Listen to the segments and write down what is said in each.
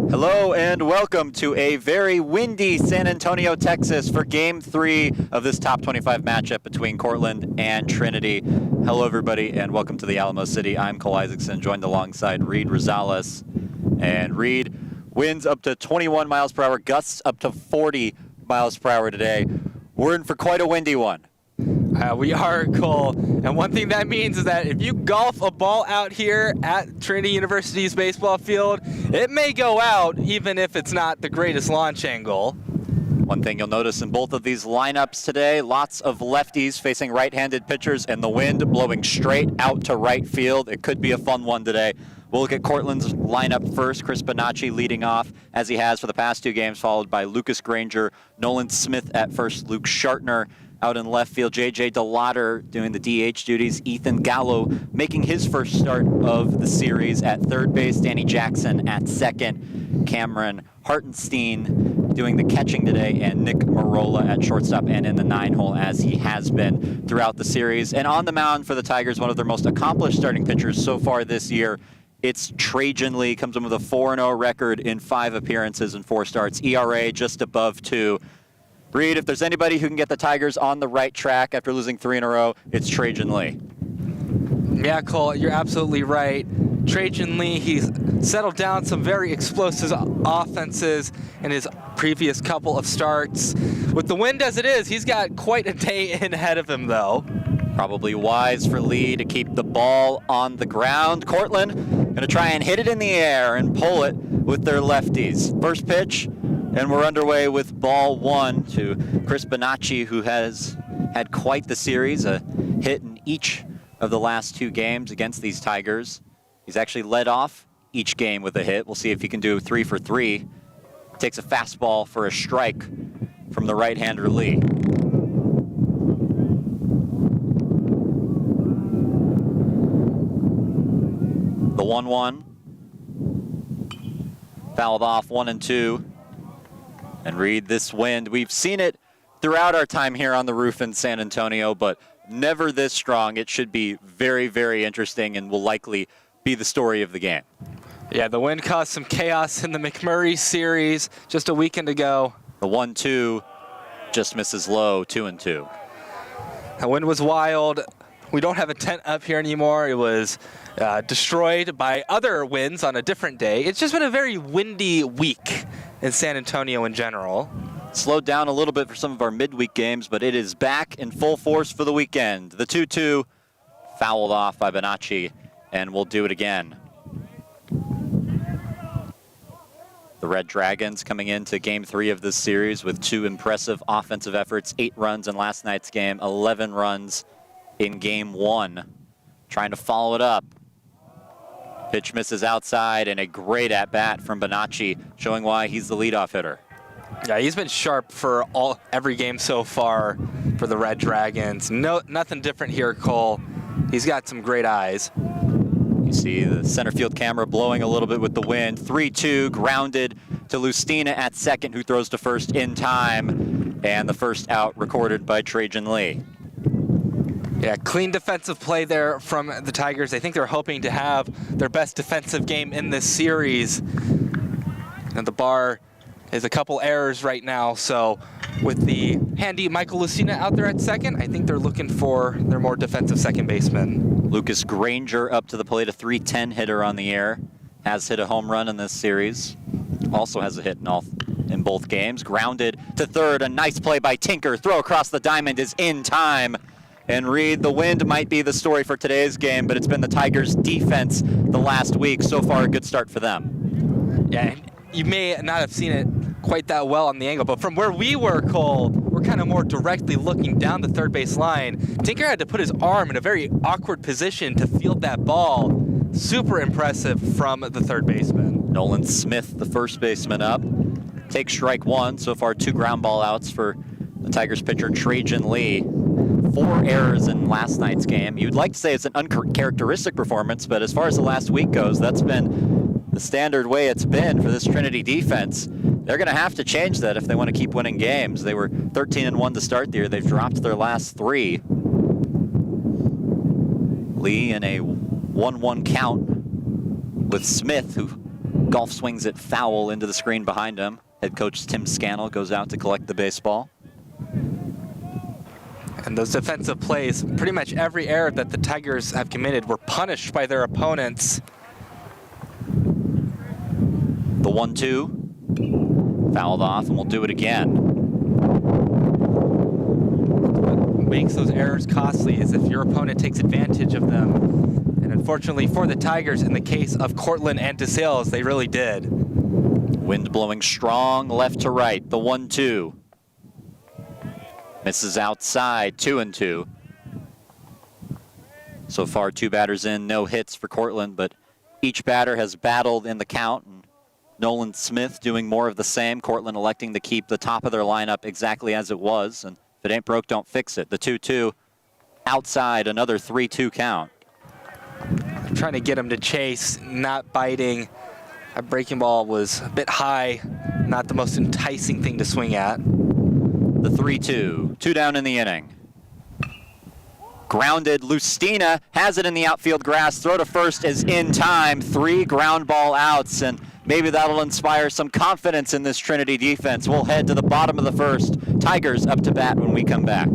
Hello and welcome to a very windy San Antonio, Texas for Game 3 of this top 25 matchup between Cortland and Trinity. Hello everybody and welcome to the Alamo City. I'm Cole Isaacson, joined alongside Reed Rosales. And Reed, winds up to 21 miles per hour, gusts up to 40 miles per hour today. We're in for quite a windy one. We are, Cole, and one thing that means is that if you golf a ball out here at Trinity University's baseball field, it may go out even if it's not the greatest launch angle. One thing you'll notice in both of these lineups today, lots of lefties facing right-handed pitchers and the wind blowing straight out to right field. It could be a fun one today. We'll look at Cortland's lineup first. Chris Bonacci leading off, as he has for the past two games, followed by Lucas Granger, Nolan Smith at first, Luke Shartner out in left field, J.J. DeLauder doing the DH duties, Ethan Gallo making his first start of the series at third base, Danny Jackson at second, Cameron Hartenstein doing the catching today, and Nick Marola at shortstop and in the 9-hole as he has been throughout the series. And on the mound for the Tigers, one of their most accomplished starting pitchers so far this year, it's Trajan Lee, comes in with a 4-0 record in 5 appearances and 4 starts, ERA just above 2. Reed, if there's anybody who can get the Tigers on the right track after losing 3 in a row, it's Trajan Lee. Yeah, Cole, you're absolutely right. Trajan Lee, he's settled down some very explosive offenses in his previous couple of starts. With the wind as it is, he's got quite a day in ahead of him, though. Probably wise for Lee to keep the ball on the ground. Cortland going to try and hit it in the air and pull it with their lefties. First pitch. And we're underway with ball 1 to Chris Bonacci, who has had quite the series, a hit in each of the last 2 games against these Tigers. He's actually led off each game with a hit. We'll see if he can do 3 for 3. Takes a fastball for a strike from the right-hander Lee. The 1-1. Fouled off 1-2. And Reed, this wind, we've seen it throughout our time here on the roof in San Antonio, but never this strong. It should be very, very interesting and will likely be the story of the game. Yeah, the wind caused some chaos in the McMurray series just a weekend ago. The 1-2 just misses low, 2-2. The wind was wild. We don't have a tent up here anymore. It was destroyed by other winds on a different day. It's just been a very windy week in San Antonio in general. Slowed down a little bit for some of our midweek games, but it is back in full force for the weekend. The 2-2 fouled off by Bonacci, and we'll do it again. The Red Dragons coming into Game 3 of this series with 2 impressive offensive efforts, 8 runs in last night's game, 11 runs in Game 1. Trying to follow it up. Pitch misses outside, and a great at-bat from Bonacci, showing why he's the leadoff hitter. Yeah, he's been sharp for every game so far for the Red Dragons. Nothing different here, Cole. He's got some great eyes. You see the center field camera blowing a little bit with the wind. 3-2, grounded to Lustina at second, who throws to first in time. And the first out recorded by Trajan Lee. Yeah, clean defensive play there from the Tigers. I think they're hoping to have their best defensive game in this series. And the bar is a couple errors right now, so with the handy Michael Lucina out there at second, I think they're looking for their more defensive second baseman. Lucas Granger up to the plate, a .310 hitter on the year. Has hit a home run in this series. Also has a hit in both games. Grounded to third, a nice play by Tinker. Throw across the diamond is in time. And Reed, the wind might be the story for today's game, but it's been the Tigers' defense the last week. So far, a good start for them. Yeah, you may not have seen it quite that well on the angle, but from where we were, Cole, we're kind of more directly looking down the third base line. Tinker had to put his arm in a very awkward position to field that ball. Super impressive from the third baseman. Nolan Smith, the first baseman, up. Takes strike 1. So far, 2 ground ball outs for the Tigers pitcher Trajan Lee. 4 errors in last night's game. You'd like to say it's an uncharacteristic performance, but as far as the last week goes, that's been the standard way it's been for this Trinity defense. They're going to have to change that if they want to keep winning games. They were 13-1 to start the year. They've dropped their last 3. Lee in a 1-1 count with Smith, who Golf swings it foul into the screen behind him. Head coach Tim Scannell goes out to collect the baseball. And those defensive plays, pretty much every error that the Tigers have committed were punished by their opponents. The 1-2, fouled off, and we'll do it again. What makes those errors costly is if your opponent takes advantage of them. And unfortunately for the Tigers, in the case of Cortland and DeSales, they really did. Wind blowing strong left to right, the 1-2. Misses outside, 2-2. So far, 2 batters in, no hits for Cortland, but each batter has battled in the count. And Nolan Smith doing more of the same. Cortland electing to keep the top of their lineup exactly as it was. And if it ain't broke, don't fix it. The 2-2 outside, another 3-2 count. I'm trying to get him to chase, not biting. That breaking ball was a bit high, not the most enticing thing to swing at. The 3-2, 2 down in the inning. Grounded, Lustina has it in the outfield grass. Throw to first is in time. 3 ground ball outs, and maybe that'll inspire some confidence in this Trinity defense. We'll head to the bottom of the first. Tigers up to bat when we come back.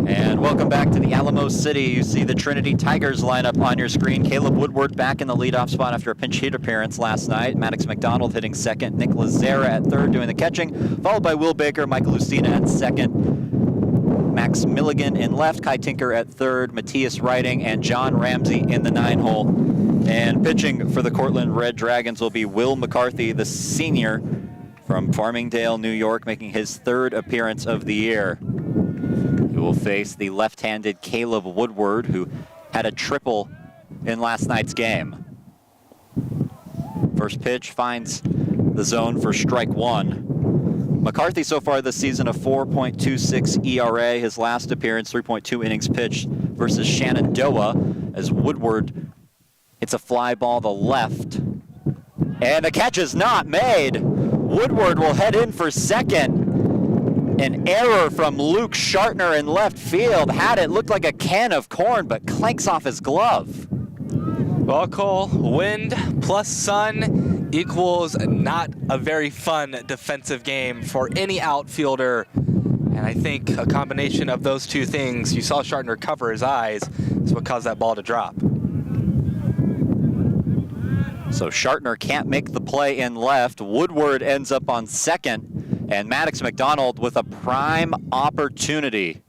And welcome back to the Alamo City. You see the Trinity Tigers lineup on your screen. Caleb Woodward back in the leadoff spot after a pinch hit appearance last night. Maddox McDonald hitting second. Nick Lazera at third doing the catching, followed by Will Baker, Michael Lustina at second. Max Milligan in left, Kai Tinker at third, Matthias Writing, and John Ramsey in the 9-hole. And pitching for the Cortland Red Dragons will be Will McCarthy, the senior from Farmingdale, New York, making his 3rd appearance of the year. He will face the left-handed Caleb Woodward, who had a triple in last night's game. First pitch finds the zone for strike 1. McCarthy so far this season a 4.26 ERA. His last appearance, 3.2 innings pitched versus Shenandoah, as Woodward hits a fly ball to left. And the catch is not made. Woodward will head in for second. An error from Luke Shartner in left field. Had it looked like a can of corn, but clanks off his glove. Well, Cole, wind plus sun equals not a very fun defensive game for any outfielder. And I think a combination of those two things, you saw Shartner cover his eyes, is what caused that ball to drop. So Shartner can't make the play in left. Woodward ends up on second. And Maddox McDonald with a prime opportunity.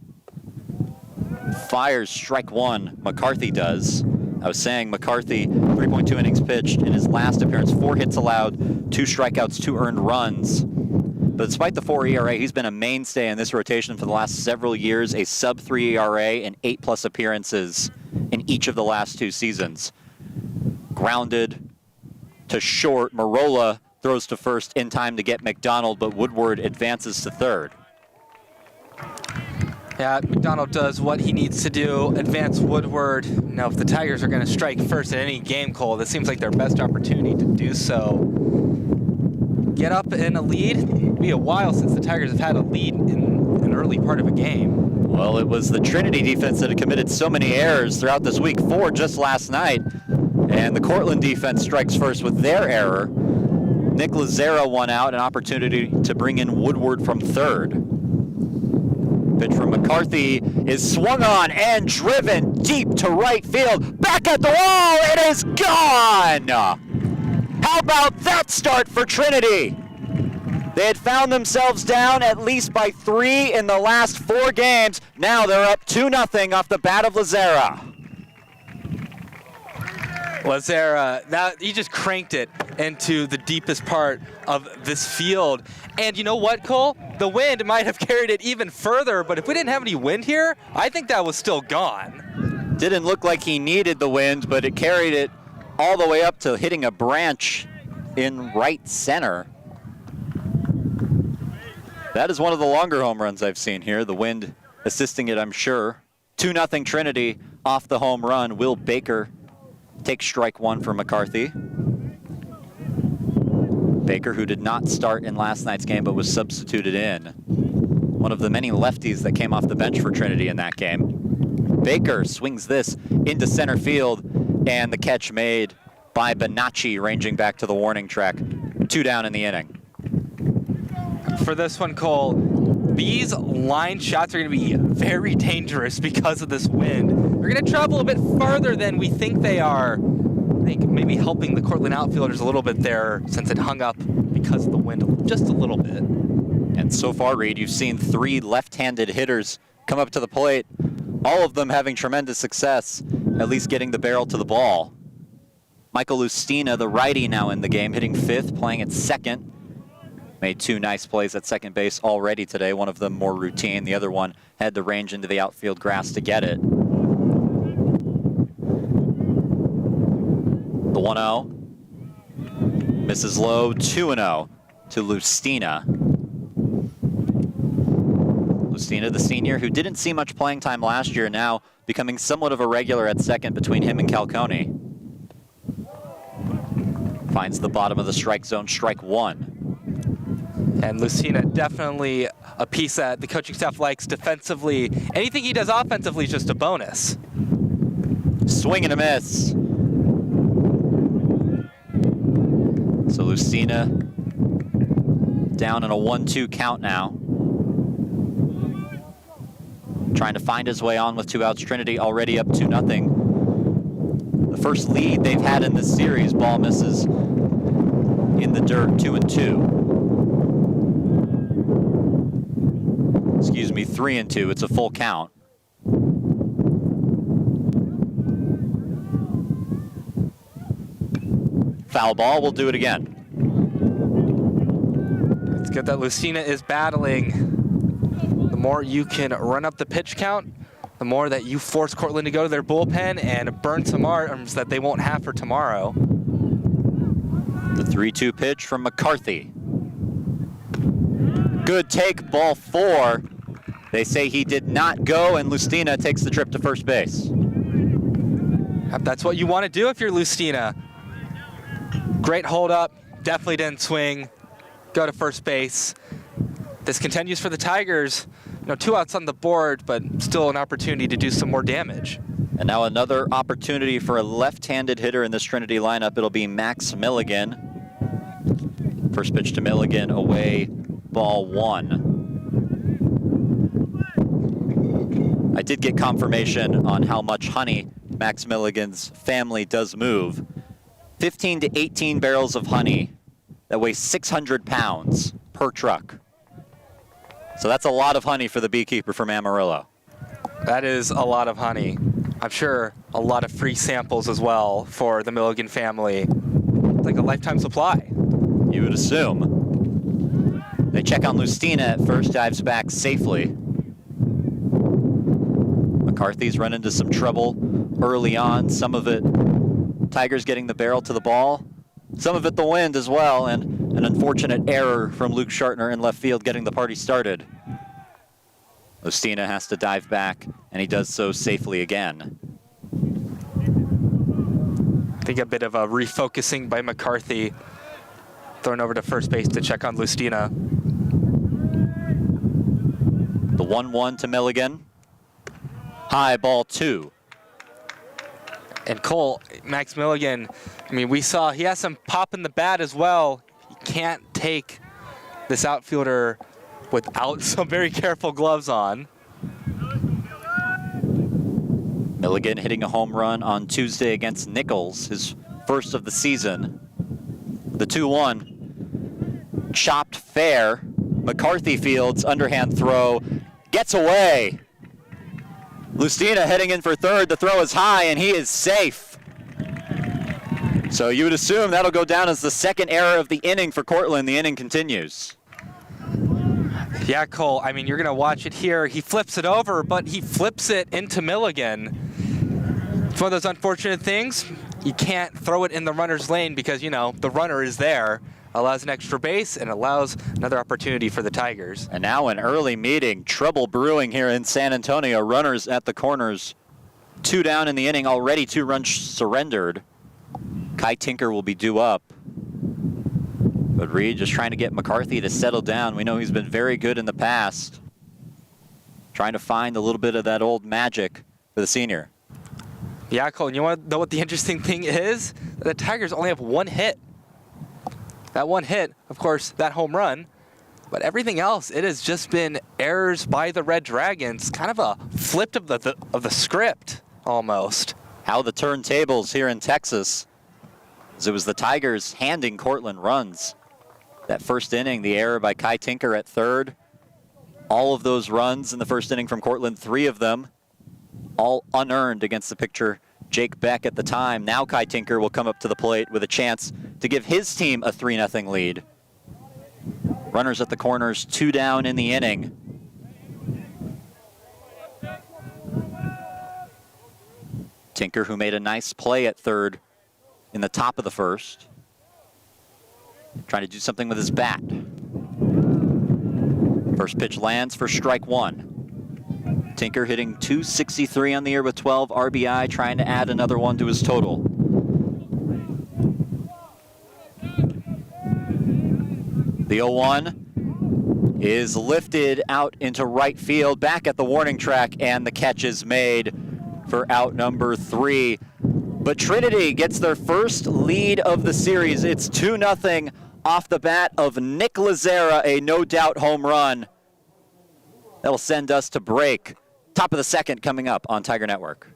Fires strike 1, McCarthy does. I was saying McCarthy, 3.2 innings pitched in his last appearance, 4 hits allowed, 2 strikeouts, 2 earned runs. But despite the 4 ERA, he's been a mainstay in this rotation for the last several years, a sub-3 ERA and 8+ appearances in each of the last 2 seasons. Grounded to short, Marola throws to first in time to get McDonald, but Woodward advances to third. Yeah, McDonald does what he needs to do, advance Woodward. Now, if the Tigers are going to strike first in any game, Cole, this seems like their best opportunity to do so. Get up in a lead. It'll be a while since the Tigers have had a lead in an early part of a game. Well, it was the Trinity defense that had committed so many errors throughout this week, 4 just last night. And the Cortland defense strikes first with their error. Nick Lazera one out, an opportunity to bring in Woodward from third. Pitch from McCarthy is swung on and driven deep to right field. Back at the wall, it is gone! How about that start for Trinity? They had found themselves down at least by 3 in the last 4 games. Now they're up 2-0 off the bat of Lazera. Lazera, he just cranked it into the deepest part of this field. And you know what, Cole? The wind might have carried it even further, but if we didn't have any wind here, I think that was still gone. Didn't look like he needed the wind, but it carried it all the way up to hitting a branch in right center. That is one of the longer home runs I've seen here. The wind assisting it, I'm sure. 2-0 Trinity off the home run. Will Baker takes strike one for McCarthy. Baker, who did not start in last night's game but was substituted in. One of the many lefties that came off the bench for Trinity in that game. Baker swings this into center field, and the catch made by Bonacci, ranging back to the warning track. 2 down in the inning. For this one, Cole, these line shots are going to be very dangerous because of this wind. They're going to travel a bit farther than we think they are. I think maybe helping the Cortland outfielders a little bit there since it hung up because of the wind just a little bit. And so far, Reed, you've seen 3 left-handed hitters come up to the plate, all of them having tremendous success, at least getting the barrel to the ball. Michael Lustina, the righty, now in the game, hitting 5th, playing at second. Made 2 nice plays at second base already today, one of them more routine. The other one had to range into the outfield grass to get it. The 1-0. Misses low, 2-0 to Lustina. Lustina, the senior, who didn't see much playing time last year, now becoming somewhat of a regular at second between him and Calcone. Finds the bottom of the strike zone, strike one. And Lustina, definitely a piece that the coaching staff likes defensively. Anything he does offensively is just a bonus. Swing and a miss. So Lustina down in a 1-2 count now. Trying to find his way on with 2 outs. Trinity already up 2-0. The first lead they've had in this series. Ball misses in the dirt, 2-2. Excuse me, 3-2. It's a full count. Foul ball, we'll do it again. It's good that Lustina is battling. The more you can run up the pitch count, the more that you force Cortland to go to their bullpen and burn some arms that they won't have for tomorrow. The 3-2 pitch from McCarthy. Good take, ball 4. They say he did not go, and Lustina takes the trip to first base. That's what you want to do if you're Lustina. Great hold up, definitely didn't swing. Go to first base. This continues for the Tigers. 2 outs on the board, but still an opportunity to do some more damage. And now another opportunity for a left-handed hitter in this Trinity lineup. It'll be Max Milligan. First pitch to Milligan, away, ball 1. I did get confirmation on how much honey Max Milligan's family does move. 15 to 18 barrels of honey that weigh 600 pounds per truck. So that's a lot of honey for the beekeeper from Amarillo. That is a lot of honey. I'm sure a lot of free samples as well for the Milligan family. It's like a lifetime supply. You would assume. They check on Lustina at first, dives back safely. McCarthy's run into some trouble early on. Some of it, Tigers getting the barrel to the ball. Some of it the wind as well, and an unfortunate error from Luke Shartner in left field getting the party started. Lustina has to dive back, and he does so safely again. I think a bit of a refocusing by McCarthy. Thrown over to first base to check on Lustina. The 1-1 to Milligan. High, ball 2. And Cole, Max Milligan, I mean, we saw he has some pop in the bat as well. You can't take this outfielder without some very careful gloves on. Milligan hitting a home run on Tuesday against Nichols, his first of the season. The 2-1, chopped fair. McCarthy Fields underhand throw, gets away. Lustina heading in for third. The throw is high, and he is safe. So you would assume that'll go down as the second error of the inning for Cortland. The inning continues. Yeah, Cole, I mean, you're going to watch it here. He flips it over, but he flips it into Milligan. It's one of those unfortunate things. You can't throw it in the runner's lane because, you know, the runner is there. Allows an extra base and allows another opportunity for the Tigers. And now an early meeting. Trouble brewing here in San Antonio. Runners at the corners. 2 down in the inning. Already 2 runs surrendered. Kai Tinker will be due up. But Reed just trying to get McCarthy to settle down. We know he's been very good in the past. Trying to find a little bit of that old magic for the senior. Yeah, Cole, and you want to know what the interesting thing is? The Tigers only have 1 hit. That 1 hit, of course, that home run. But everything else, it has just been errors by the Red Dragons. Kind of a flip of the script, almost. How the turntables here in Texas. As it was the Tigers handing Cortland runs. That first inning, the error by Kai Tinker at third. All of those runs in the first inning from Cortland, 3 of them, all unearned against the pitcher Jake Beck at the time. Now Kai Tinker will come up to the plate with a chance to give his team a 3-0 lead. Runners at the corners, 2 down in the inning. Tinker, who made a nice play at third in the top of the first. Trying to do something with his bat. First pitch lands for strike 1. Tinker hitting .263 on the year with 12 RBI, trying to add another one to his total. The 0-1 is lifted out into right field, back at the warning track, and the catch is made for out number 3. But Trinity gets their first lead of the series. It's 2-0 off the bat of Nick Lazera, a no-doubt home run. That'll send us to break. Top of the second coming up on Tiger Network.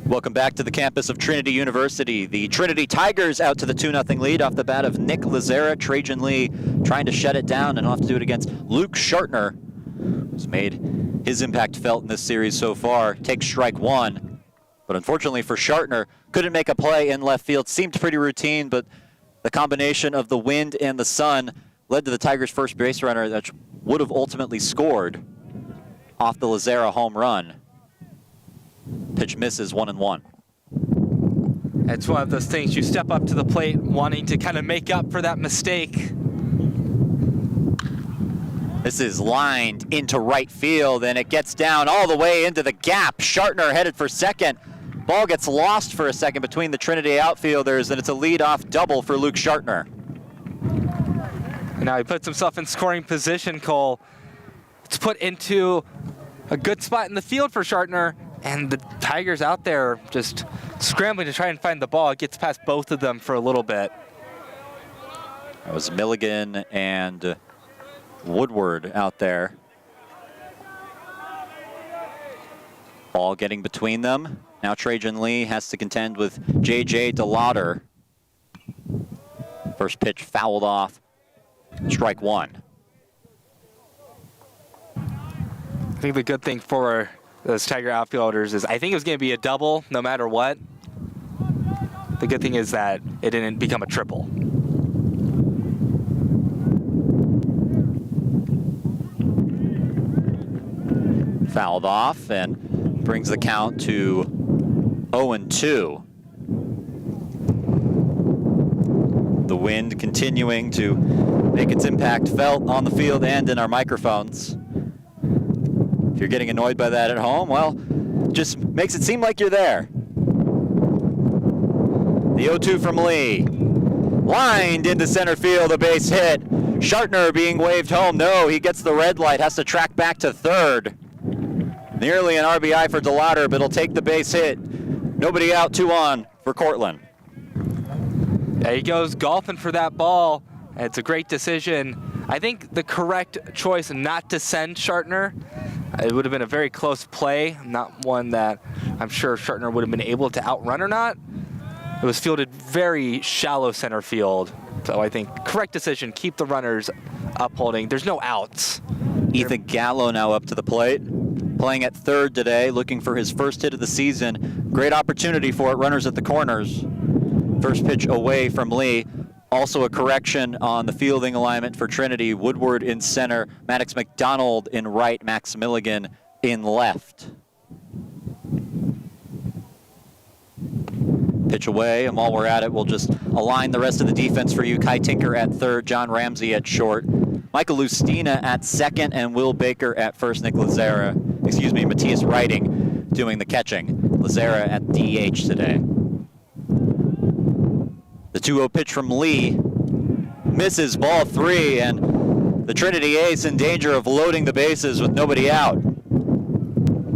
Welcome back to the campus of Trinity University. The Trinity Tigers out to the 2-0 lead off the bat of Nick Lazera. Trajan Lee trying to shut it down, and he'll have to do it against Luke Schartner, who's made his impact felt in this series so far. Takes strike 1. But unfortunately for Schartner, couldn't make a play in left field. Seemed pretty routine, but the combination of the wind and the sun led to the Tigers' first base runner that would have ultimately scored off the Lazera home run. Pitch misses, 1-1. It's one of those things, you step up to the plate wanting to kind of make up for that mistake. This is lined into right field, and it gets down all the way into the gap. Schartner headed for second. Ball gets lost for a second between the Trinity outfielders, and it's a leadoff double for Luke Schartner. And now he puts himself in scoring position, Cole. It's put into a good spot in the field for Schartner. And the Tigers out there just scrambling to try and find the ball. It gets past both of them for a little bit. That was Milligan and Woodward out there. Ball getting between them. Now Trajan Lee has to contend with J.J. DeLauder. First pitch fouled off. Strike one. I think the good thing for those Tiger outfielders is I think it was going to be a double no matter what. The good thing is that it didn't become a triple. Fouled off and brings the count to 0-2. The wind continuing to make its impact felt on the field and in our microphones. If you're getting annoyed by that at home, well, just makes it seem like you're there. The 0-2 from Lee. Lined into center field, a base hit. Schartner being waved home. No, he gets the red light, has to track back to third. Nearly an RBI for DeLauder, but he'll take the base hit. Nobody out, 2 on for Cortland. There he goes, golfing for that ball. It's a great decision. I think the correct choice not to send Schartner. It would have been a very close play, not one that I'm sure Schartner would have been able to outrun or not. It was fielded very shallow center field. So I think correct decision, keep the runners up holding. There's no outs. Ethan Gallo now up to the plate. Playing at third today, looking for his first hit of the season. Great opportunity for it, runners at the corners. First pitch away from Lee. Also a correction on the fielding alignment for Trinity. Woodward in center, Maddox McDonald in right, Max Milligan in left. Pitch away, and while we're at it, we'll just align the rest of the defense for you. Kai Tinker at third, John Ramsey at short, Michael Lustina at second, and Will Baker at first. Matthias Writing doing the catching. Lazara at DH today. The 2-0 pitch from Lee misses, ball 3, and the Trinity ace in danger of loading the bases with nobody out.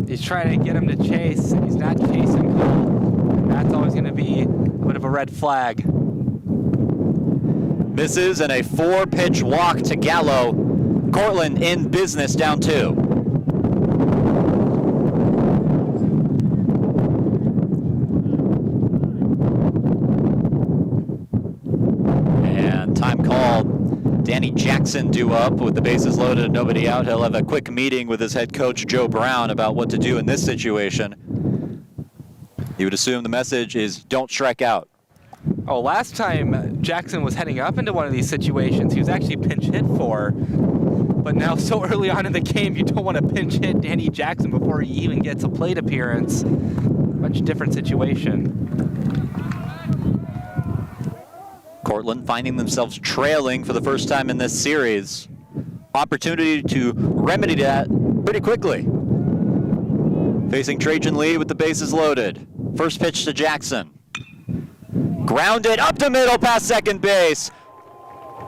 He's trying to get him to chase. He's not chasing Cole. That's always going to be a bit of a red flag. Misses, and a 4-pitch walk to Gallo. Cortland in business, down 2. And time called. Danny Jackson due up with the bases loaded and nobody out. He'll have a quick meeting with his head coach, Joe Brown, about what to do in this situation. You would assume the message is don't strike out. Oh, last time Jackson was heading up into one of these situations, he was actually pinch hit for. But now so early on in the game, you don't want to pinch hit Danny Jackson before he even gets a plate appearance. Much different situation. Cortland finding themselves trailing for the first time in this series. Opportunity to remedy that pretty quickly. Facing Trajan Lee with the bases loaded. First pitch to Jackson. Grounded up to middle past second base.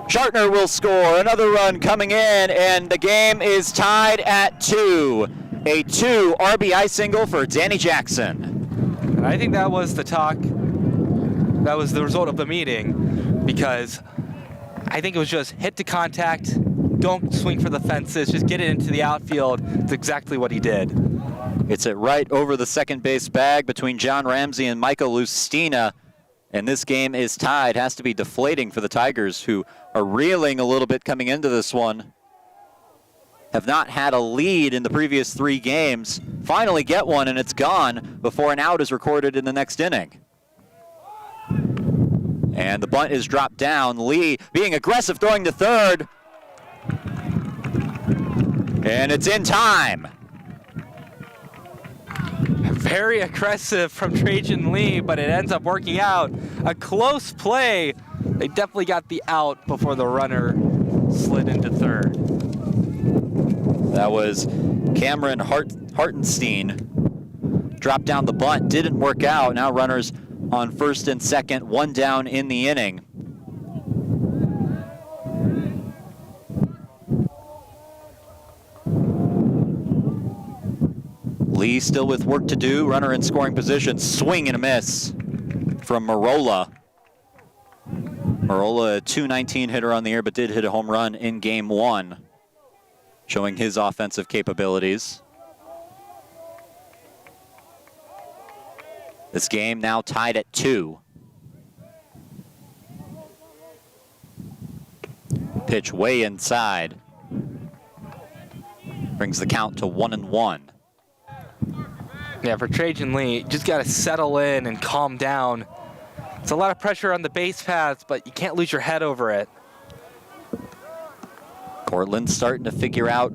Schartner will score. Another run coming in, and the game is tied at 2. A 2 RBI single for Danny Jackson. And I think that was the talk. That was the result of the meeting, because I think it was just hit to contact, don't swing for the fences, just get it into the outfield. It's exactly what he did. It's it right over the second base bag between John Ramsey and Michael Lustina. And this game is tied. Has to be deflating for the Tigers, who are reeling a little bit coming into this one. Have not had a lead in the previous 3 games. Finally get one, and it's gone before an out is recorded in the next inning. And the bunt is dropped down. Lee being aggressive, throwing to third. And it's in time. Very aggressive from Trajan Lee, but it ends up working out. A close play. They definitely got the out before the runner slid into third. That was Cameron Hartenstein. Dropped down the bunt, didn't work out. Now runners on first and second, 1 down in the inning. Lee Lee still with work to do. Runner in scoring position. Swing and a miss from Marola. Marola, a .219 hitter on the year, but did hit a home run in game 1, showing his offensive capabilities. This game now tied at 2. Pitch way inside. Brings the count to 1-1. Yeah, for Trajan Lee, just got to settle in and calm down. It's a lot of pressure on the base paths, but you can't lose your head over it. Cortland starting to figure out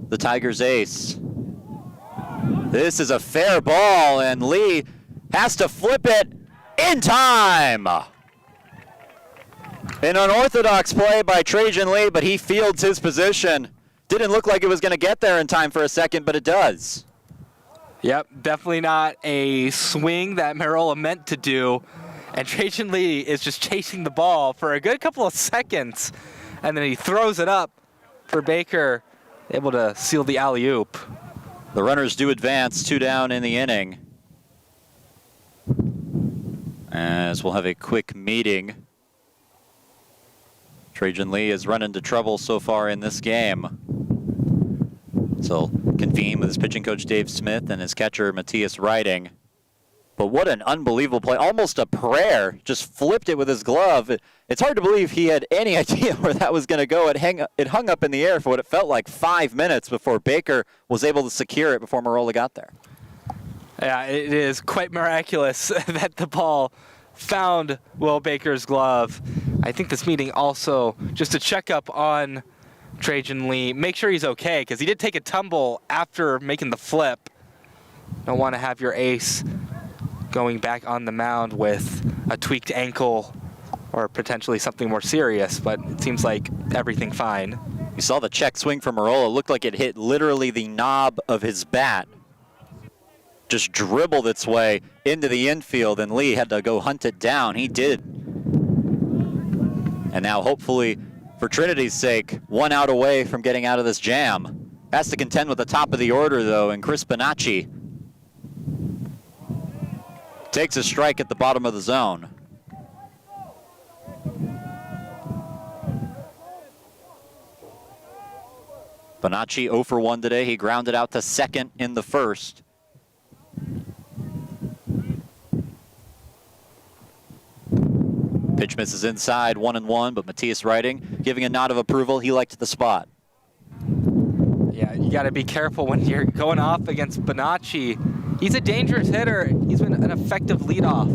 the Tigers' ace. This is a fair ball, and Lee has to flip it in time. An unorthodox play by Trajan Lee, but he fields his position. Didn't look like it was going to get there in time for a second, but it does. Yep, definitely not a swing that Marola meant to do. And Trajan Lee is just chasing the ball for a good couple of seconds. And then he throws it up for Baker, able to seal the alley-oop. The runners do advance, 2 down in the inning. As we'll have a quick meeting. Trajan Lee has run into trouble so far in this game. So convene with his pitching coach Dave Smith and his catcher Matthias Riding. But what an unbelievable play. Almost a prayer. Just flipped it with his glove. It's hard to believe he had any idea where that was going to go. It hung up in the air for what it felt like 5 minutes before Baker was able to secure it before Marola got there. Yeah, it is quite miraculous that the ball found Will Baker's glove. I think this meeting also, just to check up on Trajan Lee, make sure he's okay, because he did take a tumble after making the flip. Don't want to have your ace going back on the mound with a tweaked ankle or potentially something more serious, but it seems like everything fine. You saw the check swing from Marola. It looked like it hit literally the knob of his bat. Just dribbled its way into the infield, and Lee had to go hunt it down. He did. And now hopefully, for Trinity's sake, 1 out away from getting out of this jam. Has to contend with the top of the order, though, and Chris Bonacci takes a strike at the bottom of the zone. Bonacci 0 for 1 today. He grounded out to second in the first. Pitch misses inside, 1-1, but Matthias Riding giving a nod of approval. He liked the spot. Yeah, you got to be careful when you're going off against Bonacci. He's a dangerous hitter. He's been an effective leadoff.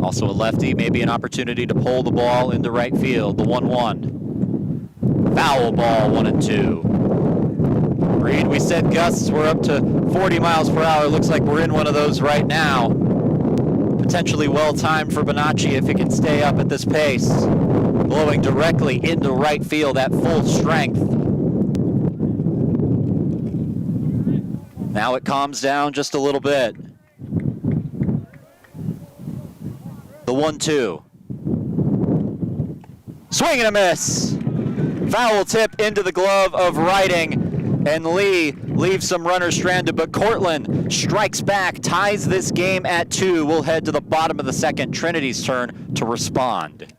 Also a lefty, maybe an opportunity to pull the ball into right field. The 1-1. Foul ball, 1-2. Reed, we said gusts were up to 40 miles per hour. Looks like we're in one of those right now. Potentially well-timed for Bonacci if he can stay up at this pace. Blowing directly into right field at full strength. Now it calms down just a little bit. The 1-2. Swing and a miss. Foul tip into the glove of Riding, and Lee leaves some runners stranded, but Cortland strikes back, ties this game at 2. We'll head to the bottom of the second. Trinity's turn to respond.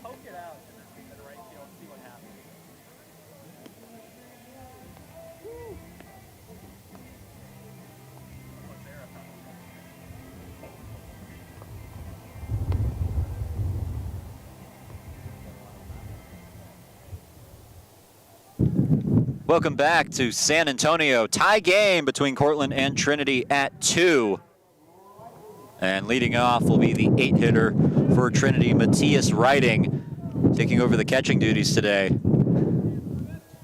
Poke it out and just keep it right field and see what happens. Welcome back to San Antonio. Tie game between Cortland and Trinity at 2. And leading off will be the 8-hitter for Trinity, Matthias Riding, taking over the catching duties today.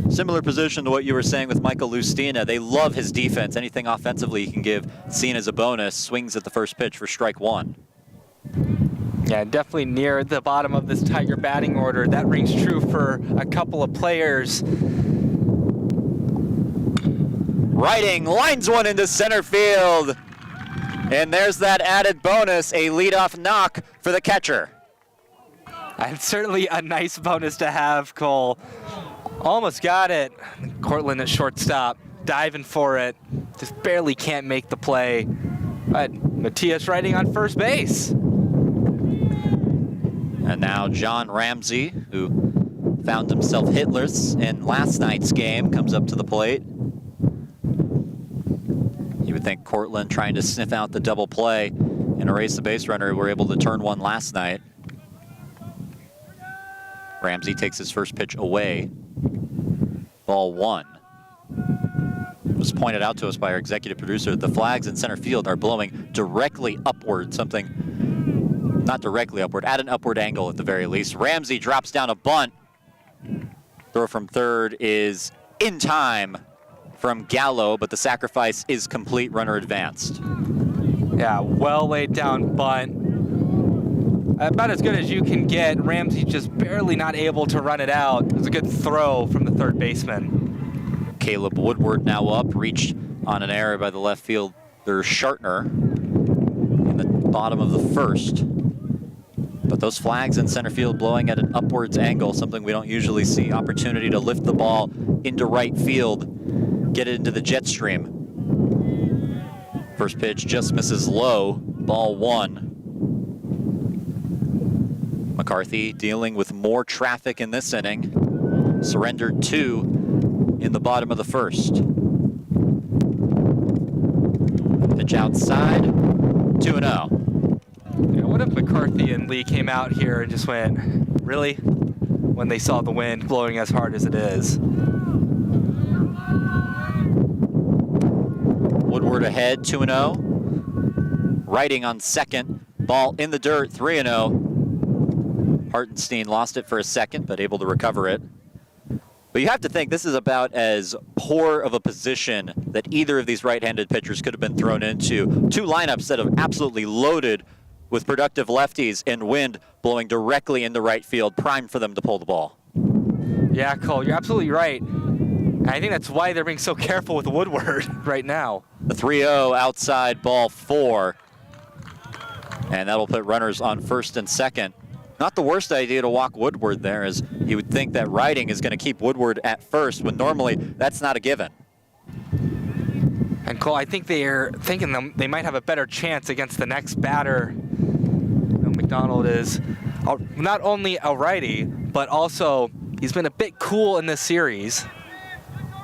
Similar position to what you were saying with Michael Lustina. They love his defense. Anything offensively he can give, seen as a bonus. Swings at the first pitch for strike 1. Yeah, definitely near the bottom of this Tiger batting order. That rings true for a couple of players. Riding lines one into center field. And there's that added bonus, a leadoff knock for the catcher. And certainly a nice bonus to have, Cole. Almost got it. Cortland at shortstop, diving for it. Just barely can't make the play. But Matthias Riding on first base. And now John Ramsey, who found himself hitless in last night's game, comes up to the plate. You would think Cortland trying to sniff out the double play and erase the base runner who were able to turn one last night. Ramsey takes his first pitch away. Ball 1. It was pointed out to us by our executive producer that the flags in center field are blowing directly upward, something not directly upward, at an upward angle at the very least. Ramsey drops down a bunt. Throw from third is in time from Gallo, but the sacrifice is complete, runner advanced. Yeah, well laid down bunt. About as good as you can get. Ramsey just barely not able to run it out. It was a good throw from the third baseman. Caleb Woodward now up, reached on an error by the left fielder Shartner in the bottom of the first. But those flags in center field blowing at an upwards angle, something we don't usually see. Opportunity to lift the ball into right field, get it into the jet stream. First pitch just misses low, ball 1. McCarthy dealing with more traffic in this inning. Surrendered 2 in the bottom of the first. Pitch outside, 2-0. Yeah, what if McCarthy and Lee came out here and just went, really? When they saw the wind blowing as hard as it is. Woodward ahead, 2-0. Riding on second. Ball in the dirt, 3-0. Hartenstein lost it for a second, but able to recover it. But you have to think this is about as poor of a position that either of these right-handed pitchers could have been thrown into. Two lineups that have absolutely loaded with productive lefties and wind blowing directly into right field, primed for them to pull the ball. Yeah, Cole, you're absolutely right. And I think that's why they're being so careful with Woodward right now. The 3-0 outside, ball 4. And that'll put runners on first and second. Not the worst idea to walk Woodward there, as you would think that Riding is going to keep Woodward at first, when normally that's not a given. And Cole, I think they're thinking they might have a better chance against the next batter. You know, McDonald is not only a righty, but also he's been a bit cool in this series.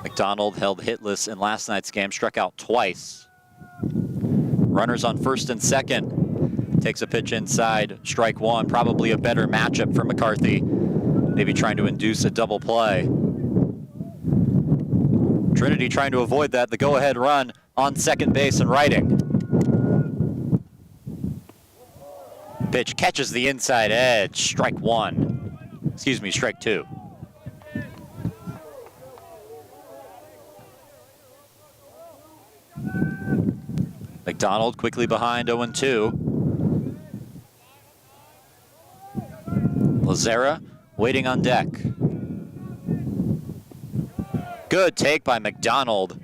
McDonald held hitless in last night's game, struck out twice. Runners on first and second. Takes a pitch inside, strike 1. Probably a better matchup for McCarthy. Maybe trying to induce a double play. Trinity trying to avoid that. The go-ahead run on second base and Riding. Pitch catches the inside edge, strike 1. Excuse me, strike 2. McDonald quickly behind, 0-2. Lazera waiting on deck. Good take by McDonald.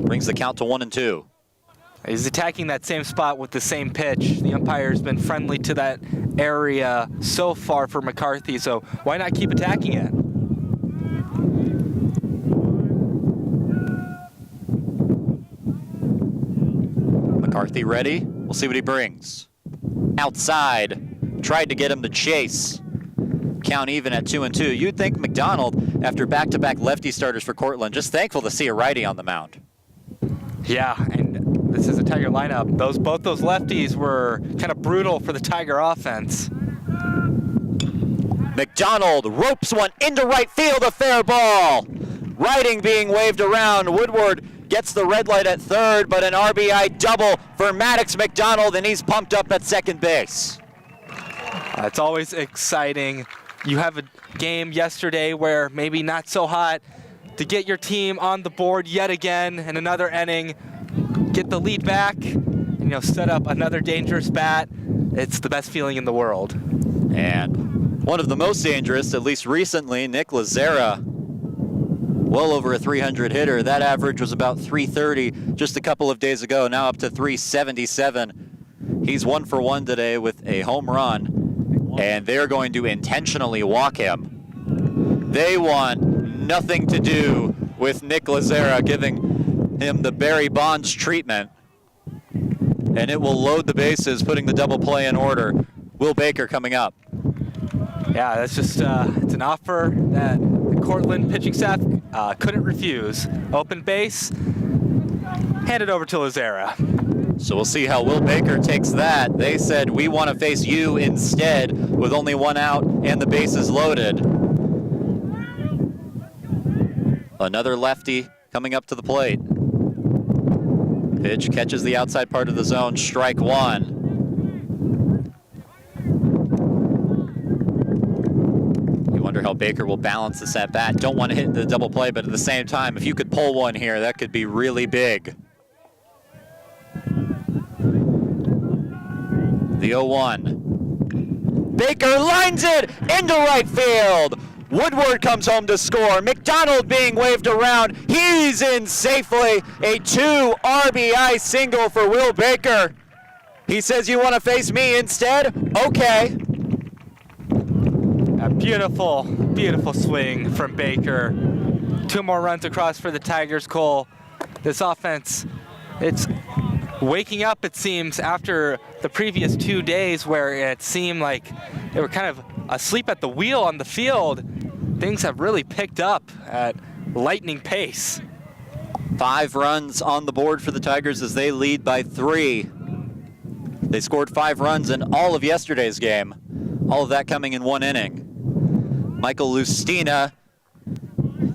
Brings the count to 1-2. He's attacking that same spot with the same pitch. The umpire's been friendly to that area so far for McCarthy, so why not keep attacking it? McCarthy ready. We'll see what he brings. Outside. Tried to get him to chase. Count even at 2-2. You'd think McDonald, after back-to-back lefty starters for Cortland, just thankful to see a righty on the mound. Yeah, and this is a Tiger lineup. Both those lefties were kind of brutal for the Tiger offense. McDonald ropes one into right field, a fair ball. Riding being waved around. Woodward gets the red light at third, but an RBI double for Maddox McDonald, and he's pumped up at second base. It's always exciting. You have a game yesterday where maybe not so hot. To get your team on the board yet again in another inning, get the lead back, and set up another dangerous bat. It's the best feeling in the world. And one of the most dangerous, at least recently, Nick Lazera, well over a 300 hitter. That average was about 330 just a couple of days ago, now up to 377. He's 1 for 1 today with a home run, and they're going to intentionally walk him. They want nothing to do with Nick Lazera, giving him the Barry Bonds treatment, and it will load the bases, putting the double play in order. Will Baker coming up. Yeah, that's just it's an offer that the Cortland pitching staff couldn't refuse. Open base, hand it over to Lazera. So we'll see how Will Baker takes that. They said, we want to face you instead, with only 1 out and the bases loaded. Another lefty coming up to the plate. Pitch catches the outside part of the zone, strike 1. You wonder how Baker will balance this at bat. Don't want to hit the double play, but at the same time, if you could pull one here, that could be really big. The 0-1. Baker lines it into right field. Woodward comes home to score. McDonald being waved around. He's in safely. A 2 RBI single for Will Baker. He says, you want to face me instead? Okay. A beautiful, beautiful swing from Baker. 2 more runs across for the Tigers, Cole. This offense, it's waking up, it seems, after the previous 2 days where it seemed like they were kind of asleep at the wheel on the field. Things have really picked up at lightning pace. 5 runs on the board for the Tigers as they lead by 3. They scored 5 runs in all of yesterday's game. All of that coming in 1 inning. Michael Lustina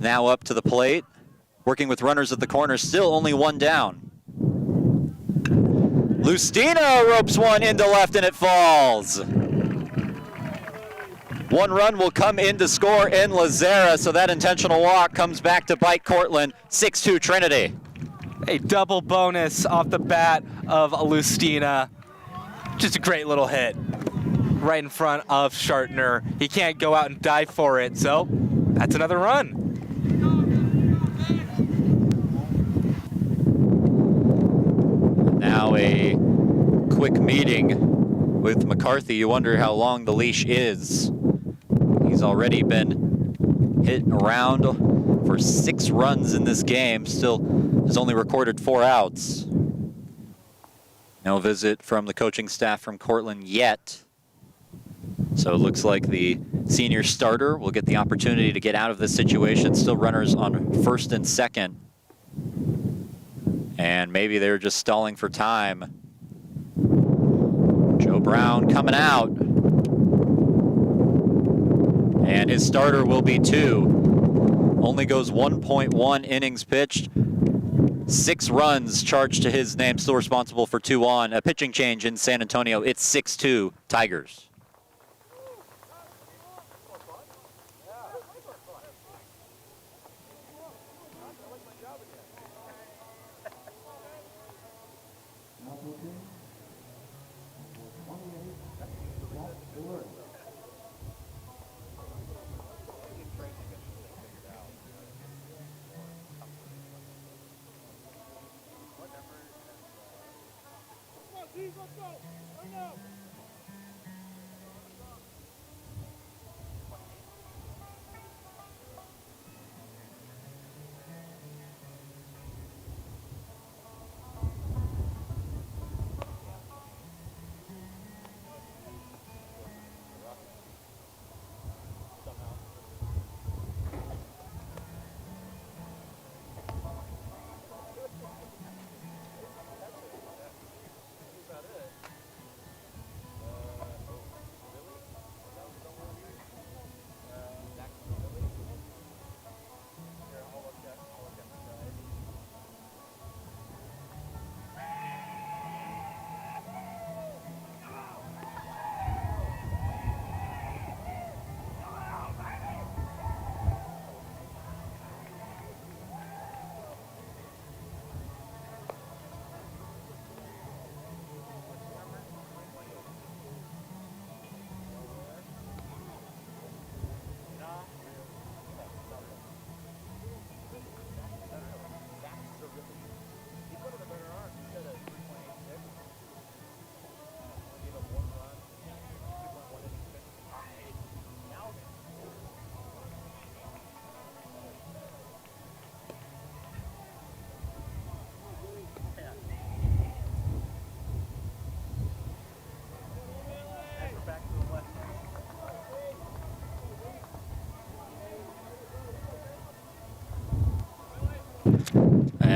now up to the plate, working with runners at the corner, still only 1 down. Lustina ropes one into left and it falls. 1 run will come in to score in Lazera, so that intentional walk comes back to bite Cortland. 6-2 Trinity. A double bonus off the bat of Lustina. Just a great little hit right in front of Shartner. He can't go out and dive for it, so that's another run. Now a quick meeting with McCarthy. You wonder how long the leash is. He's already been hit around for 6 runs in this game. Still has only recorded 4 outs. No visit from the coaching staff from Cortland yet. So it looks like the senior starter will get the opportunity to get out of this situation. Still runners on first and second. And maybe they're just stalling for time. Joe Brown coming out. And his starter will be 2. Only goes 1.1 innings pitched. 6 runs charged to his name, still responsible for 2 on. A pitching change in San Antonio. It's 6-2 Tigers.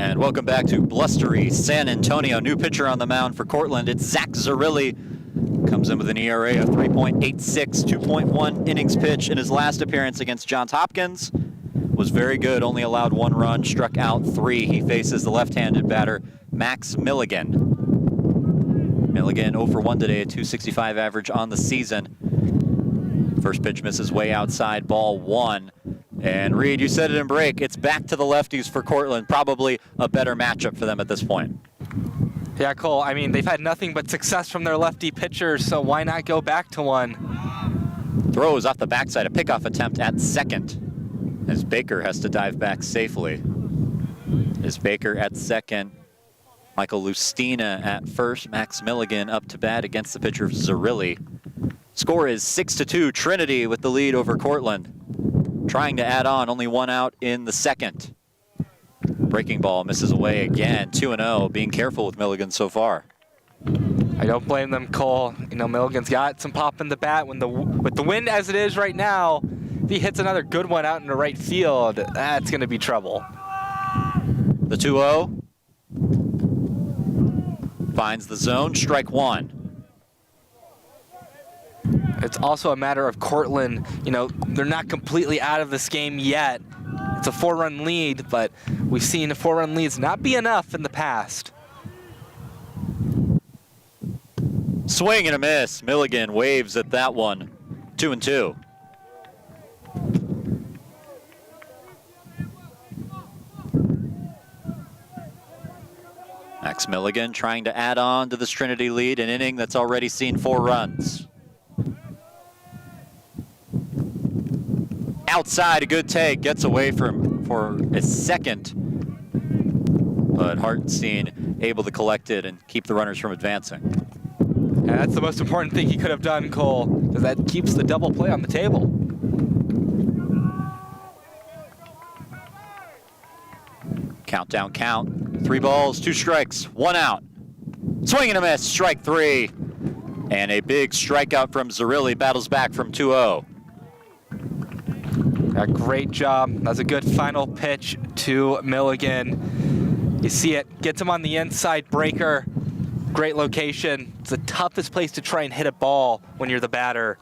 And welcome back to blustery San Antonio. New pitcher on the mound for Cortland. It's Zach Zerilli. Comes in with an ERA of 3.86, 2.1 innings pitched in his last appearance against Johns Hopkins. Was very good, only allowed 1 run, struck out 3. He faces the left-handed batter, Max Milligan. Milligan 0 for 1 today, a .265 average on the season. First pitch misses way outside, ball 1. And Reed, you said it in break, it's back to the lefties for Cortland. Probably a better matchup for them at this point. Yeah, Cole, I mean, they've had nothing but success from their lefty pitchers, so why not go back to one? Throws off the backside, a pickoff attempt at second, as Baker has to dive back safely. Is Baker at second, Michael Lustina at first, Max Milligan up to bat against the pitcher Zerilli. Score is 6-2, Trinity with the lead over Cortland. Trying to add on, only 1 out in the second. Breaking ball misses away again, 2-0, being careful with Milligan so far. I don't blame them, Cole. You know, Milligan's got some pop in the bat. With the wind as it is right now, if he hits another good one out into right field, that's going to be trouble. The 2-0 finds the zone, strike 1. It's also a matter of Cortland, you know, they're not completely out of this game yet. It's a 4-run lead, but we've seen 4-run leads not be enough in the past. Swing and a miss. Milligan waves at that one. 2-2. Max Milligan trying to add on to this Trinity lead, an inning that's already seen 4 runs. Outside, a good take, gets away for a second, but Hartenstein able to collect it and keep the runners from advancing. And that's the most important thing he could have done, Cole, because that keeps the double play on the table. Countdown count, 3 balls, 2 strikes, 1 out. Swing and a miss, strike 3. And a big strikeout from Zerilli, battles back from 2-0. A great job. That's a good final pitch to Milligan. You see it, gets him on the inside breaker. Great location. It's the toughest place to try and hit a ball when you're the batter.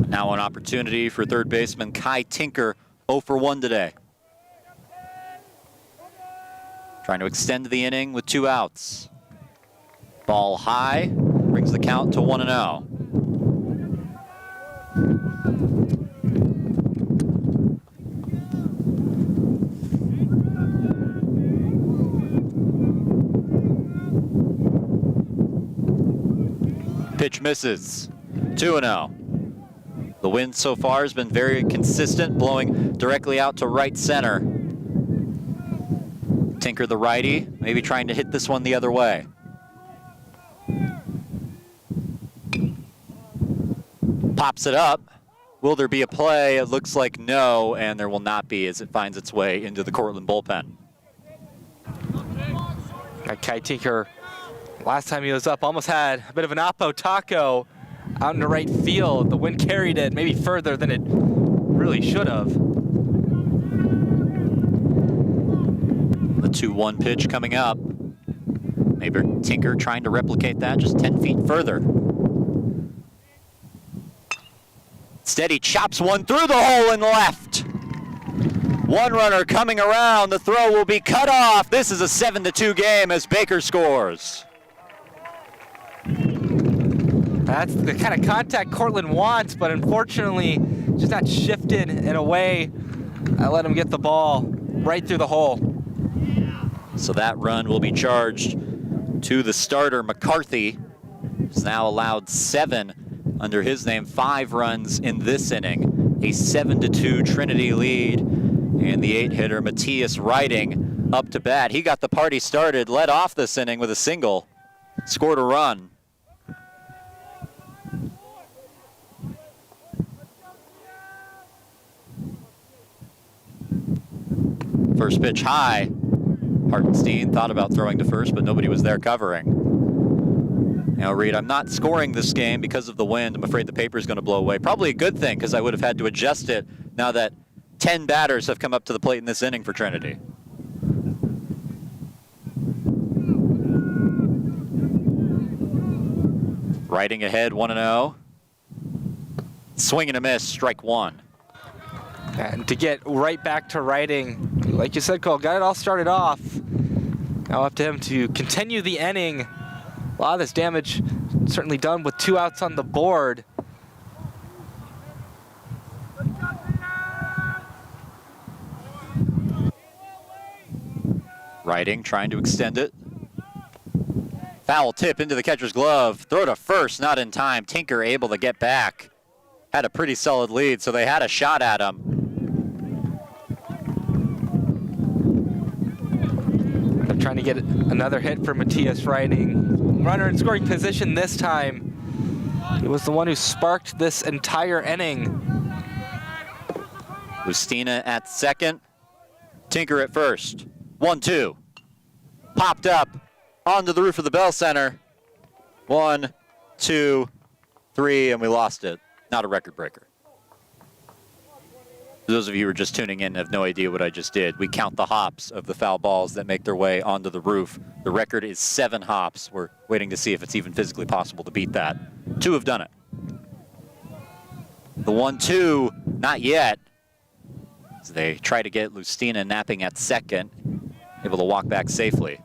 Now an opportunity for third baseman Kai Tinker, 0 for 1 today. Trying to extend the inning with 2 outs. Ball high, brings the count to 1-0. Pitch misses, 2-0. The wind so far has been very consistent, blowing directly out to right center. Tinker, the righty, maybe trying to hit this one the other way. Pops it up. Will there be a play? It looks like no, and there will not be as it finds its way into the Cortland bullpen. Kai Tinker, last time he was up, almost had a bit of an oppo taco out in the right field. The wind carried it maybe further than it really should have. The 2-1 pitch coming up. Maybe Tinker trying to replicate that just 10 feet further. Steady chops one through the hole in left. One runner coming around. The throw will be cut off. This is a 7-2 game as Baker scores. That's the kind of contact Cortland wants, but unfortunately, just not shifted in a way that let him get the ball right through the hole. So that run will be charged to the starter, McCarthy. He's now allowed 7 under his name, 5 runs in this inning. A 7-2 Trinity lead, and the 8-hitter Matthias Riding up to bat. He got the party started, led off this inning with a single, scored a run. First pitch high. Hartenstein thought about throwing to first, but nobody was there covering. Now, Reed, I'm not scoring this game because of the wind. I'm afraid the paper's going to blow away. Probably a good thing, because I would have had to adjust it now that 10 batters have come up to the plate in this inning for Trinity. Riding ahead 1-0. Swing and a miss, strike one. And to get right back to riding, like you said, Cole, got it all started off. Now up to him to continue the inning. A lot of this damage certainly done with 2 outs on the board. Riding, trying to extend it. Foul tip into the catcher's glove. Throw to first, not in time. Tinker able to get back. Had a pretty solid lead, so they had a shot at him. They're trying to get another hit for Matthias Riding. Runner in scoring position this time. He was the one who sparked this entire inning. Lustina at second. Tinker at first. 1-2. Popped up onto the roof of the Bell Center. 1, 2, 3, and we lost it. Not a record breaker. For those of you who are just tuning in and have no idea what I just did, we count the hops of the foul balls that make their way onto the roof. The record is 7 hops. We're waiting to see if it's even physically possible to beat that. 2 have done it. The 1-2, not yet. So they try to get Lustina napping at second, able to walk back safely.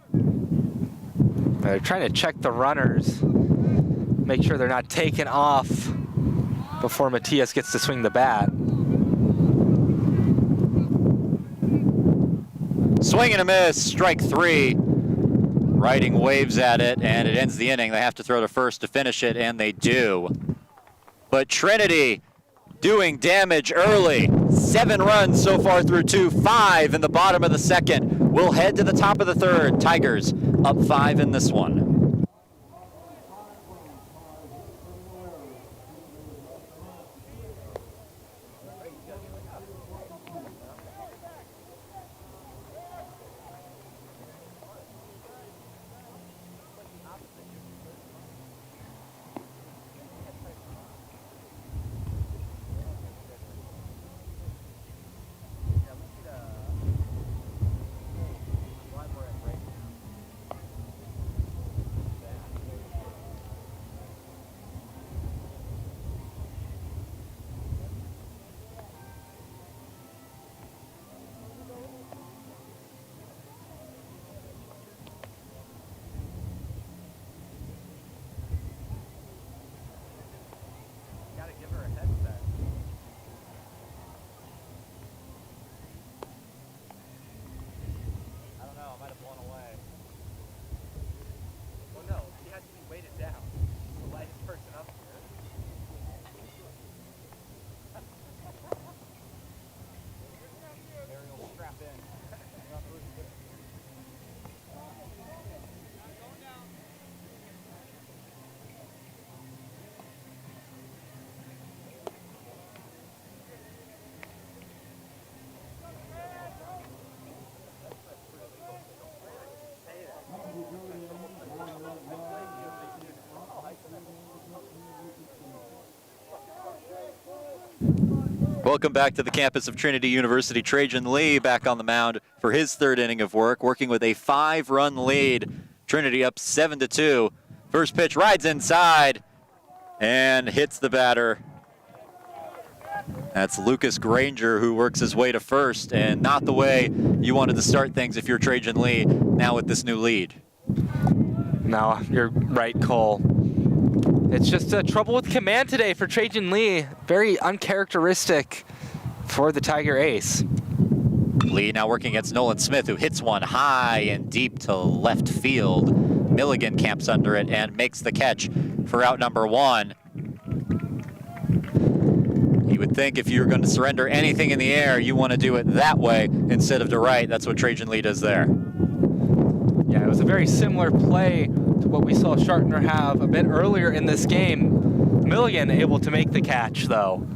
They're trying to check the runners, make sure they're not taken off before Matthias gets to swing the bat. Swing and a miss, strike 3. Riding waves at it, and it ends the inning. They have to throw to first to finish it, and they do. But Trinity doing damage early. 7 runs so far through 2, 5 in the bottom of the second. We'll head to the top of the third. Tigers up 5 in this one. Welcome back to the campus of Trinity University. Trajan Lee back on the mound for his 3rd inning of work, working with a 5-run lead. Trinity up 7-2. First pitch rides inside and hits the batter. That's Lucas Granger, who works his way to first, and not the way you wanted to start things if you're Trajan Lee now with this new lead. No, you're right, Cole. It's just trouble with command today for Trajan Lee. Very uncharacteristic for the Tiger ace. Lee now working against Nolan Smith, who hits one high and deep to left field. Milligan camps under it and makes the catch for out number 1. You would think if you're going to surrender anything in the air, you want to do it that way instead of to right. That's what Trajan Lee does there. Yeah, it was a very similar play to what we saw Shartner have a bit earlier in this game. Milligan able to make the catch, though.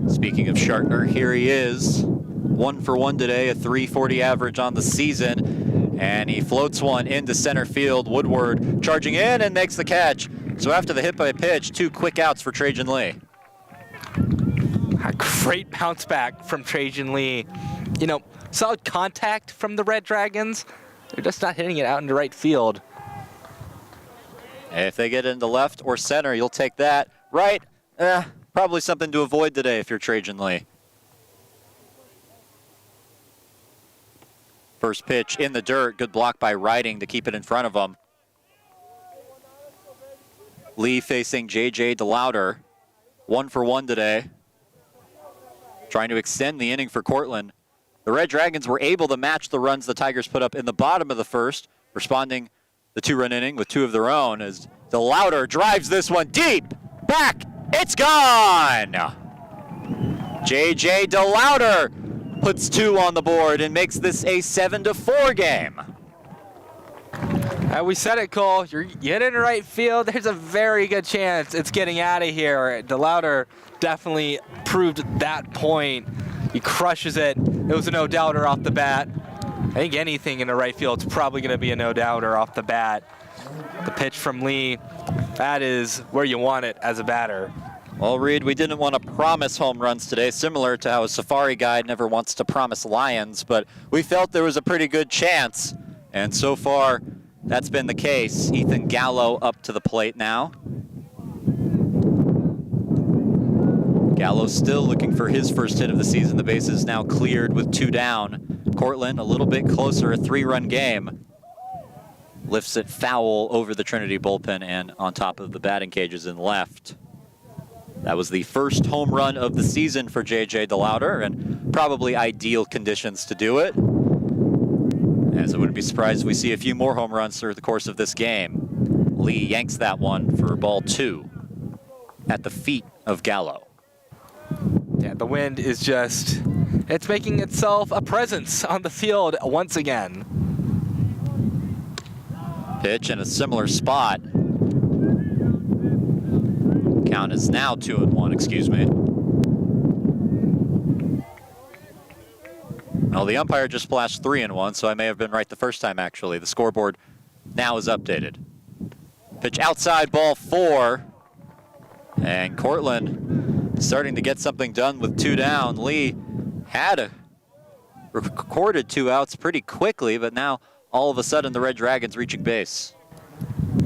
Speaking of Shartner, here he is. 1 for 1 today, a .340 average on the season. And he floats one into center field. Woodward charging in and makes the catch. So after the hit by pitch, 2 quick outs for Trajan Lee. A great bounce back from Trajan Lee. You know, solid contact from the Red Dragons. They're just not hitting it out into right field. If they get into left or center, you'll take that. Right? Probably something to avoid today if you're Trajan Lee. First pitch in the dirt. Good block by Riding to keep it in front of him. Lee facing J.J. DeLauder. 1-for-1 today. Trying to extend the inning for Cortland. The Red Dragons were able to match the runs the Tigers put up in the bottom of the first, responding the 2-run inning with 2 of their own as DeLauder drives this one deep. Back. It's gone. J.J. DeLauder puts 2 on the board and makes this a 7-4 game. We said it, Cole. You're in right field. There's a very good chance it's getting out of here. DeLauder definitely proved that point. He crushes it. It was a no-doubter off the bat. I think anything in the right field is probably going to be a no-doubter off the bat. The pitch from Lee, that is where you want it as a batter. Well, Reed, we didn't want to promise home runs today, similar to how a Safari guide never wants to promise lions, but we felt there was a pretty good chance, and so far, that's been the case. Ethan Gallo up to the plate now. Gallo still looking for his first hit of the season. The base is now cleared with 2 down. Cortland a little bit closer, a 3-run game. Lifts it foul over the Trinity bullpen and on top of the batting cages in left. That was the first home run of the season for J.J. DeLauder, and probably ideal conditions to do it. As I wouldn't be surprised if we see a few more home runs through the course of this game. Lee yanks that one for ball 2 at the feet of Gallo. Yeah, the wind is just, it's making itself a presence on the field once again. Pitch in a similar spot. Count is now 2-1, excuse me. Well, the umpire just flashed 3-1, so I may have been right the first time, actually. The scoreboard now is updated. Pitch outside, ball 4. And Cortland starting to get something done with 2 down. Lee had recorded 2 outs pretty quickly, but now all of a sudden the Red Dragons reaching base.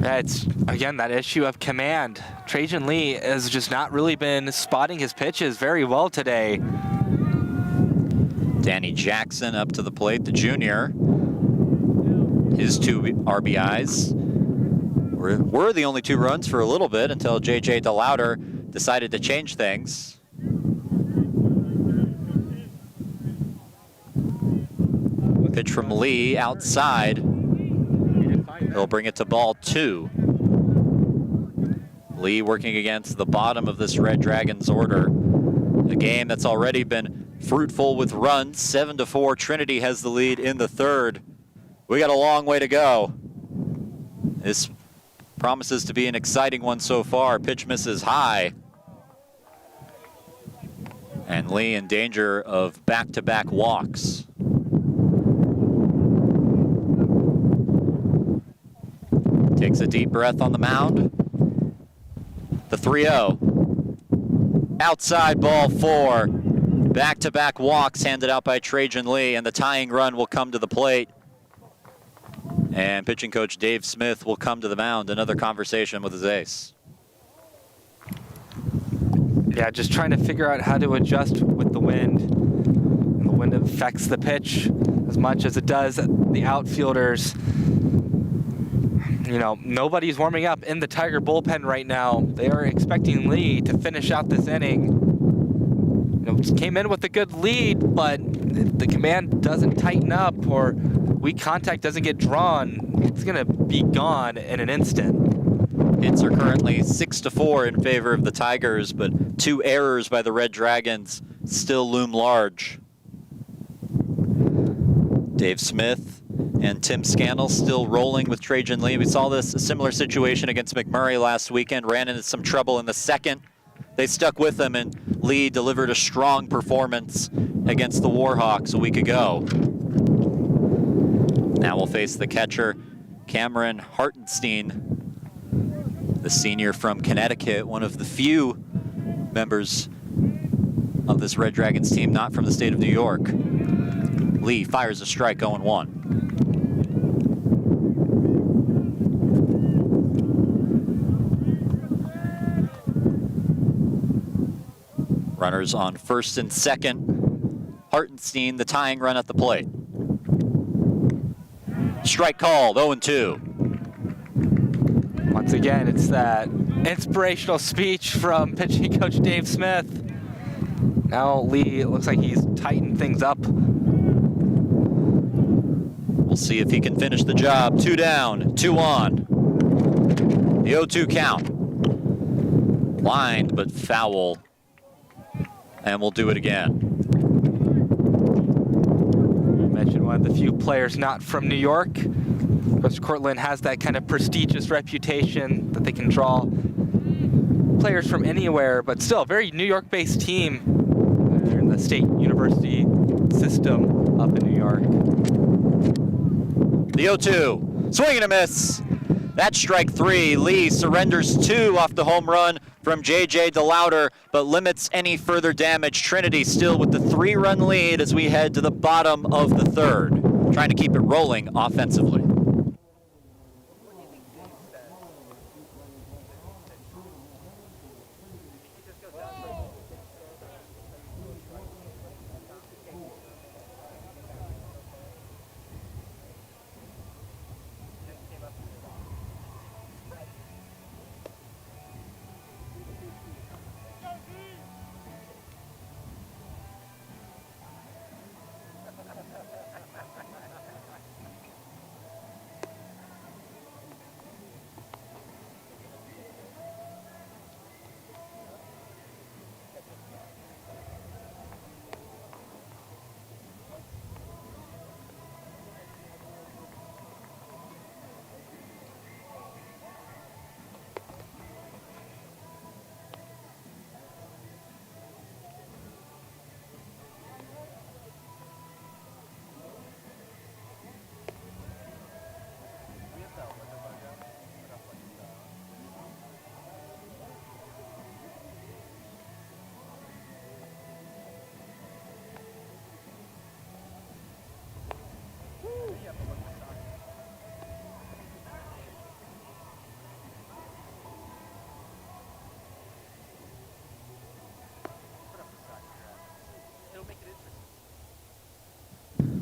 Yeah, it's, again, that issue of command. Trajan Lee has just not really been spotting his pitches very well today. Danny Jackson up to the plate, the junior. His 2 RBIs were the only 2 runs for a little bit until J.J. DeLauder decided to change things. Pitch from Lee outside. He'll bring it to ball 2. Lee working against the bottom of this Red Dragons order. A game that's already been fruitful with runs. 7-4. Trinity has the lead in the 3rd. We got a long way to go. This promises to be an exciting one so far. Pitch misses high. And Lee in danger of back-to-back walks. Takes a deep breath on the mound. The 3-0. Outside, ball 4. Back-to-back walks handed out by Trajan Lee, and the tying run will come to the plate. And pitching coach Dave Smith will come to the mound. Another conversation with his ace. Yeah, just trying to figure out how to adjust with the wind. And the wind affects the pitch as much as it does the outfielders. You know, nobody's warming up in the Tiger bullpen right now. They are expecting Lee to finish out this inning. You know, came in with a good lead, but if the command doesn't tighten up or weak contact doesn't get drawn, it's going to be gone in an instant. Hits are currently 6-4 in favor of the Tigers, but 2 errors by the Red Dragons still loom large. Dave Smith and Tim Scannell still rolling with Trajan Lee. We saw a similar situation against McMurray last weekend. Ran into some trouble in the 2nd. They stuck with him, and Lee delivered a strong performance against the Warhawks a week ago. Now we'll face the catcher, Cameron Hartenstein, the senior from Connecticut, one of the few members of this Red Dragons team not from the state of New York. Lee fires a strike, 0-1. Runners on first and second. Hartenstein, the tying run at the plate. Strike called, 0-2. Once again, it's that inspirational speech from pitching coach Dave Smith. Now Lee, it looks like he's tightened things up. We'll see if he can finish the job. 2 down, 2 on. The 0-2 count. Lined, but foul. And we'll do it again. You mentioned one of the few players not from New York. Coach Cortland has that kind of prestigious reputation that they can draw players from anywhere, but still a very New York-based team. They're in the state university system up in New York. The 0-2, swing and a miss. That's strike 3. Lee surrenders 2 off the home run from J.J. DeLauder, but limits any further damage. Trinity still with the 3-run lead as we head to the bottom of the 3rd, trying to keep it rolling offensively.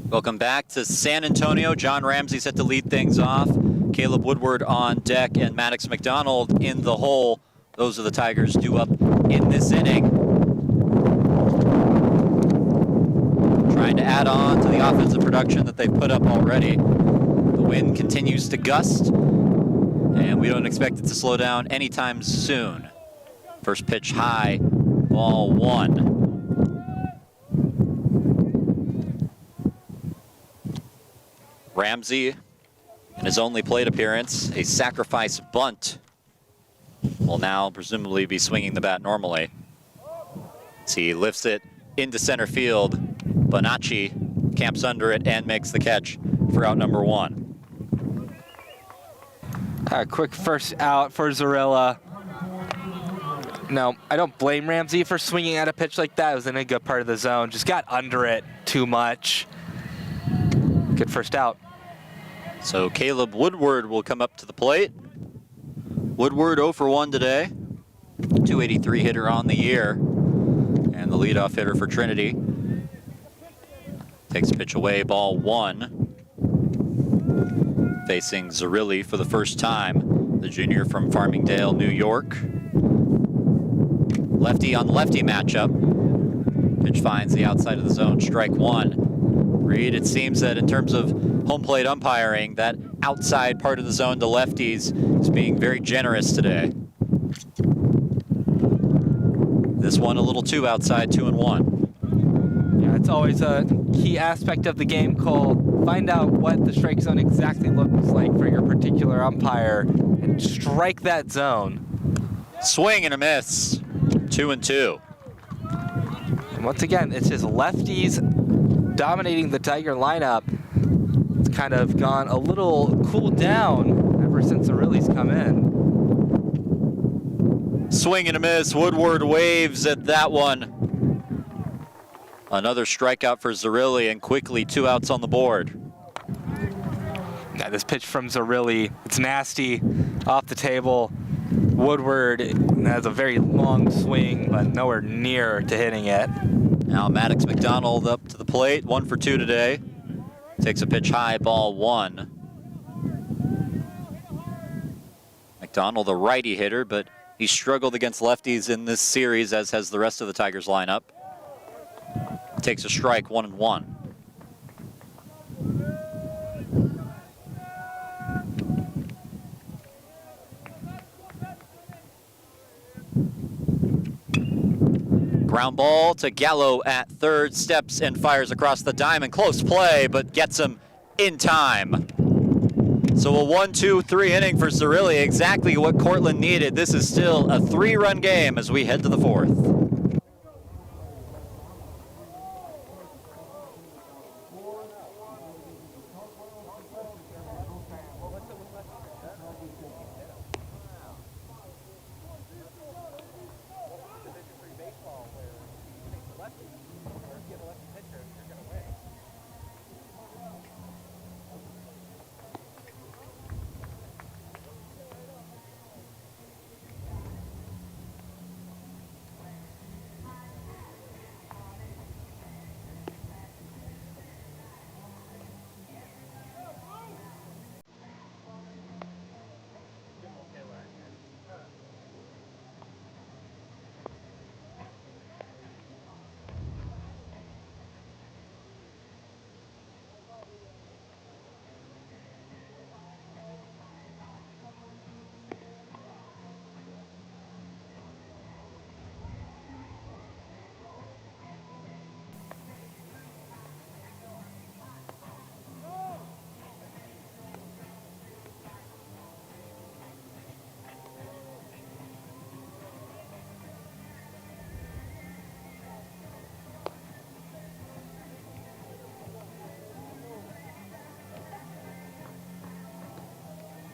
Welcome back to San Antonio. John Ramsey set to lead things off. Caleb Woodward on deck and Maddox McDonald in the hole. Those are the Tigers due up in this inning. Trying to add on to the offensive production that they've put up already. The wind continues to gust, and we don't expect it to slow down anytime soon. First pitch high, ball 1. Ramsey, in his only plate appearance, a sacrifice bunt, will now presumably be swinging the bat normally. As he lifts it into center field, Bonacci camps under it and makes the catch for out number 1. A quick first out for Zarilla. No, I don't blame Ramsey for swinging at a pitch like that. It was in a good part of the zone. Just got under it too much. Good first out. So Caleb Woodward will come up to the plate. Woodward 0 for 1 today. 283 hitter on the year. And the leadoff hitter for Trinity. Takes a pitch away, ball 1. Facing Zerilli for the first time. The junior from Farmingdale, New York. Lefty on lefty matchup. Pitch finds the outside of the zone, strike 1. Reed, it seems that in terms of home plate umpiring, that outside part of the zone to lefties is being very generous today. This one a little too outside, 2-1. Yeah, it's always a key aspect of the game, Cole. Find out what the strike zone exactly looks like for your particular umpire and strike that zone. Swing and a miss, 2-2. And once again, it's just lefties dominating the Tiger lineup. It's kind of gone a little cooled down ever since Zerilli's come in. Swing and a miss. Woodward waves at that one. Another strikeout for Zerilli, and quickly 2 outs on the board. Yeah, this pitch from Zerilli, it's nasty, off the table. Woodward has a very long swing, but nowhere near to hitting it. Now Maddox McDonald up to the plate, 1 for 2 today. Takes a pitch high, ball 1. McDonald, a righty hitter, but he struggled against lefties in this series, as has the rest of the Tigers lineup. Takes a strike, 1-1. Ground ball to Gallo at third, steps and fires across the diamond. Close play, but gets him in time. So a 1-2-3 inning for Zerilli, exactly what Cortland needed. This is still a 3-run game as we head to the 4th.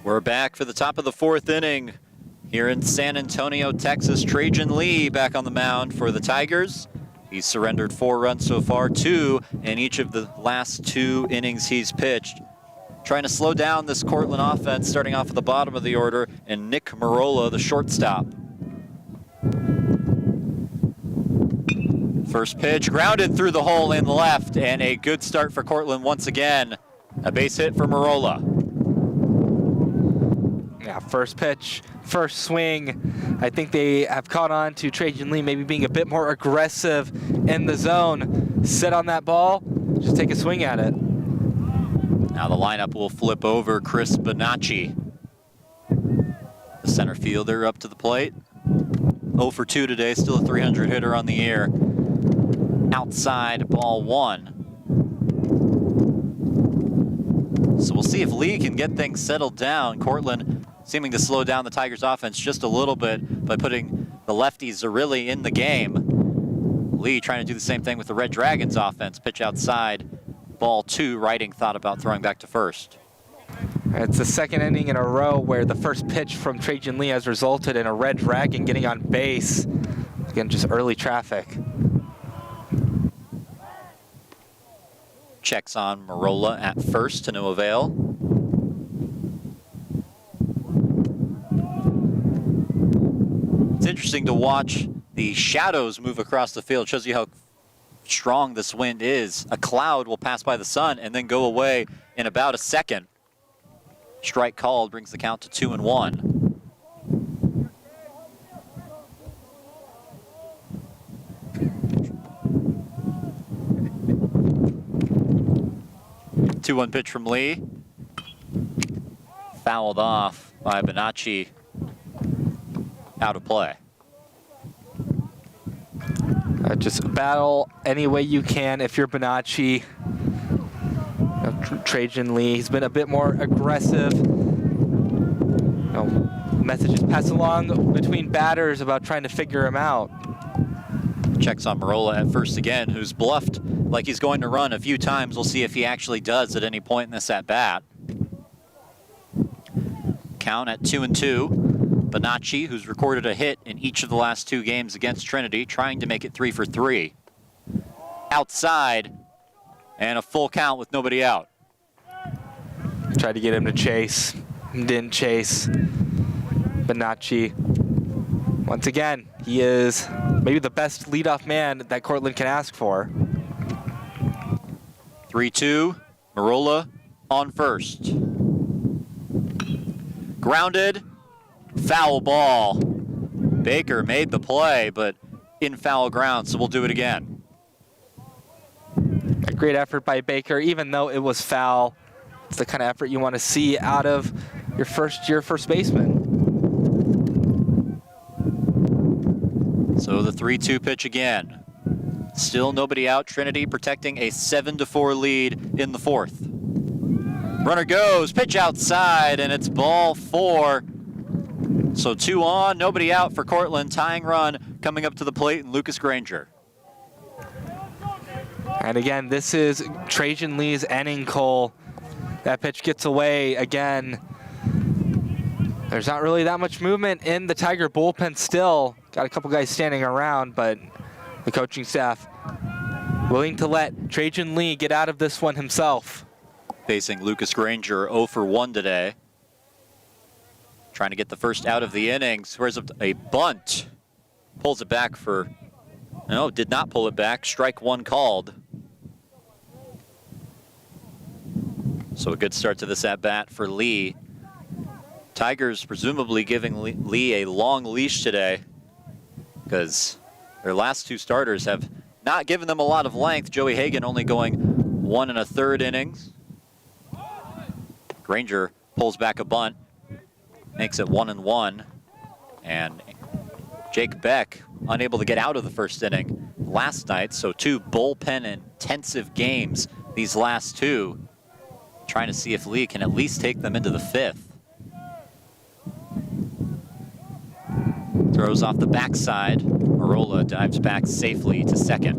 We're back for the top of the 4th inning here in San Antonio, Texas. Trajan Lee back on the mound for the Tigers. He's surrendered 4 runs so far, 2 in each of the last 2 innings he's pitched. Trying to slow down this Cortland offense, starting off at the bottom of the order, and Nick Marola, the shortstop. First pitch, grounded through the hole in left, and a good start for Cortland once again. A base hit for Marola. Yeah, first pitch, first swing. I think they have caught on to Trajan Lee maybe being a bit more aggressive in the zone. Sit on that ball, just take a swing at it. Now the lineup will flip over. Chris Bonacci, the center fielder, up to the plate. 0 for 2 today, still a 300 hitter on the year. Outside, ball 1. So we'll see if Lee can get things settled down. Cortland seeming to slow down the Tigers offense just a little bit by putting the lefties Zerilli in the game. Lee trying to do the same thing with the Red Dragons offense. Pitch outside, ball 2. Writing thought about throwing back to first. It's the 2nd inning in a row where the first pitch from Trajan Lee has resulted in a Red Dragon getting on base. Again, just early traffic. Checks on Marola at first to no avail. It's interesting to watch the shadows move across the field. Shows you how strong this wind is. A cloud will pass by the sun and then go away in about a second. Strike called brings the count to 2-1. 2-1 pitch from Lee. Fouled off by Bonacci. Out of play. Just battle any way you can if you're Bonacci. Trajan Lee, he's been a bit more aggressive. Messages passed along between batters about trying to figure him out. Checks on Marola at first again, who's bluffed like he's going to run a few times. We'll see if he actually does at any point in this at-bat. Count at 2-2. Bonacci, who's recorded a hit in each of the last 2 games against Trinity, trying to make it 3 for 3. Outside, and a full count with nobody out. Tried to get him to chase, didn't chase. Bonacci Once again, he is maybe the best leadoff man that Cortland can ask for. 3-2, Marola on first. Grounded, foul ball. Baker made the play, but in foul ground, so we'll do it again. A great effort by Baker, even though it was foul. It's the kind of effort you want to see out of your first-year first baseman. So the 3-2 pitch again. Still nobody out. Trinity protecting a 7-4 lead in the fourth. Runner goes, pitch outside, and it's ball 4. So 2 on, nobody out for Cortland. Tying run coming up to the plate, and Lucas Granger. And again, this is Trajan Lee's inning, Cole. That pitch gets away again. There's not really that much movement in the Tiger bullpen still. Got a couple guys standing around, but the coaching staff willing to let Trajan Lee get out of this one himself. Facing Lucas Granger, 0 for 1 today. Trying to get the first out of the inning. Squares up a bunt. Pulls it back for, no, did not pull it back. Strike 1 called. So a good start to this at-bat for Lee. Tigers presumably giving Lee a long leash today because their last 2 starters have not given them a lot of length. Joey Hagan only going 1 1/3 innings. Granger pulls back a bunt, makes it 1-1. And Jake Beck unable to get out of the first inning last night. So 2 bullpen intensive games these last 2. Trying to see if Lee can at least take them into the 5th. Throws off the backside. Marola dives back safely to second.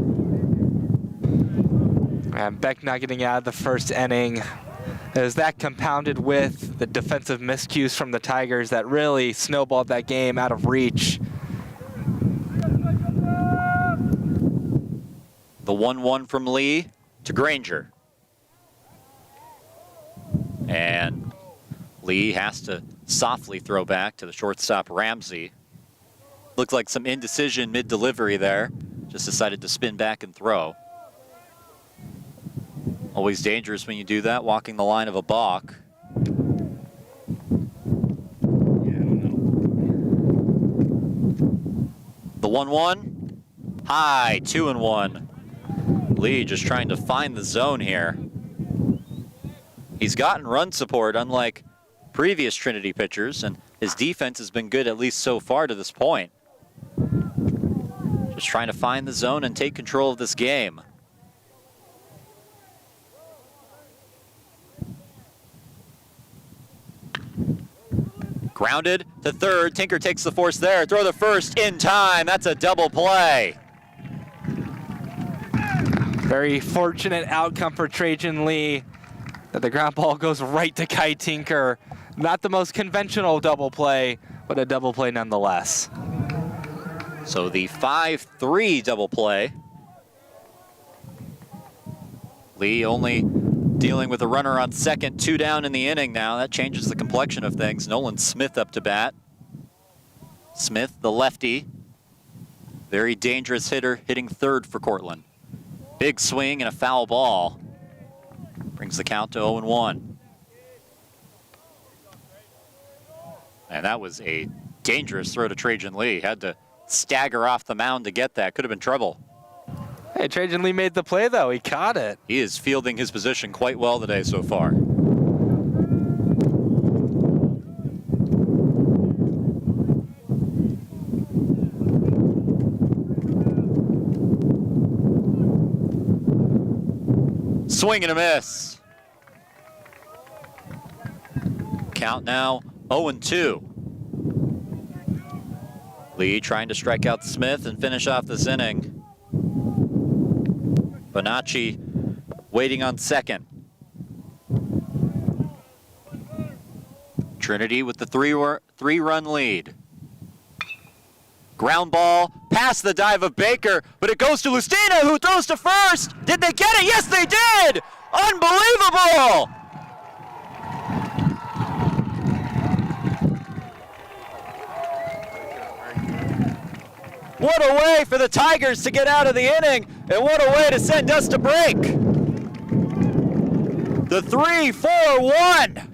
And Beck not getting out of the first inning. As that compounded with the defensive miscues from the Tigers that really snowballed that game out of reach. The 1-1 from Lee to Granger. And Lee has to softly throw back to the shortstop Ramsey. Looked like some indecision mid-delivery there. Just decided to spin back and throw. Always dangerous when you do that, walking the line of a balk. The 1-1, high, 2-1. Lee just trying to find the zone here. He's gotten run support unlike previous Trinity pitchers, and his defense has been good at least so far to this point. Just trying to find the zone and take control of this game. Grounded to third. Tinker takes the force there. Throw the first in time. That's a double play. Very fortunate outcome for Trajan Lee that the ground ball goes right to Kai Tinker. Not the most conventional double play, but a double play nonetheless. So the 5-3 double play. Lee only dealing with a runner on second, 2 down in the inning now. That changes the complexion of things. Nolan Smith up to bat. Smith, the lefty. Very dangerous hitter, hitting third for Cortland. Big swing and a foul ball. Brings the count to 0-1. And that was a dangerous throw to Trajan Lee. Had to stagger off the mound to get that. Could have been trouble. Hey, Trajan Lee made the play, though. He caught it. He is fielding his position quite well today so far. Swing and a miss. Count now 0-2. Lee trying to strike out Smith and finish off this inning. Bonacci waiting on second. Trinity with the three-run lead. Ground ball past the dive of Baker, but it goes to Lustina, who throws to first. Did they get it? Yes, they did! Unbelievable! What a way for the Tigers to get out of the inning, and what a way to send us to break. The 3-4-1.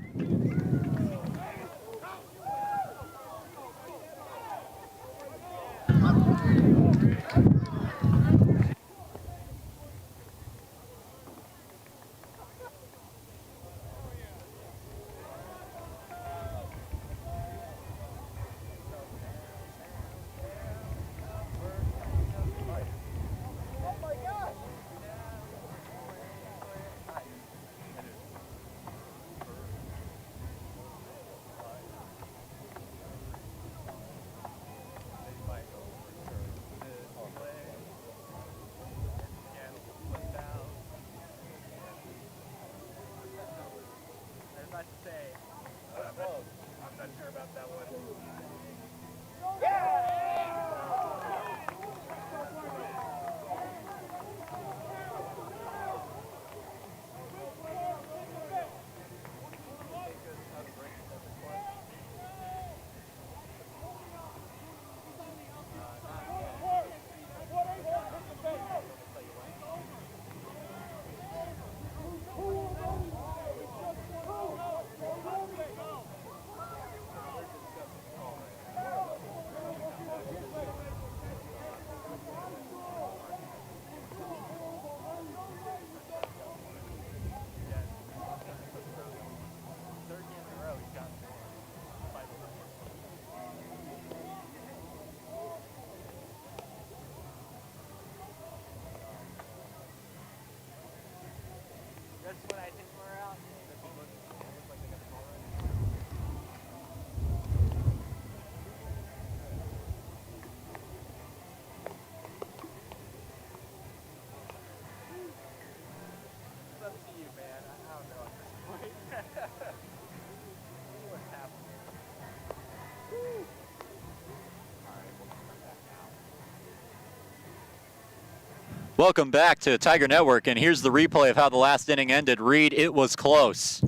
Welcome back to Tiger Network, and here's the replay of how the last inning ended. Reed, it was close.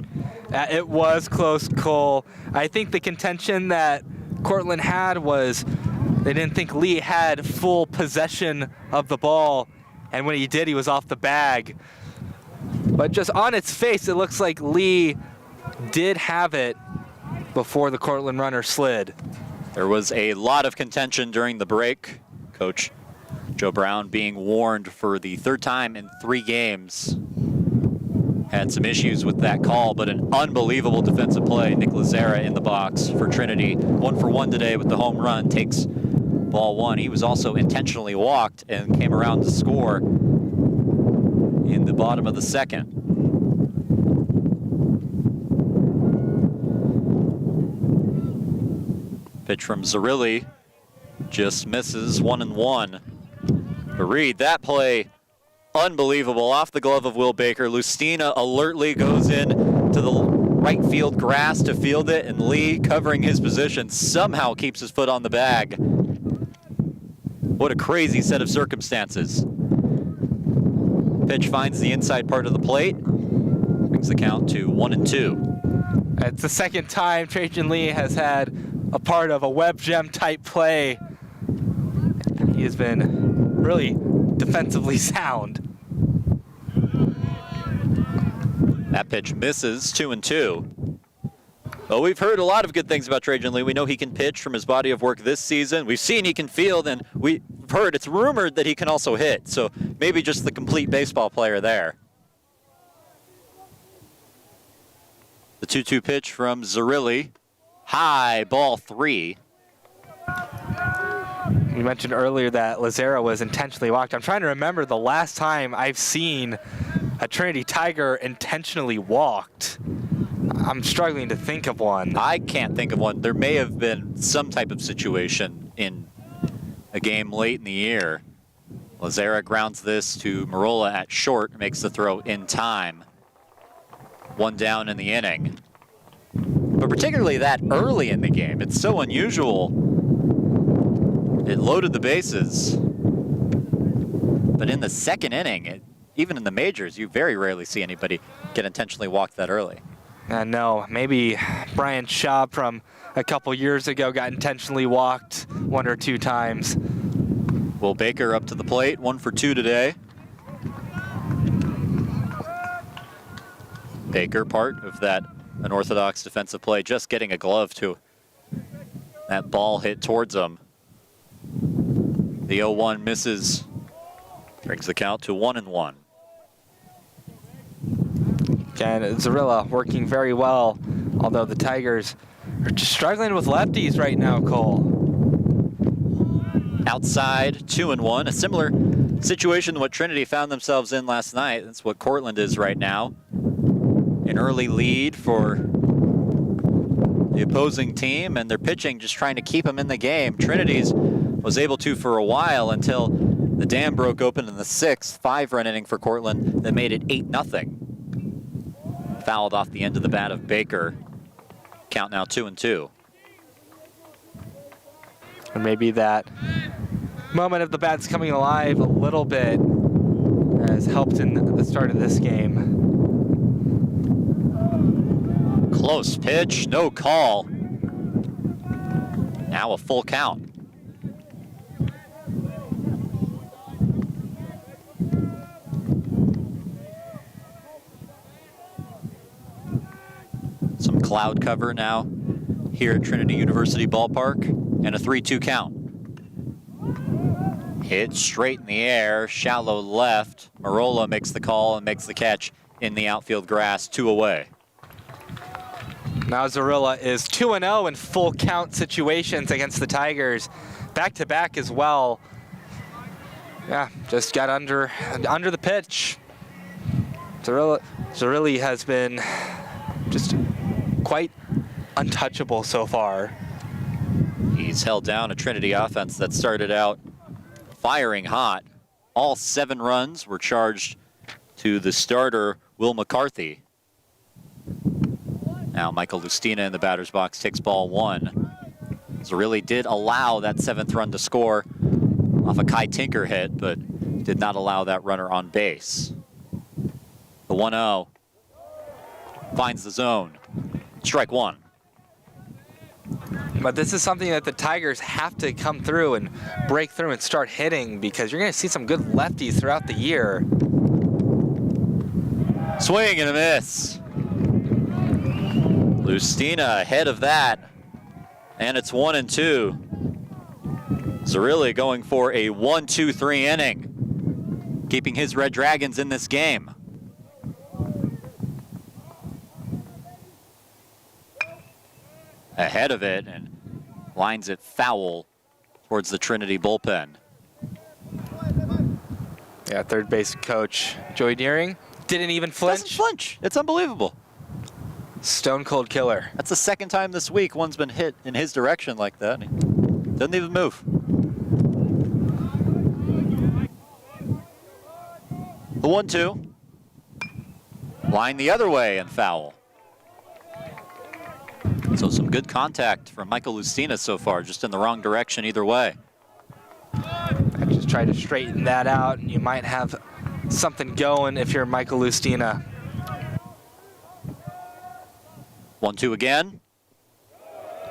It was close, Cole. I think the contention that Cortland had was they didn't think Lee had full possession of the ball, and when he did, he was off the bag. But just on its face, it looks like Lee did have it before the Cortland runner slid. There was a lot of contention during the break. Coach Joe Brown being warned for the third time in 3 games. Had some issues with that call, but an unbelievable defensive play. Nick Lazera in the box for Trinity. 1 for 1 today with the home run. Takes ball 1. He was also intentionally walked and came around to score in the bottom of the second. Pitch from Zerilli just misses 1-1. But Reed, that play, unbelievable. Off the glove of Will Baker. Lustina alertly goes in to the right field grass to field it, and Lee, covering his position, somehow keeps his foot on the bag. What a crazy set of circumstances. Pitch finds the inside part of the plate, brings the count to 1-2. It's the second time Trajan Lee has had a part of a web gem type play. He has been really defensively sound. That pitch misses, 2-2. Well, we've heard a lot of good things about Trajan Lee. We know he can pitch from his body of work this season. We've seen he can field, and we've heard, it's rumored that he can also hit. So maybe just the complete baseball player there. The 2-2 pitch from Zerilli. High, ball 3. You mentioned earlier that Lazera was intentionally walked. I'm trying to remember the last time I've seen a Trinity Tiger intentionally walked. I'm struggling to think of one. I can't think of one. There may have been some type of situation in a game late in the year. Lazera grounds this to Marola at short, makes the throw in time. 1 down in the inning. But particularly that early in the game, it's so unusual. It loaded the bases. But in the second inning, even in the majors, you very rarely see anybody get intentionally walked that early. No, maybe Brian Schaub from a couple years ago got intentionally walked 1 or 2 times. Will Baker up to the plate, 1 for 2 today. Baker, part of that unorthodox defensive play, just getting a glove to that ball hit towards him. The 0-1 misses, brings the count to 1-1. Again, Zarilla working very well, although the Tigers are just struggling with lefties right now, Cole. Outside, 2-1, a similar situation to what Trinity found themselves in last night. That's what Cortland is right now. An early lead for the opposing team, and they're pitching just trying to keep them in the game. Trinity's was able to for a while until the dam broke open in the 6th, 5-run inning for Cortland that made it 8-0. Fouled off the end of the bat of Baker. Count now 2-2. And maybe that moment of the bats coming alive a little bit has helped in the start of this game. Close pitch, no call. Now a full count. Some cloud cover now here at Trinity University Ballpark, and a 3-2 count. Hit straight in the air, shallow left. Marola makes the call and makes the catch in the outfield grass, 2 away. Now Zarilla is 2-0 in full count situations against the Tigers. Back-to-back as well. Yeah, just got under the pitch. Zarilla has been just quite untouchable so far. He's held down a Trinity offense that started out firing hot. All 7 runs were charged to the starter, Will McCarthy. Now Michael Lustina in the batter's box takes ball 1. Zarilla did allow that 7th run to score off a Kai Tinker hit, but did not allow that runner on base. The 1-0 finds the zone. Strike 1. But this is something that the Tigers have to come through and break through and start hitting, because you're going to see some good lefties throughout the year. Swing and a miss. Lustina ahead of that, and it's 1-2. Zarilla going for a 1-2-3 inning, keeping his Red Dragons in this game. Ahead of it and lines it foul towards the Trinity bullpen. Yeah, third base coach Joey Deering didn't even flinch. Doesn't flinch. It's unbelievable. Stone cold killer. That's the 2nd time this week one's been hit in his direction like that. He doesn't even move. The 1-2. Line the other way and foul. So some good contact from Michael Lustina so far, just in the wrong direction either way. I just try to straighten that out, and you might have something going if you're Michael Lustina. 1-2 again.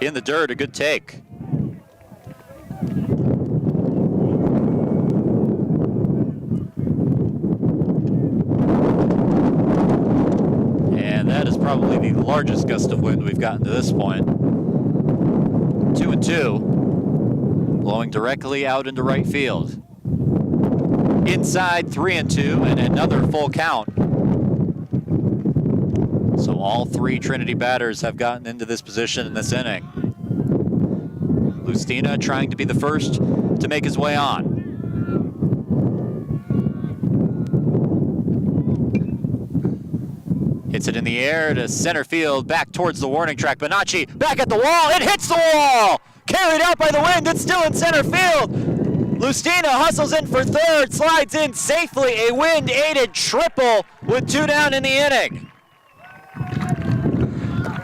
In the dirt, a good take. And that is probably the largest gust of wind we've gotten to this point. 2-2, blowing directly out into right field. Inside, 3-2, and another full count. So all 3 Trinity batters have gotten into this position in this inning. Lustina trying to be the first to make his way on. Hits it in the air to center field, back towards the warning track. Bonacci back at the wall, it hits the wall! Carried out by the wind, it's still in center field. Lustina hustles in for third, slides in safely, a wind-aided triple with 2 down in the inning.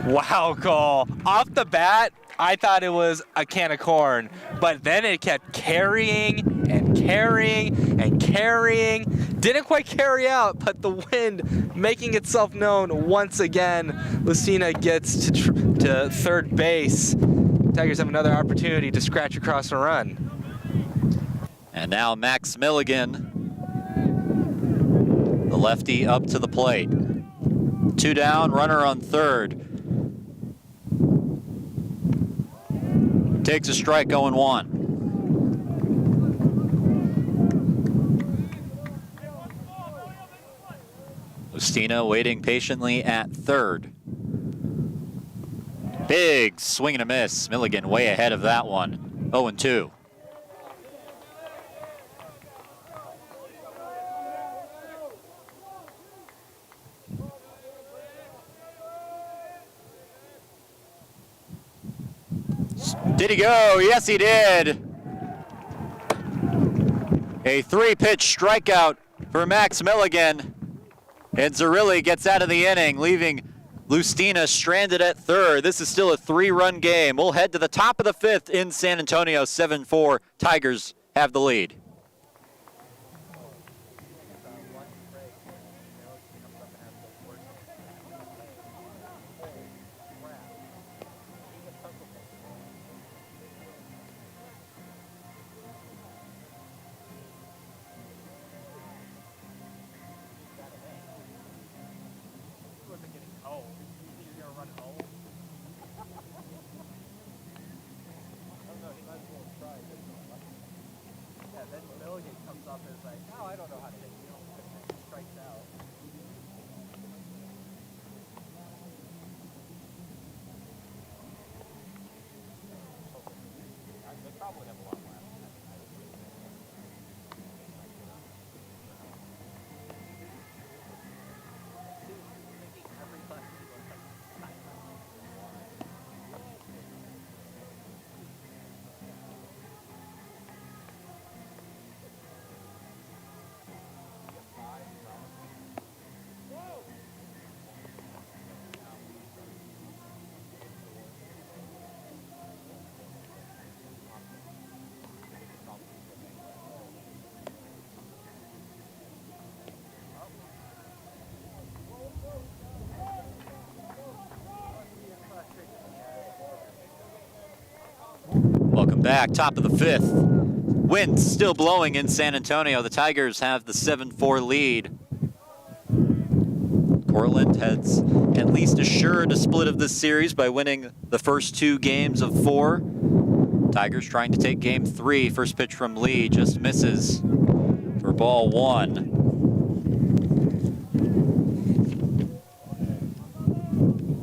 Wow, Cole. Off the bat, I thought it was a can of corn, but then it kept carrying and carrying and carrying. Didn't quite carry out, but the wind making itself known once again. Lustina gets to third base. Tigers have another opportunity to scratch across a run. And now Max Milligan, the lefty, up to the plate. 2 down, runner on third. Takes a strike, 0-1. Lustina waiting patiently at third. Big swing and a miss. Milligan way ahead of that one. 0-2. Did he go? Yes, he did. A 3-pitch strikeout for Max Milligan. And Zerilli gets out of the inning, leaving Lustina stranded at third. This is still a 3-run game. We'll head to the top of the 5th in San Antonio, 7-4. Tigers have the lead. Welcome back, top of the 5th. Wind still blowing in San Antonio. The Tigers have the 7-4 lead. Cortland has at least assured a split of this series by winning the first 2 games of 4. Tigers trying to take game 3. First pitch from Lee just misses for ball 1.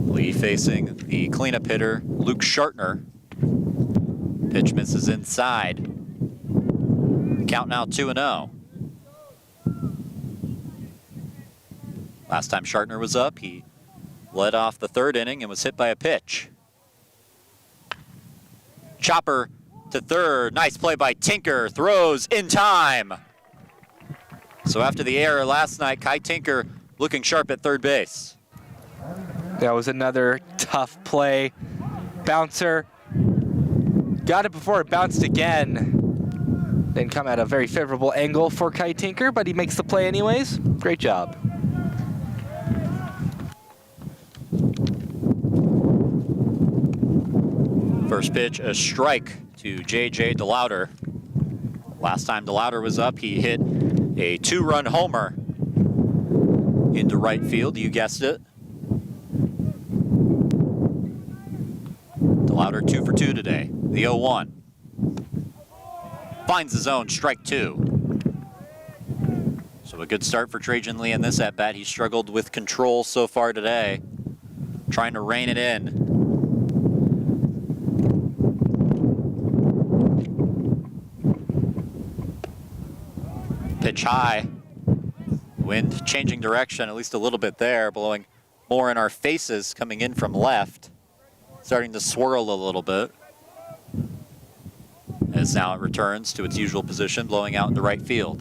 Lee facing the cleanup hitter, Luke Shartner. Pitch misses inside. Count now 2-0. Last time Shartner was up, he led off the 3rd inning and was hit by a pitch. Chopper to 3rd. Nice play by Tinker. Throws in time. So after the error last night, Kai Tinker looking sharp at 3rd base. That was another tough play. Bouncer. Got it before it bounced again. Didn't come at a very favorable angle for Kai Tinker, but he makes the play anyways. Great job. First pitch, a strike to J.J. DeLauder. Last time DeLauder was up, he hit a 2-run homer into right field. You guessed it. DeLauder 2 for 2 today. The 0-1. Finds the zone, strike 2. So a good start for Trajan Lee in this at-bat. He struggled with control so far today, trying to rein it in. Pitch high. Wind changing direction, at least a little bit there, blowing more in our faces coming in from left. Starting to swirl a little bit. As now it returns to its usual position, blowing out into right field.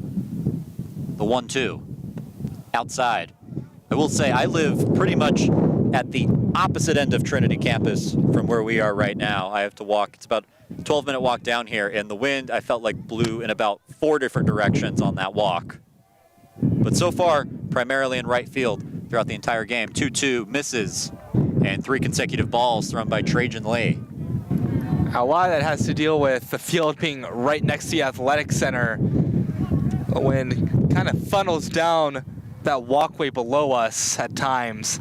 The 1-2. Outside. I will say I live pretty much at the opposite end of Trinity campus from where we are right now. I have to walk, it's about a 12-minute walk down here, and the wind I felt like blew in about 4 different directions on that walk. But so far, primarily in right field throughout the entire game. 2-2 misses, and 3 consecutive balls thrown by Trajan Lee. A lot of that has to deal with the field being right next to the athletic center. When it kind of funnels down that walkway below us at times.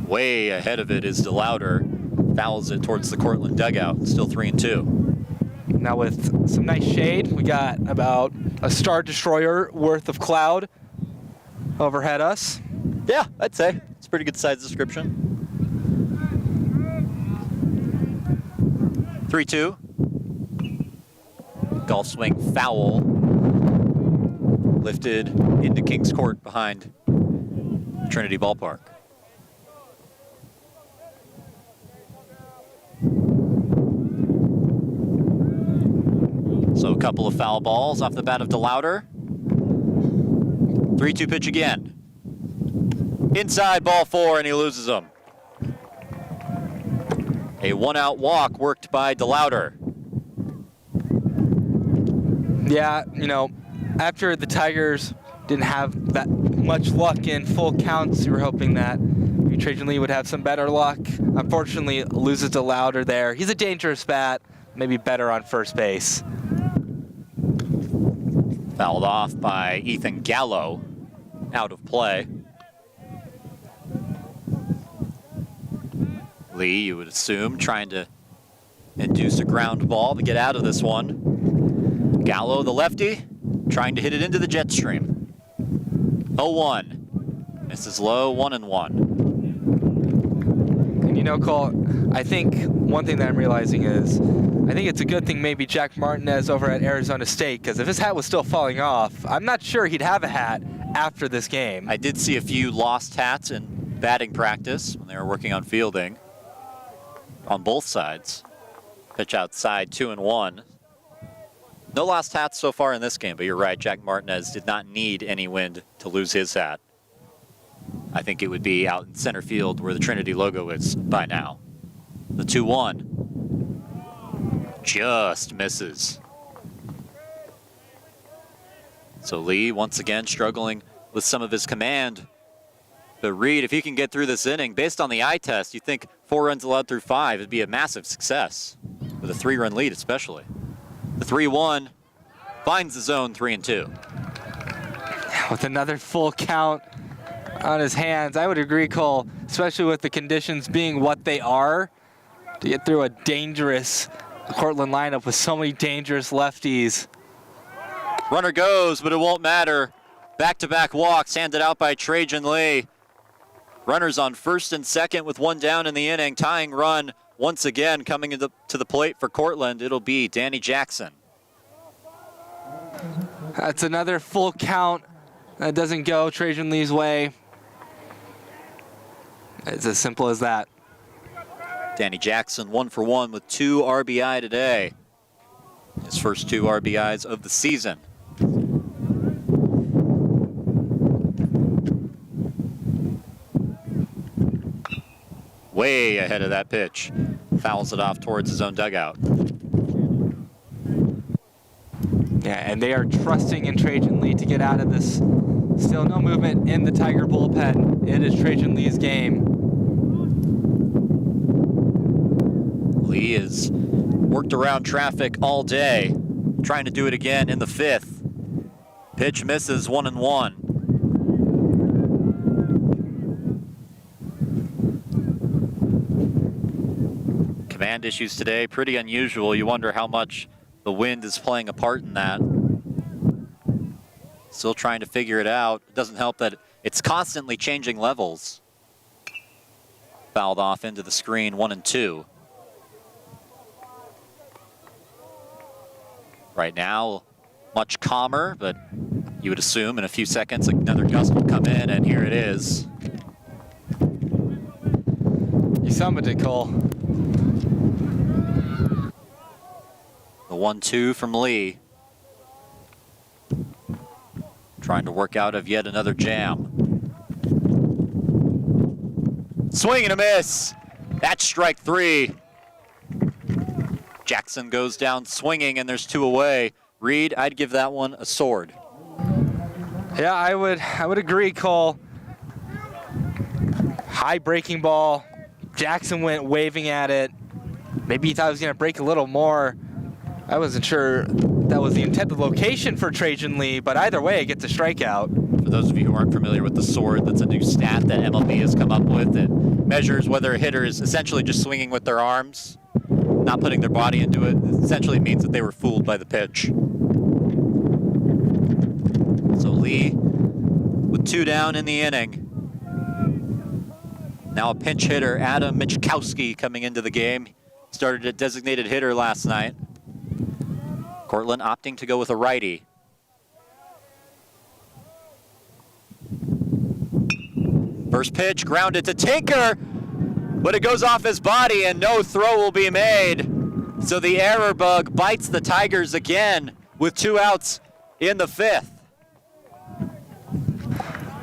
Way ahead of it is DeLauder. Fouls it towards the Cortland dugout. Still 3-2. Now with some nice shade, we got about a Star Destroyer worth of cloud overhead us. Yeah, I'd say. It's a pretty good size description. 3-2. Golf swing foul. Lifted into Kings Court behind Trinity Ballpark. So a couple of foul balls off the bat of DeLauder. 3-2 pitch again. Inside, ball 4, and he loses them. A one-out walk worked by DeLauder. Yeah, you know, after the Tigers didn't have that much luck in full counts, you were hoping that maybe Trajan Lee would have some better luck. Unfortunately, loses DeLauder there. He's a dangerous bat, maybe better on first base. Fouled off by Ethan Gallo, out of play. Lee, you would assume, trying to induce a ground ball to get out of this one. Gallo, the lefty, trying to hit it into the jet stream. 0-1. Misses low, 1-1. And you know, Cole, I think one thing that I'm realizing is I think it's a good thing maybe Jack Martinez over at Arizona State, because if his hat was still falling off, I'm not sure he'd have a hat after this game. I did see a few lost hats in batting practice when they were working on fielding on both sides. Pitch outside, 2-1. No lost hats so far in this game, but you're right, Jack Martinez did not need any wind to lose his hat. I think it would be out in center field where the Trinity logo is by now. The 2-1. Just misses. So Lee, once again, struggling with some of his command. But Reed, if he can get through this inning, based on the eye test, you think 4 runs allowed through 5 would be a massive success, with a 3-run lead especially. The 3-1 finds the zone, 3-2. With another full count on his hands, I would agree, Cole, especially with the conditions being what they are, to get through a dangerous Cortland lineup with so many dangerous lefties. Runner goes, but it won't matter. Back-to-back walks handed out by Trajan Lee. Runners on first and second with 1 down in the inning. Tying run once again coming to the plate for Cortland. It'll be Danny Jackson. That's another full count. That doesn't go Trajan Lee's way. It's as simple as that. Danny Jackson 1 for 1 with 2 RBI today. His first 2 RBIs of the season. Way ahead of that pitch. Fouls it off towards his own dugout. Yeah, and they are trusting in Trajan Lee to get out of this. Still no movement in the Tiger bullpen. It is Trajan Lee's game. Lee has worked around traffic all day, trying to do it again in the 5th. Pitch misses, 1-1. Command issues today, pretty unusual. You wonder how much the wind is playing a part in that. Still trying to figure it out. It doesn't help that it's constantly changing levels. Fouled off into the screen, 1-2. Right now, much calmer, but you would assume in a few seconds another gust will come in, and here it is. You summoned it, Cole. The 1-2 from Lee. Trying to work out of yet another jam. Swing and a miss. That's strike 3. Jackson goes down swinging, and there's 2 away. Reed, I'd give that one a sword. Yeah, I would agree, Cole. High breaking ball. Jackson went waving at it. Maybe he thought he was going to break a little more. I wasn't sure that was the intended location for Trajan Lee, but either way, it gets a strikeout. For those of you who aren't familiar with the sword, that's a new stat that MLB has come up with. It measures whether a hitter is essentially just swinging with their arms, not putting their body into it. It essentially means that they were fooled by the pitch. So Lee with 2 down in the inning. Now a pinch hitter, Adam Michkowski, coming into the game. Started a designated hitter last night. Cortland opting to go with a righty. First pitch grounded to Tinker, but it goes off his body and no throw will be made. So the error bug bites the Tigers again with 2 outs in the 5th.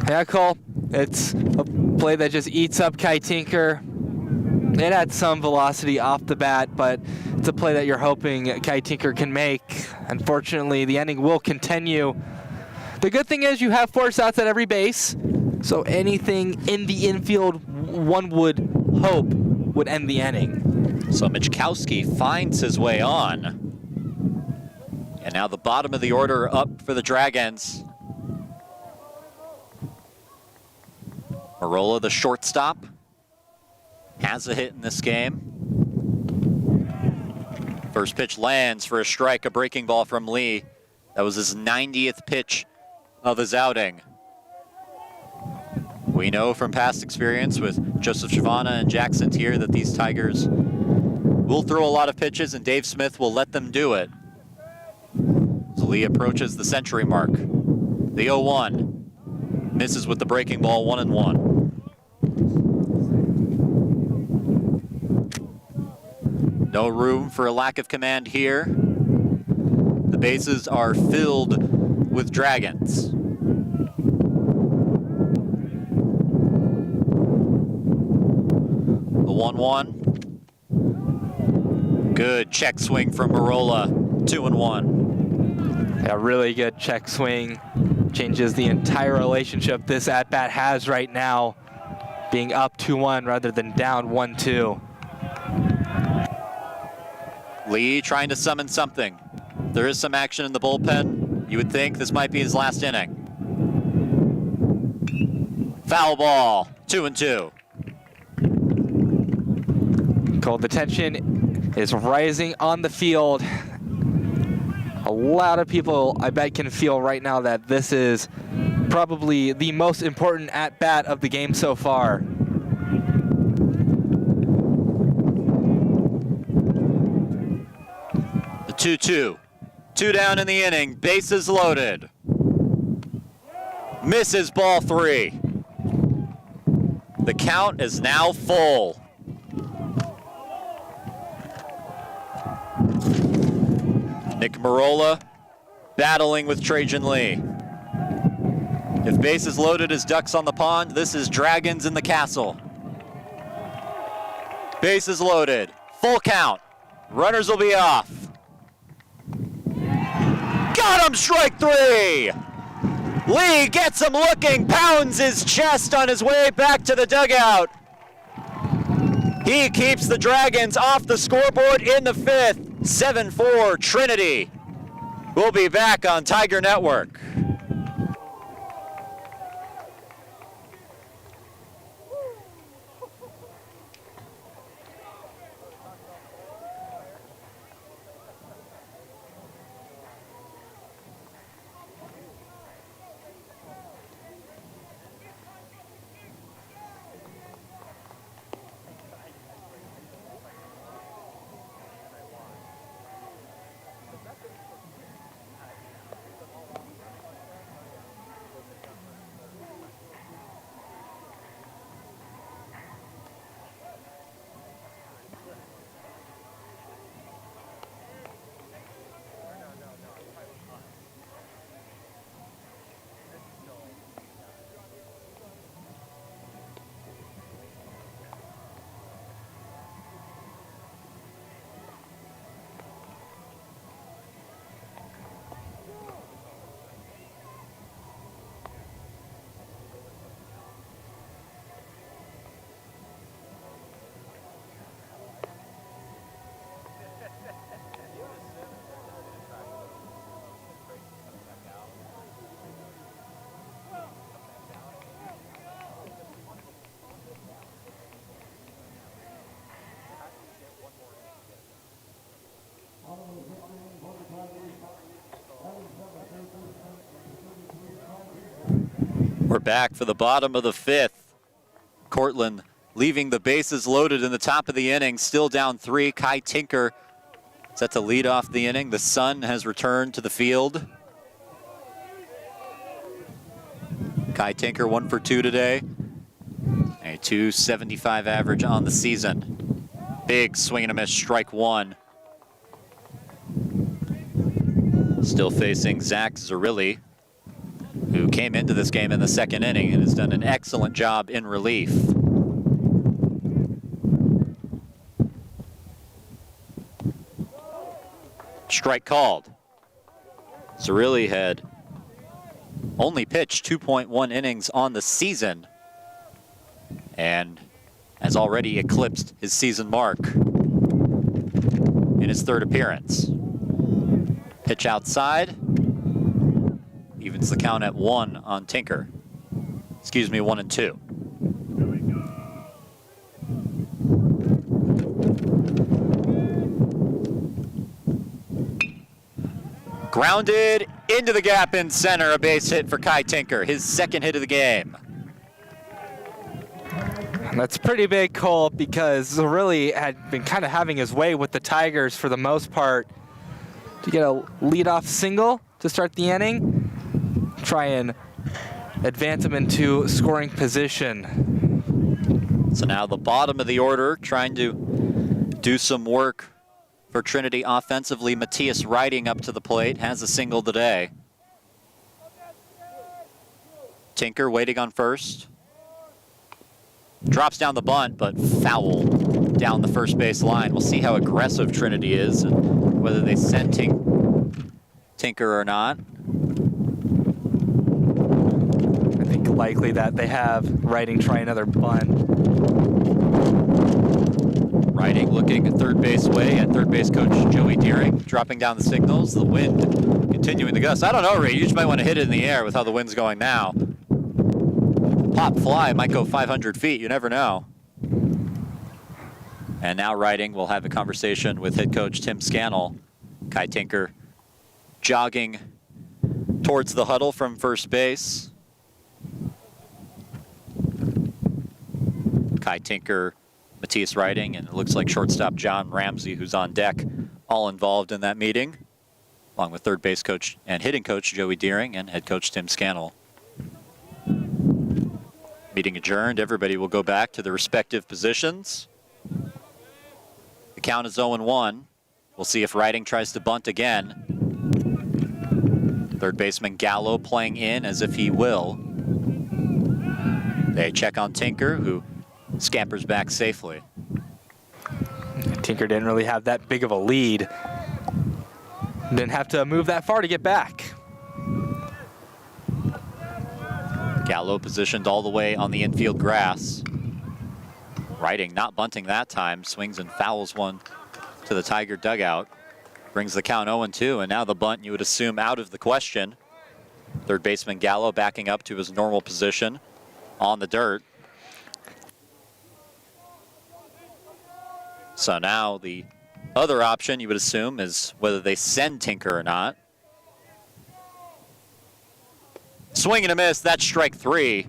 Yeah, Cole, it's a play that just eats up Kai Tinker. It had some velocity off the bat, but it's a play that you're hoping Kai Tinker can make. Unfortunately, the inning will continue. The good thing is you have 4 outs at every base, so anything in the infield, one would hope, would end the inning. So Michkowski finds his way on. And now the bottom of the order up for the Dragons. Marola, the shortstop, has a hit in this game. First pitch lands for a strike, a breaking ball from Lee. That was his 90th pitch of his outing. We know from past experience with Joseph Chavana and Jackson Tier that these Tigers will throw a lot of pitches and Dave Smith will let them do it. So Lee approaches the century mark. The 0-1. Misses with the breaking ball, 1-1. No room for a lack of command here. The bases are filled with Dragons. The 1-1. Good check swing from Marola, 2-1. A really good check swing. Changes the entire relationship this at-bat has right now, being up 2-1 rather than down 1-2. Lee trying to summon something. There is some action in the bullpen. You would think this might be his last inning. Foul ball, 2-2. Cole, the tension is rising on the field. A lot of people, I bet, can feel right now that this is probably the most important at-bat of the game so far. The 2-2. 2 down in the inning, bases loaded. Misses ball 3. The count is now full. Nick Marola battling with Trajan Lee. If bases loaded is ducks on the pond, this is Dragons in the castle. Bases loaded, full count. Runners will be off. Got him, strike 3! Lee gets him looking, pounds his chest on his way back to the dugout. He keeps the Dragons off the scoreboard in the 5th. 7-4 Trinity. We'll be back on Tiger Network. We're back for the bottom of the 5th. Cortland leaving the bases loaded in the top of the inning, still down 3. Kai Tinker set to lead off the inning. The sun has returned to the field. Kai Tinker 1 for 2 today. A .275 average on the season. Big swing and a miss, strike 1. Still facing Zach Zerilli, who came into this game in the 2nd inning and has done an excellent job in relief. Strike called. Zerilli had only pitched 2.1 innings on the season and has already eclipsed his season mark in his 3rd appearance. Pitch outside, evens the count at 1 on Tinker. Excuse me, 1-2. Grounded into the gap in center, a base hit for Kai Tinker, his 2nd hit of the game. That's pretty big, Cole, because Zerilli had been kind of having his way with the Tigers for the most part. To get a leadoff single to start the inning, try and advance him into scoring position. So now the bottom of the order, trying to do some work for Trinity offensively. Matthias Riding up to the plate, has a single today. Tinker waiting on first. Drops down the bunt, but foul down the first base line. We'll see how aggressive Trinity is and whether they send Tinker or not. I think likely that they have Riding try another bunt. Riding looking at third base way, and third base coach Joey Deering dropping down the signals. The wind continuing to gust. I don't know, Ray, you just might want to hit it in the air with how the wind's going now. Pop fly might go 500 feet, you never know. And now Riding will have a conversation with head coach Tim Scannell. Kai Tinker jogging towards the huddle from first base. Kai Tinker, Matthias Riding, and it looks like shortstop John Ramsey, who's on deck, all involved in that meeting, along with third base coach and hitting coach Joey Deering and head coach Tim Scannell. Meeting adjourned. Everybody will go back to their respective positions. The count is 0-1. We'll see if Riding tries to bunt again. Third baseman Gallo playing in as if he will. They check on Tinker, who scampers back safely. Tinker didn't really have that big of a lead. Didn't have to move that far to get back. Gallo positioned all the way on the infield grass. Riding not bunting that time, swings and fouls one to the Tiger dugout. Brings the count 0-2, and now the bunt you would assume out of the question. Third baseman Gallo backing up to his normal position on the dirt. So now the other option you would assume is whether they send Tinker or not. Swing and a miss, that's strike 3.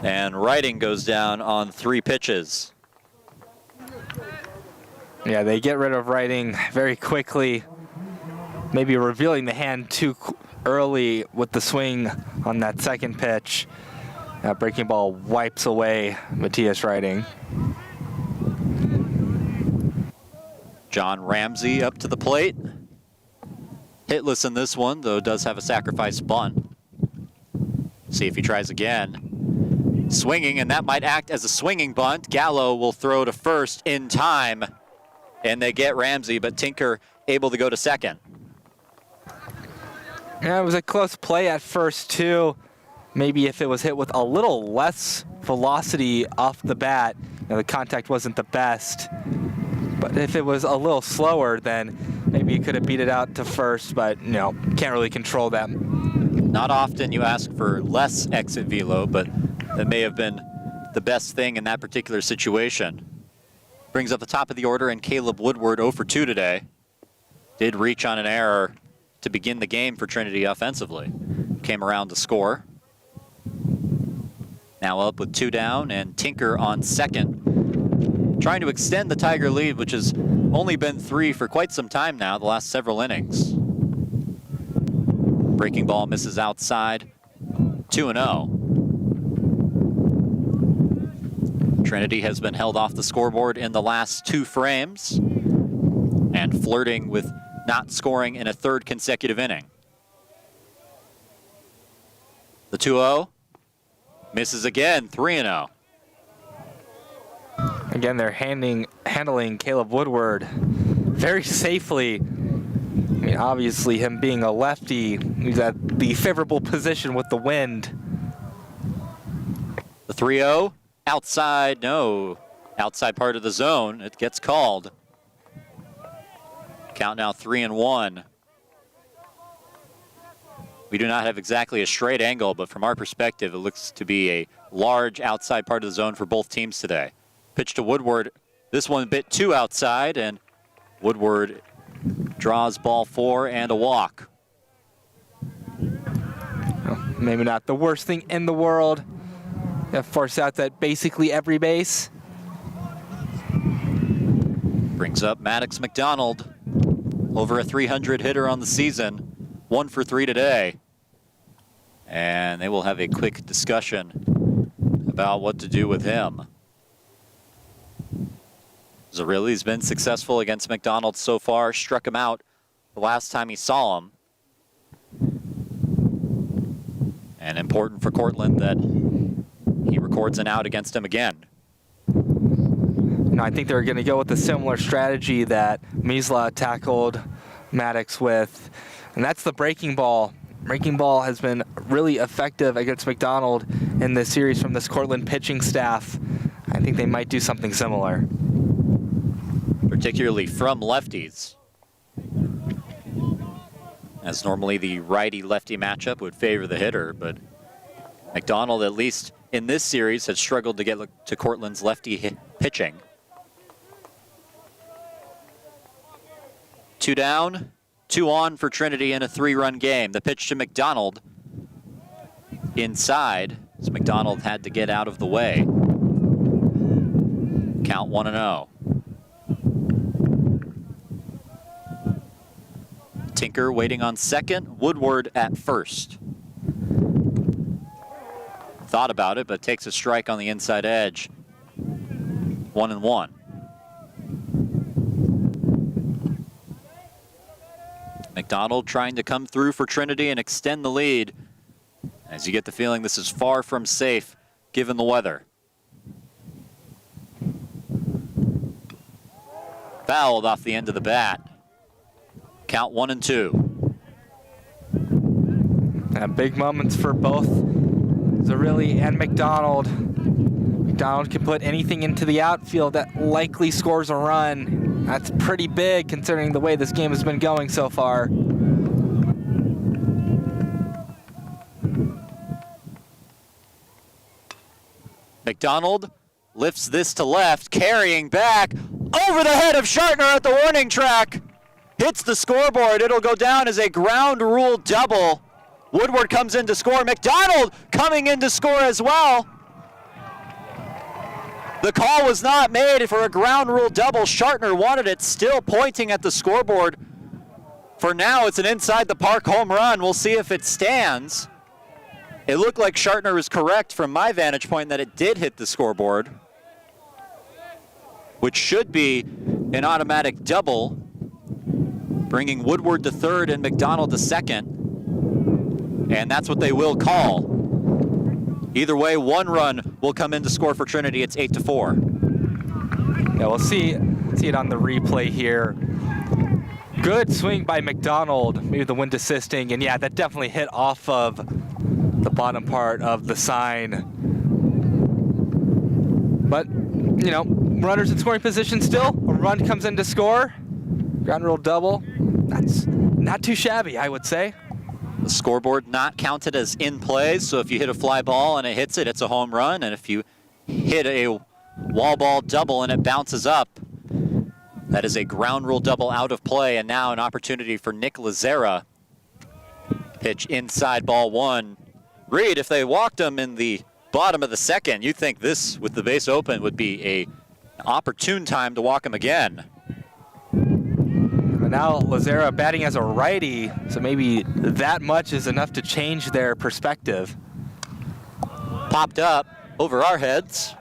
And Riding goes down on 3 pitches. Yeah, they get rid of Riding very quickly, maybe revealing the hand too early with the swing on that second pitch. Breaking ball wipes away Matthias Riding. John Ramsey up to the plate. Hitless in this one, though does have a sacrifice bunt. See if he tries again. Swinging, and that might act as a swinging bunt. Gallo will throw to first in time, and they get Ramsey, but Tinker able to go to second. Yeah, it was a close play at first, too. Maybe if it was hit with a little less velocity off the bat, the contact wasn't the best. But if it was a little slower, then maybe you could have beat it out to first, but can't really control that. Not often you ask for less exit velo, but that may have been the best thing in that particular situation. Brings up the top of the order, and Caleb Woodward 0 for 2 today. Did reach on an error to begin the game for Trinity offensively. Came around to score. Now up with 2 down, and Tinker on second. Trying to extend the Tiger lead, which has only been 3 for quite some time now, the last several innings. Breaking ball misses outside, 2-0. Trinity has been held off the scoreboard in the last 2 frames and flirting with not scoring in a 3rd consecutive inning. The 2-0 misses again, 3-0. Again, they're handling Caleb Woodward very safely. I mean, obviously, him being a lefty, he's at the favorable position with the wind. The 3-0, outside, no. Outside part of the zone, it gets called. Count now 3-1. We do not have exactly a straight angle, but from our perspective, it looks to be a large outside part of the zone for both teams today. Pitch to Woodward. This one a bit too outside, and Woodward draws ball 4 and a walk. Well, maybe not the worst thing in the world. Force out that basically every base. Brings up Maddox McDonald. Over a 300 hitter on the season. 1 for 3 today. And they will have a quick discussion about what to do with him. Zarrilli's been successful against McDonald so far. Struck him out the last time he saw him. And important for Cortland that he records an out against him again. No, I think they're going to go with a similar strategy that Misla tackled Maddox with, and that's the breaking ball. Breaking ball has been really effective against McDonald in this series from this Cortland pitching staff. I think they might do something similar. Particularly from lefties, as normally the righty-lefty matchup would favor the hitter, but McDonald, at least in this series, has struggled to get to Cortland's lefty pitching. 2 down, 2 on for Trinity in a 3-run game. The pitch to McDonald inside, as McDonald had to get out of the way. Count 1-0. Tinker waiting on second, Woodward at first. Thought about it, but takes a strike on the inside edge. 1-1. McDonald trying to come through for Trinity and extend the lead, as you get the feeling this is far from safe given the weather. Fouled off the end of the bat. Count 1-2. Big moments for both Zarrilli and McDonald. McDonald can put anything into the outfield that likely scores a run. That's pretty big considering the way this game has been going so far. McDonald lifts this to left, carrying back over the head of Shartner at the warning track. Hits the scoreboard. It'll go down as a ground rule double. Woodward comes in to score. McDonald coming in to score as well. The call was not made for a ground rule double. Shartner wanted it, still pointing at the scoreboard. For now, it's an inside the park home run. We'll see if it stands. It looked like Shartner was correct from my vantage point that it did hit the scoreboard, which should be an automatic double, bringing Woodward to third and McDonald to second. And that's what they will call. Either way, 1 run will come in to score for Trinity. It's 8-4. Yeah, we'll see it on the replay here. Good swing by McDonald, maybe the wind assisting, and yeah, that definitely hit off of the bottom part of the sign. But, you know, runners in scoring position still. A run comes in to score. Ground rule double. That's not too shabby, I would say. The scoreboard not counted as in play, so if you hit a fly ball and it hits it, it's a home run. And if you hit a wall ball double and it bounces up, that is a ground rule double out of play. And now an opportunity for Nick Lazera. Pitch inside, ball 1. Reed, if they walked him in the bottom of the second. You think this, with the base open, would be an opportune time to walk him again. But now Lazera batting as a righty, so maybe that much is enough to change their perspective. Popped up over our heads.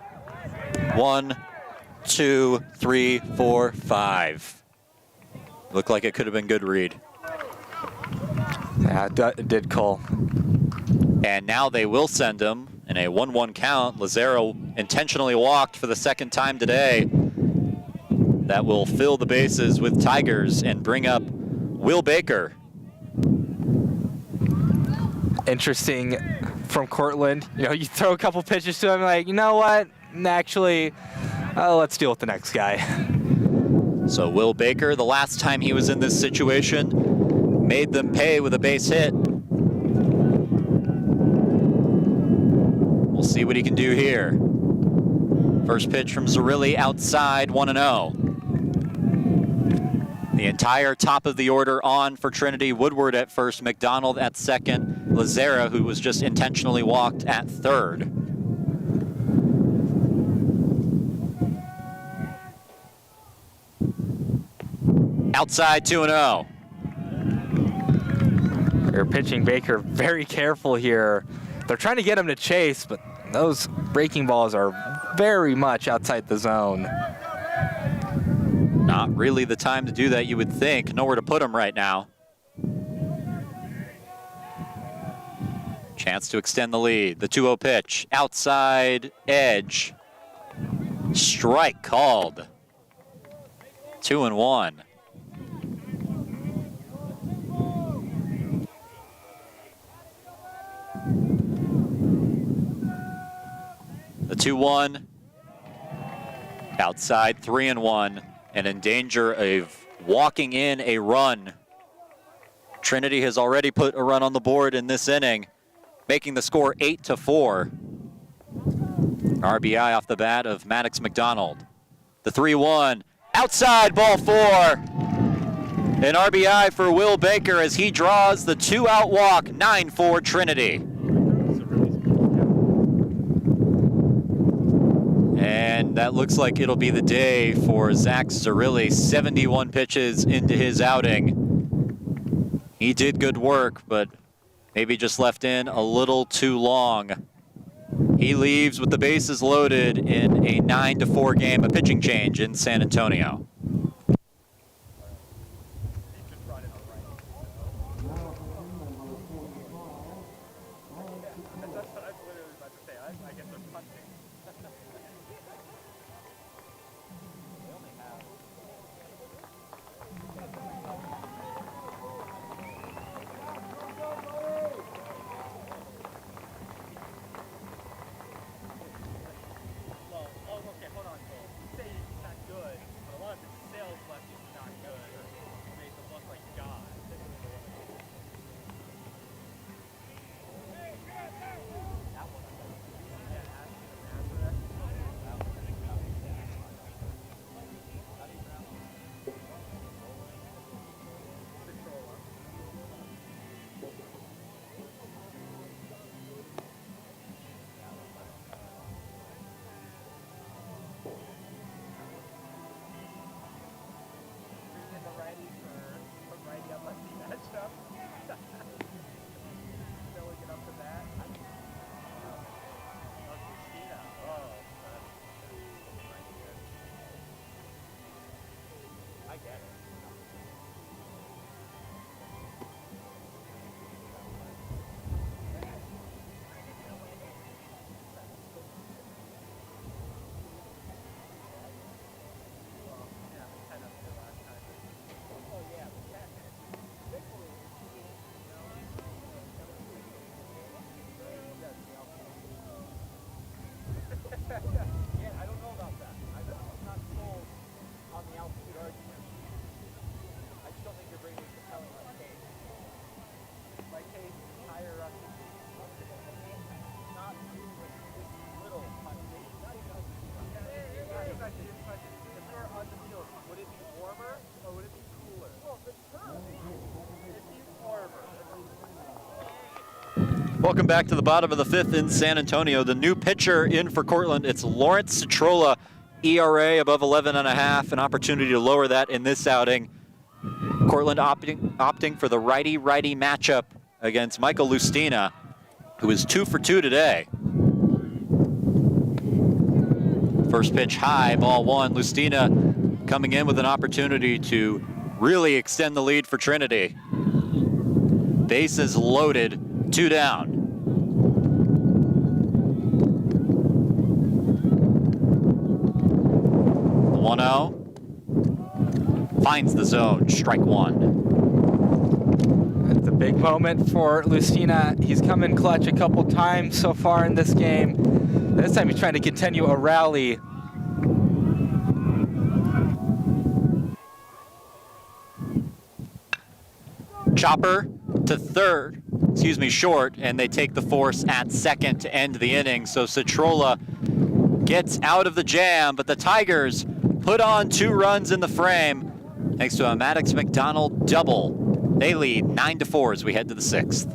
1, 2, 3, 4, 5. Looked like it could have been good read. Yeah, it did, Cole. And now they will send him in a 1-1 count. Lazaro intentionally walked for the second time today. That will fill the bases with Tigers and bring up Will Baker. Interesting from Cortland. You know, you throw a couple pitches to him, like, you know what? Actually, let's deal with the next guy. So Will Baker, the last time he was in this situation, made them pay with a base hit. We'll see what he can do here. First pitch from Zerilli outside, 1-0. The entire top of the order on for Trinity. Woodward at first, McDonald at second, Lazera, who was just intentionally walked, at third. Outside, 2-0. They're pitching Baker very careful here. They're trying to get him to chase, but those breaking balls are very much outside the zone. Not really the time to do that, you would think. Nowhere to put him right now. Chance to extend the lead. The 2-0 pitch. Outside edge. Strike called. 2-1. The 2-1. Outside, 3-1. And in danger of walking in a run. Trinity has already put a run on the board in this inning, making the score 8-4. RBI off the bat of Maddox McDonald. The 3-1, outside, ball 4. An RBI for Will Baker as he draws the 2-out walk, 9-4 Trinity. And that looks like it'll be the day for Zach Zerilli. 71 pitches into his outing. He did good work, but maybe just left in a little too long. He leaves with the bases loaded in a 9-4 game, a pitching change in San Antonio. Welcome back to the bottom of the fifth in San Antonio. The new pitcher in for Cortland, it's Lawrence Citrola, ERA above 11.5, an opportunity to lower that in this outing. Cortland opting for the righty-righty matchup against Michael Lustina, who is 2 for 2 today. First pitch high, ball one. Lustina coming in with an opportunity to really extend the lead for Trinity. Bases loaded, 2 down. 1-0. Finds the zone, strike one. It's a big moment for Lustina. He's come in clutch a couple times so far in this game. This time he's trying to continue a rally. Chopper to short, and they take the force at second to end the inning. So Citrola gets out of the jam, but the Tigers put on 2 runs in the frame thanks to a Maddox McDonald double. They lead 9-4 as we head to the 6th.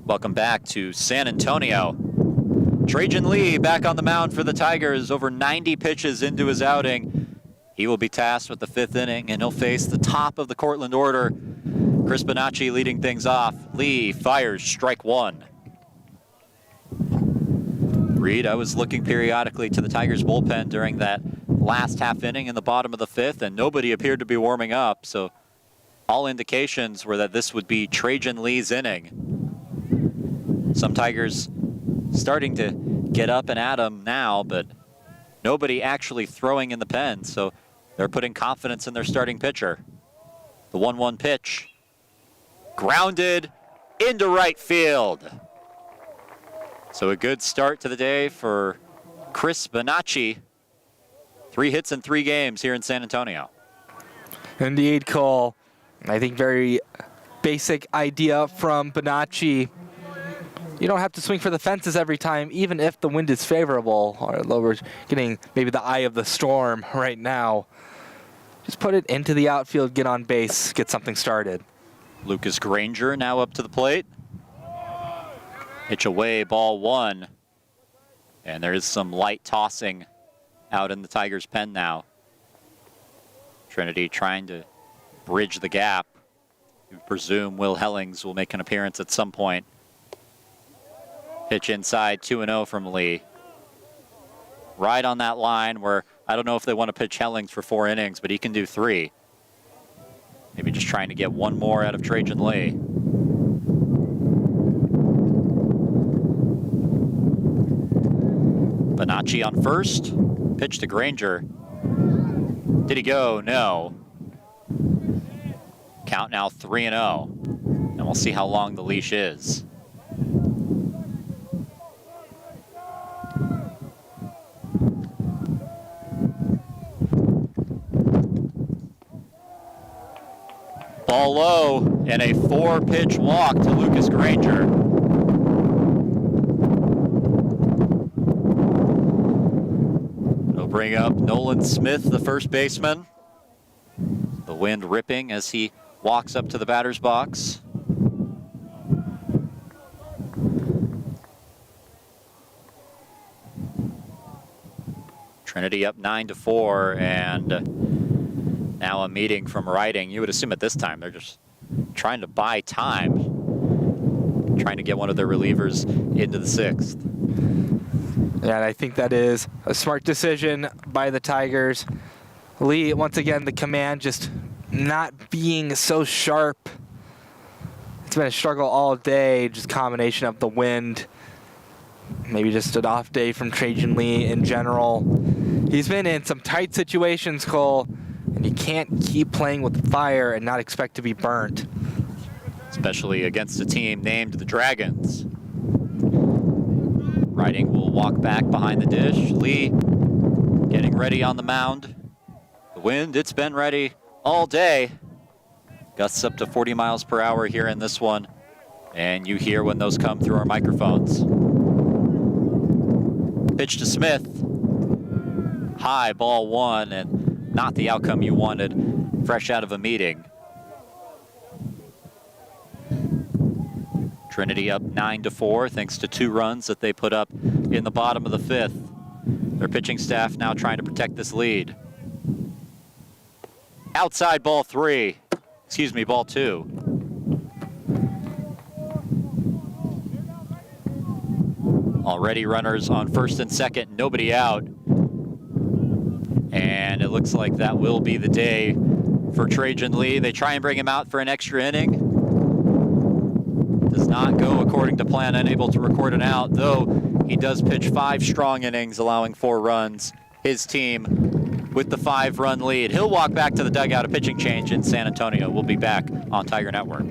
Welcome back to San Antonio. Trajan Lee back on the mound for the Tigers, over 90 pitches into his outing. He will be tasked with the 5th inning, and he'll face the top of the Cortland order. Chris Bonacci leading things off. Lee fires strike one. Reed, I was looking periodically to the Tigers bullpen during that last half inning in the bottom of the 5th, and nobody appeared to be warming up, so all indications were that this would be Trajan Lee's inning. Some Tigers starting to get up and at him now, but nobody actually throwing in the pen, so they're putting confidence in their starting pitcher. The 1-1 pitch, grounded into right field. So a good start to the day for Chris Bonacci. 3 hits in 3 games here in San Antonio. Indeed, Cole. I think very basic idea from Bonacci. You don't have to swing for the fences every time, even if the wind is favorable, although we're getting maybe the eye of the storm right now. Just put it into the outfield, get on base, get something started. Lucas Granger now up to the plate. Pitch away, ball one. And there is some light tossing out in the Tigers' pen now. Trinity trying to bridge the gap. We presume Will Hellings will make an appearance at some point. Pitch inside, 2-0 from Lee. Right on that line where I don't know if they want to pitch Hellings for 4 innings, but he can do 3. Maybe just trying to get one more out of Trajan Lee. Bonacci on first. Pitch to Granger. Did he go? No. Count now 3-0. And we'll see how long the leash is. Ball low and a 4-pitch walk to Lucas Granger. It'll bring up Nolan Smith, the first baseman. The wind ripping as he walks up to the batter's box. Trinity up 9-4, and now a meeting from writing. You would assume at this time they're just trying to buy time, trying to get one of their relievers into the 6th. Yeah, and I think that is a smart decision by the Tigers. Lee, once again, the command just not being so sharp. It's been a struggle all day, just combination of the wind. Maybe just an off day from Trajan Lee in general. He's been in some tight situations, Cole, and you can't keep playing with fire and not expect to be burnt. Especially against a team named the Dragons. Riding will walk back behind the dish. Lee getting ready on the mound. The wind, it's been ready all day. Gusts up to 40 miles per hour here in this one. And you hear when those come through our microphones. Pitch to Smith. High, ball 1, and not the outcome you wanted fresh out of a meeting. Trinity up 9-4 thanks to 2 runs that they put up in the bottom of the 5th. Their pitching staff now trying to protect this lead. Outside ball 3. Excuse me, ball 2. Already runners on first and second, nobody out. And it looks like that will be the day for Trajan Lee. They try and bring him out for an extra inning. Does not go according to plan, unable to record an out, though he does pitch 5 strong innings, allowing 4 runs. His team with the 5-run lead. He'll walk back to the dugout, a pitching change in San Antonio. We'll be back on Tiger Network.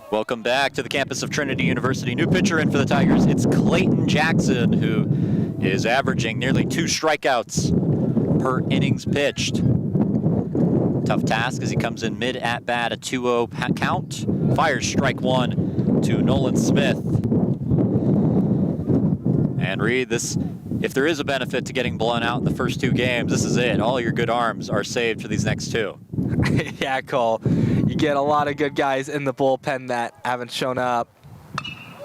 Welcome back to the campus of Trinity University. New pitcher in for the Tigers. It's Clayton Jackson, who is averaging nearly 2 strikeouts per innings pitched. Tough task as he comes in mid at bat, a 2-0 count. Fires strike 1 to Nolan Smith. And Reed, this, if there is a benefit to getting blown out in the first 2 games, this is it. All your good arms are saved for these next 2. Yeah, Cole. You you get a lot of good guys in the bullpen that haven't shown up.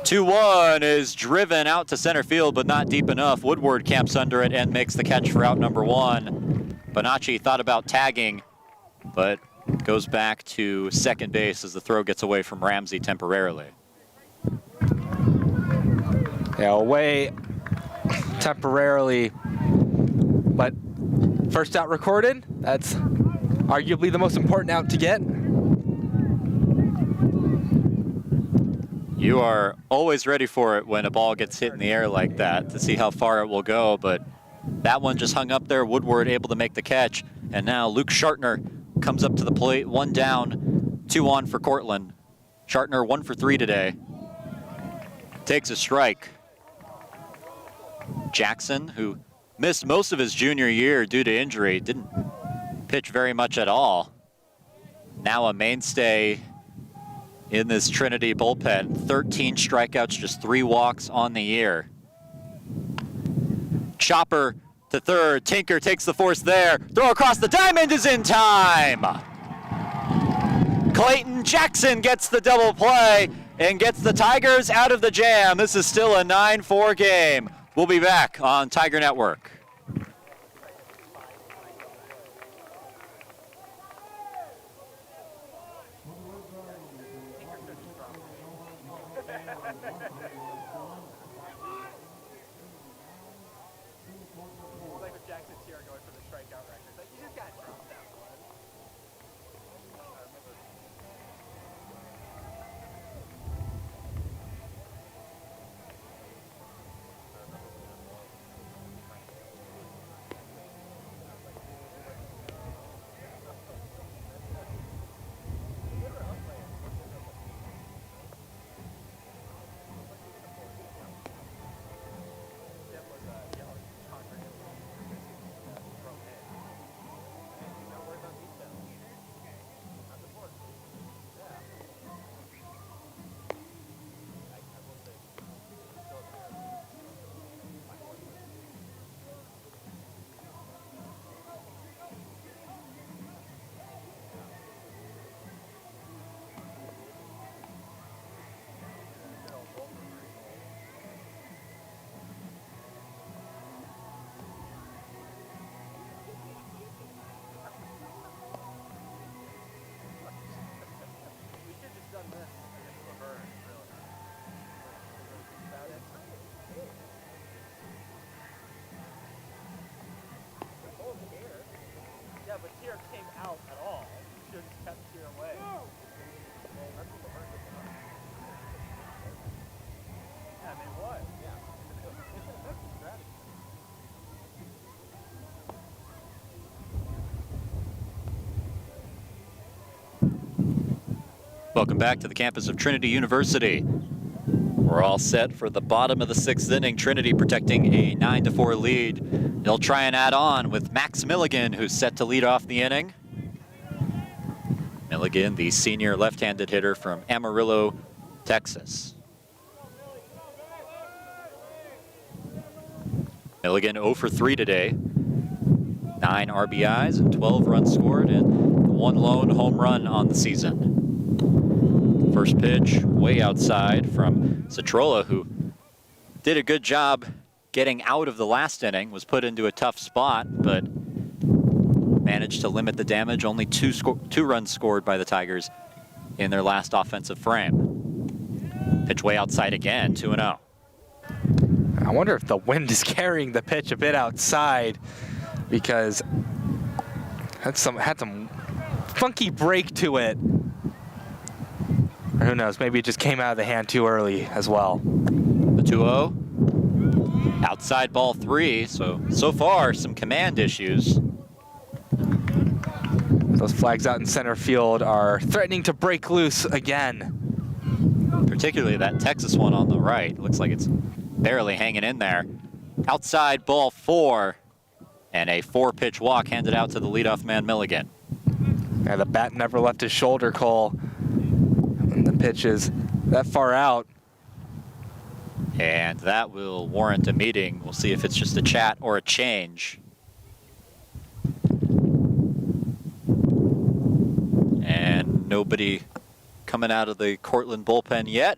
2-1 is driven out to center field, but not deep enough. Woodward camps under it and makes the catch for out number 1. Bonacci thought about tagging, but goes back to second base as the throw gets away from Ramsey temporarily. Yeah, away temporarily, but first out recorded. That's arguably the most important out to get. You are always ready for it when a ball gets hit in the air like that to see how far it will go, but that one just hung up there. Woodward able to make the catch, and now Luke Schartner comes up to the plate. 1 down, 2 on for Cortland. Schartner 1 for 3 today. Takes a strike. Jackson, who missed most of his junior year due to injury, didn't pitch very much at all. Now a mainstay in this Trinity bullpen. 13 strikeouts, just 3 walks on the year. Chopper to third. Tinker takes the force there. Throw across the diamond is in time. Clayton Jackson gets the double play and gets the Tigers out of the jam. This is still a 9-4 game. We'll be back on Tiger Network. Welcome back to the campus of Trinity University. We're all set for the bottom of the 6th inning. Trinity protecting a 9-4 lead. They'll try and add on with Max Milligan, who's set to lead off the inning. Milligan, the senior left-handed hitter from Amarillo, Texas. Milligan 0 for 3 today. 9 RBIs and 12 runs scored, and 1 lone home run on the season. First pitch way outside from Citrola, who did a good job getting out of the last inning, was put into a tough spot, but managed to limit the damage. Only 2 runs scored by the Tigers in their last offensive frame. Pitch way outside again, 2-0. I wonder if the wind is carrying the pitch a bit outside, because had some funky break to it. Or who knows, maybe it just came out of the hand too early as well. The 2-0. Outside ball 3, so far some command issues. Those flags out in center field are threatening to break loose again. Particularly that Texas one on the right. Looks like it's barely hanging in there. Outside ball 4, and a 4-pitch walk handed out to the leadoff man, Milligan. Yeah, the bat never left his shoulder, Cole. And the pitch is that far out. And that will warrant a meeting. We'll see if it's just a chat or a change. And Nobody coming out of the Cortland bullpen yet.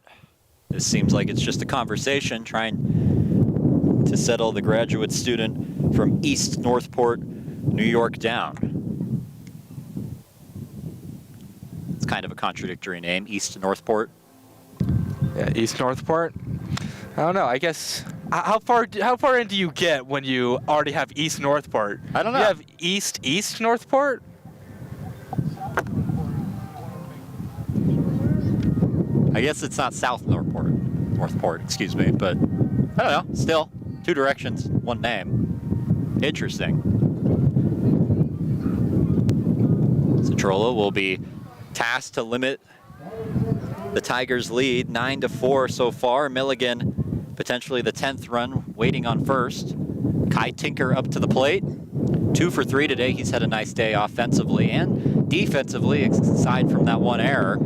This seems like it's just a conversation trying to settle the graduate student from East Northport, New York down. It's kind of a contradictory name, East Northport. Yeah, East Northport. I don't know. I guess how far in do you get when you already have East Northport? I don't know. You have East Northport? I guess it's not South Northport, excuse me, but I don't know. Still, two directions, one name. Interesting. Centrola will be tasked to limit the Tigers' lead, 9-4 so far. Milligan, potentially the 10th run, waiting on first. Kai Tinker up to the plate. 2 for 3 today. He's had a nice day offensively and defensively, aside from that one error.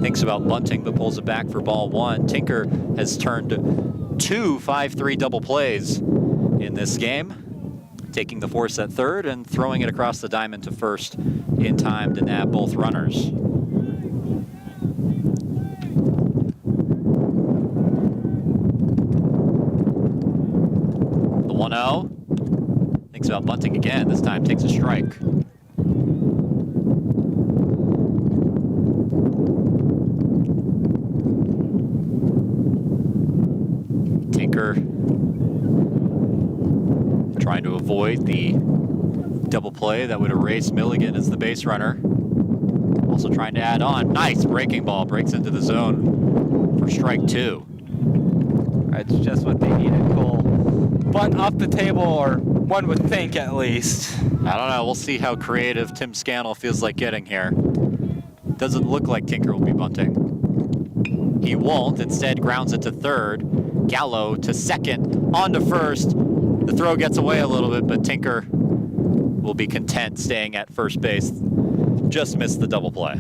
Thinks about bunting, but pulls it back for ball 1. Tinker has turned 2 5-3 double plays in this game, taking the force at third and throwing it across the diamond to first in time to nab both runners. The 1-0. Thinks about bunting again. This time takes a strike. Tinker trying to avoid the double play that would erase Milligan as the base runner. Also trying to add on. Nice breaking ball. Breaks into the zone for strike 2. That's just what they needed, Cole. Bunt off the table, or one would think at least. I don't know. We'll see how creative Tim Scannell feels like getting here. Doesn't look like Tinker will be bunting. He won't. Instead, grounds it to third. Gallo to second. On to first. The throw gets away a little bit, but Tinker will be content staying at first base. Just missed the double play.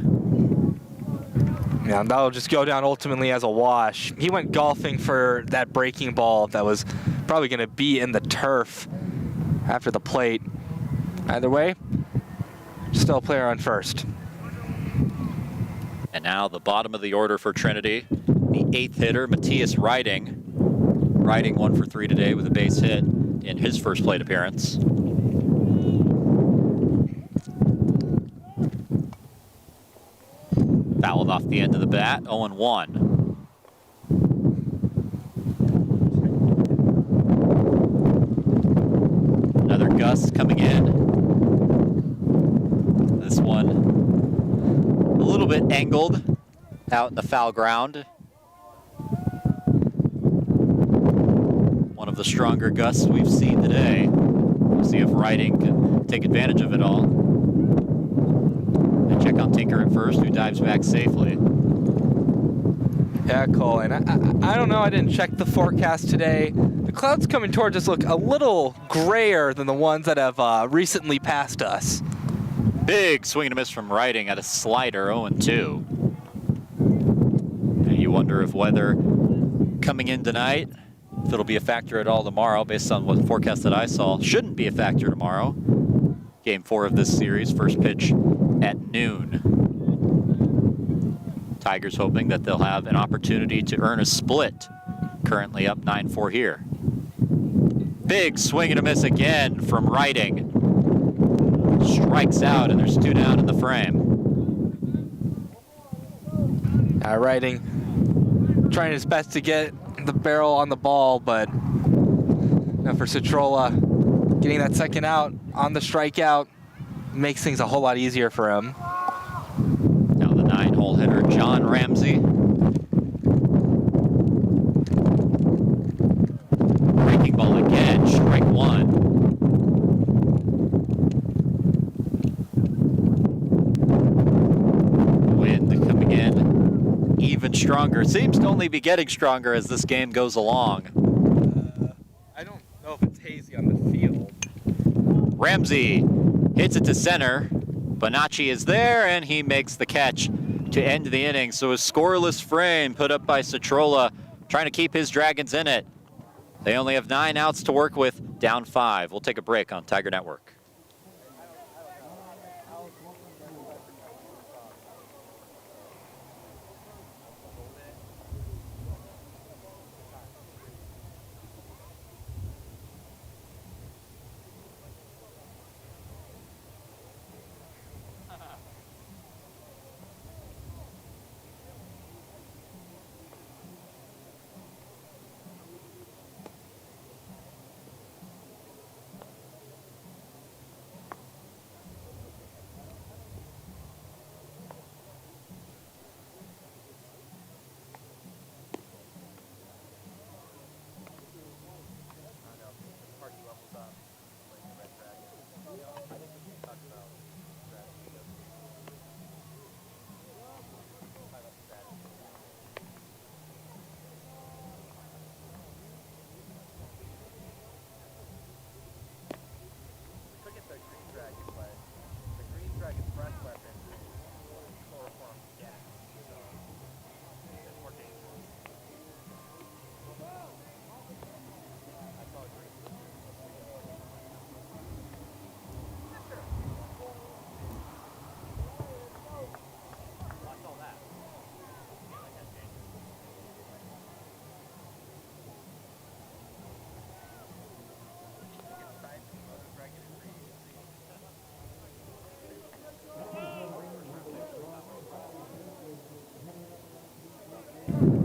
Yeah, that'll just go down ultimately as a wash. He went golfing for that breaking ball that was probably going to be in the turf after the plate. Either way, still a player on first. And now the bottom of the order for Trinity. The 8th hitter, Matthias Riding. Riding 1 for 3 today with a base hit in his first plate appearance. Fouled off the end of the bat, 0-1. Another gust coming in. This one a little bit angled out in the foul ground. One of the stronger gusts we've seen today. We'll see if Riding can take advantage of it all. And check on Tinker at first, who dives back safely. Yeah, Cole, and I don't know, I didn't check the forecast today. The clouds coming towards us look a little grayer than the ones that have recently passed us. Big swing and a miss from Riding at a slider, 0-2. And you wonder if weather coming in tonight, if it'll be a factor at all tomorrow, based on what forecast that I saw. Shouldn't be a factor tomorrow. Game 4 of this series, first pitch at noon. Tigers hoping that they'll have an opportunity to earn a split. Currently up 9-4 here. Big swing and a miss again from Riding. Strikes out, and there's 2 down in the frame. Riding trying his best to get the barrel on the ball, but for Centrola, getting that second out on the strikeout makes things a whole lot easier for him. Now the 9-hole hitter, John Ramsey. Breaking ball again, strike 1. Wind coming in even stronger. Seems to only be getting stronger as this game goes along. I don't know if it's hazy on the field. Ramsey hits it to center. Bonacci is there, and he makes the catch to end the inning. So a scoreless frame put up by Centrola, trying to keep his Dragons in it. They only have 9 outs to work with, down 5. We'll take a break on Tiger Network.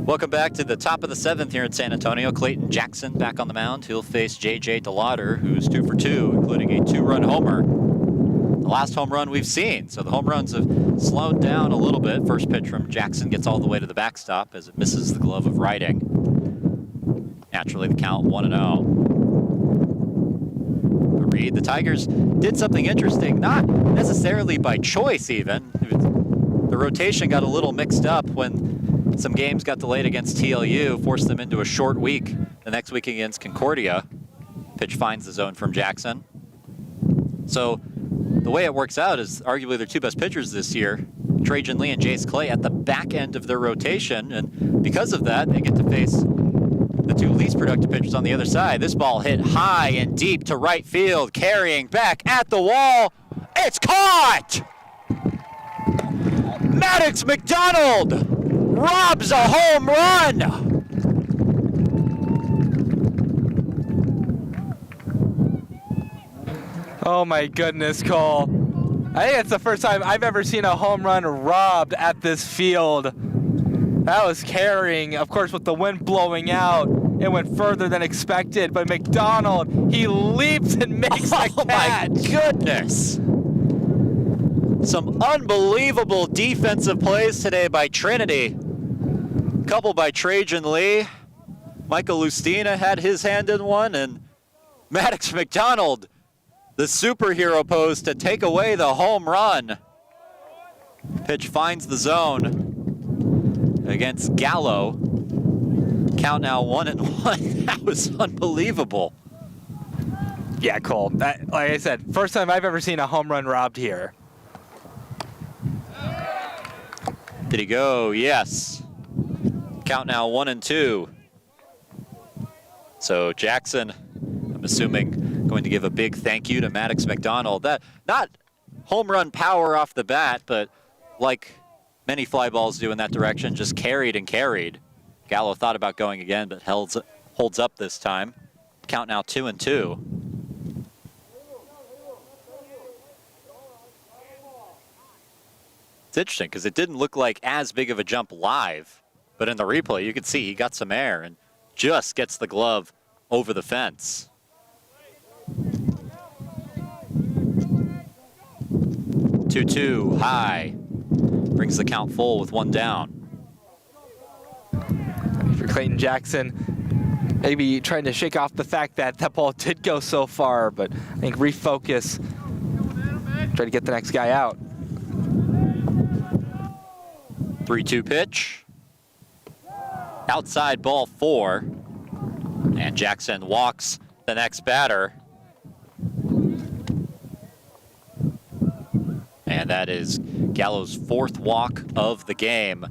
Welcome back to the top of the 7th here in San Antonio. Clayton Jackson back on the mound. He'll face J.J. DeLauder, who's 2 for 2, including a 2-run homer. The last home run we've seen. So the home runs have slowed down a little bit. First pitch from Jackson gets all the way to the backstop as it misses the glove of Riding. Naturally, the count 1-0. The Tigers did something interesting, not necessarily by choice even. The rotation got a little mixed up when some games got delayed against TLU, forced them into a short week. The next week against Concordia, pitch finds the zone from Jackson. So the way it works out is arguably their 2 best pitchers this year, Trajan Lee and Jace Clay, at the back end of their rotation, and because of that, they get to face the 2 least productive pitchers on the other side. This ball hit high and deep to right field, carrying back at the wall. It's caught! Maddox McDonald robs a home run! Oh my goodness, Cole. I think it's the first time I've ever seen a home run robbed at this field. That was carrying, of course, with the wind blowing out. It went further than expected, but McDonald, he leaps and makes the catch. Oh my goodness. Some unbelievable defensive plays today by Trinity. Couple by Trajan Lee. Michael Lustina had his hand in one, and Maddox McDonald, the superhero pose to take away the home run. Pitch finds the zone against Gallo. Count now 1-1. That was unbelievable. Yeah, Cole. Like I said, first time I've ever seen a home run robbed here. Did he go? Yes. Count now 1-2. So Jackson, I'm assuming, going to give a big thank you to Maddox McDonald. That not home run power off the bat, but like many fly balls do in that direction, just carried and carried. Gallo thought about going again, but holds up this time. Count now 2-2. It's interesting because it didn't look like as big of a jump live, but in the replay you could see he got some air and just gets the glove over the fence. 2-2 high. Brings the count full with 1 down. For Clayton Jackson, maybe trying to shake off the fact that that ball did go so far, but I think refocus, try to get the next guy out. 3-2 pitch. Outside ball 4. And Jackson walks the next batter. And that is Gallo's 4th walk of the game.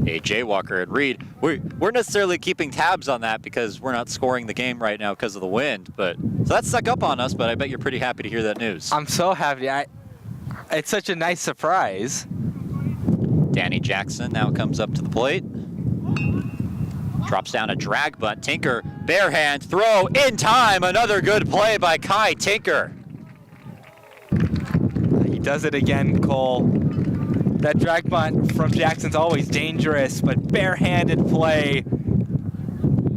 A jaywalker at Reed. We're necessarily keeping tabs on that because we're not scoring the game right now because of the wind. But so that stuck up on us, but I bet you're pretty happy to hear that news. I'm so happy. It's such a nice surprise. Danny Jackson now comes up to the plate. Drops down a drag bunt. Tinker, bare hand, throw in time. Another good play by Kai Tinker. He does it again, Cole. That drag bunt from Jackson's always dangerous, but barehanded play,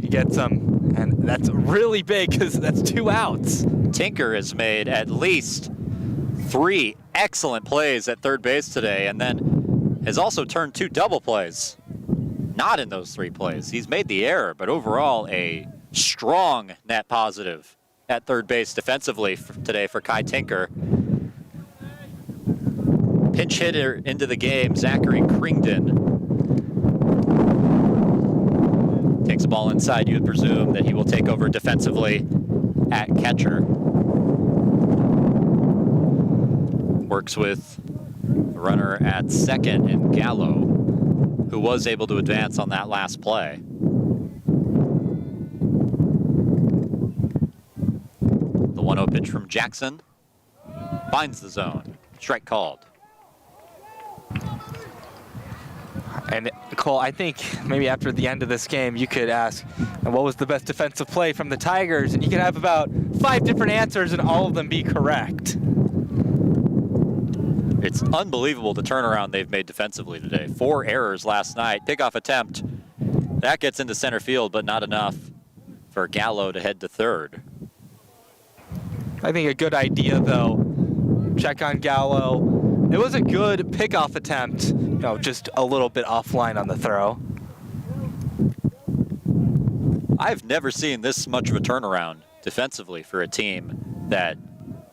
he gets him, and that's really big because that's 2 outs. Tinker has made at least 3 excellent plays at third base today, and then has also turned 2 double plays. Not in those 3 plays. He's made the error, but overall a strong net positive at third base defensively today for Kai Tinker. Pinch hitter into the game, Zachary Cringdon. Takes the ball inside. You would presume that he will take over defensively at catcher. Works with a runner at second in Gallo, who was able to advance on that last play. The 1-0 pitch from Jackson finds the zone. Strike called. And Cole, I think maybe after the end of this game, you could ask, what was the best defensive play from the Tigers? And you could have about 5 different answers and all of them be correct. It's unbelievable the turnaround they've made defensively today. 4 errors last night. Pickoff attempt That gets into center field, but not enough for Gallo to head to third. I think a good idea, though. Check on Gallo. It was a good pickoff attempt. No, just a little bit offline on the throw. I've never seen this much of a turnaround defensively for a team that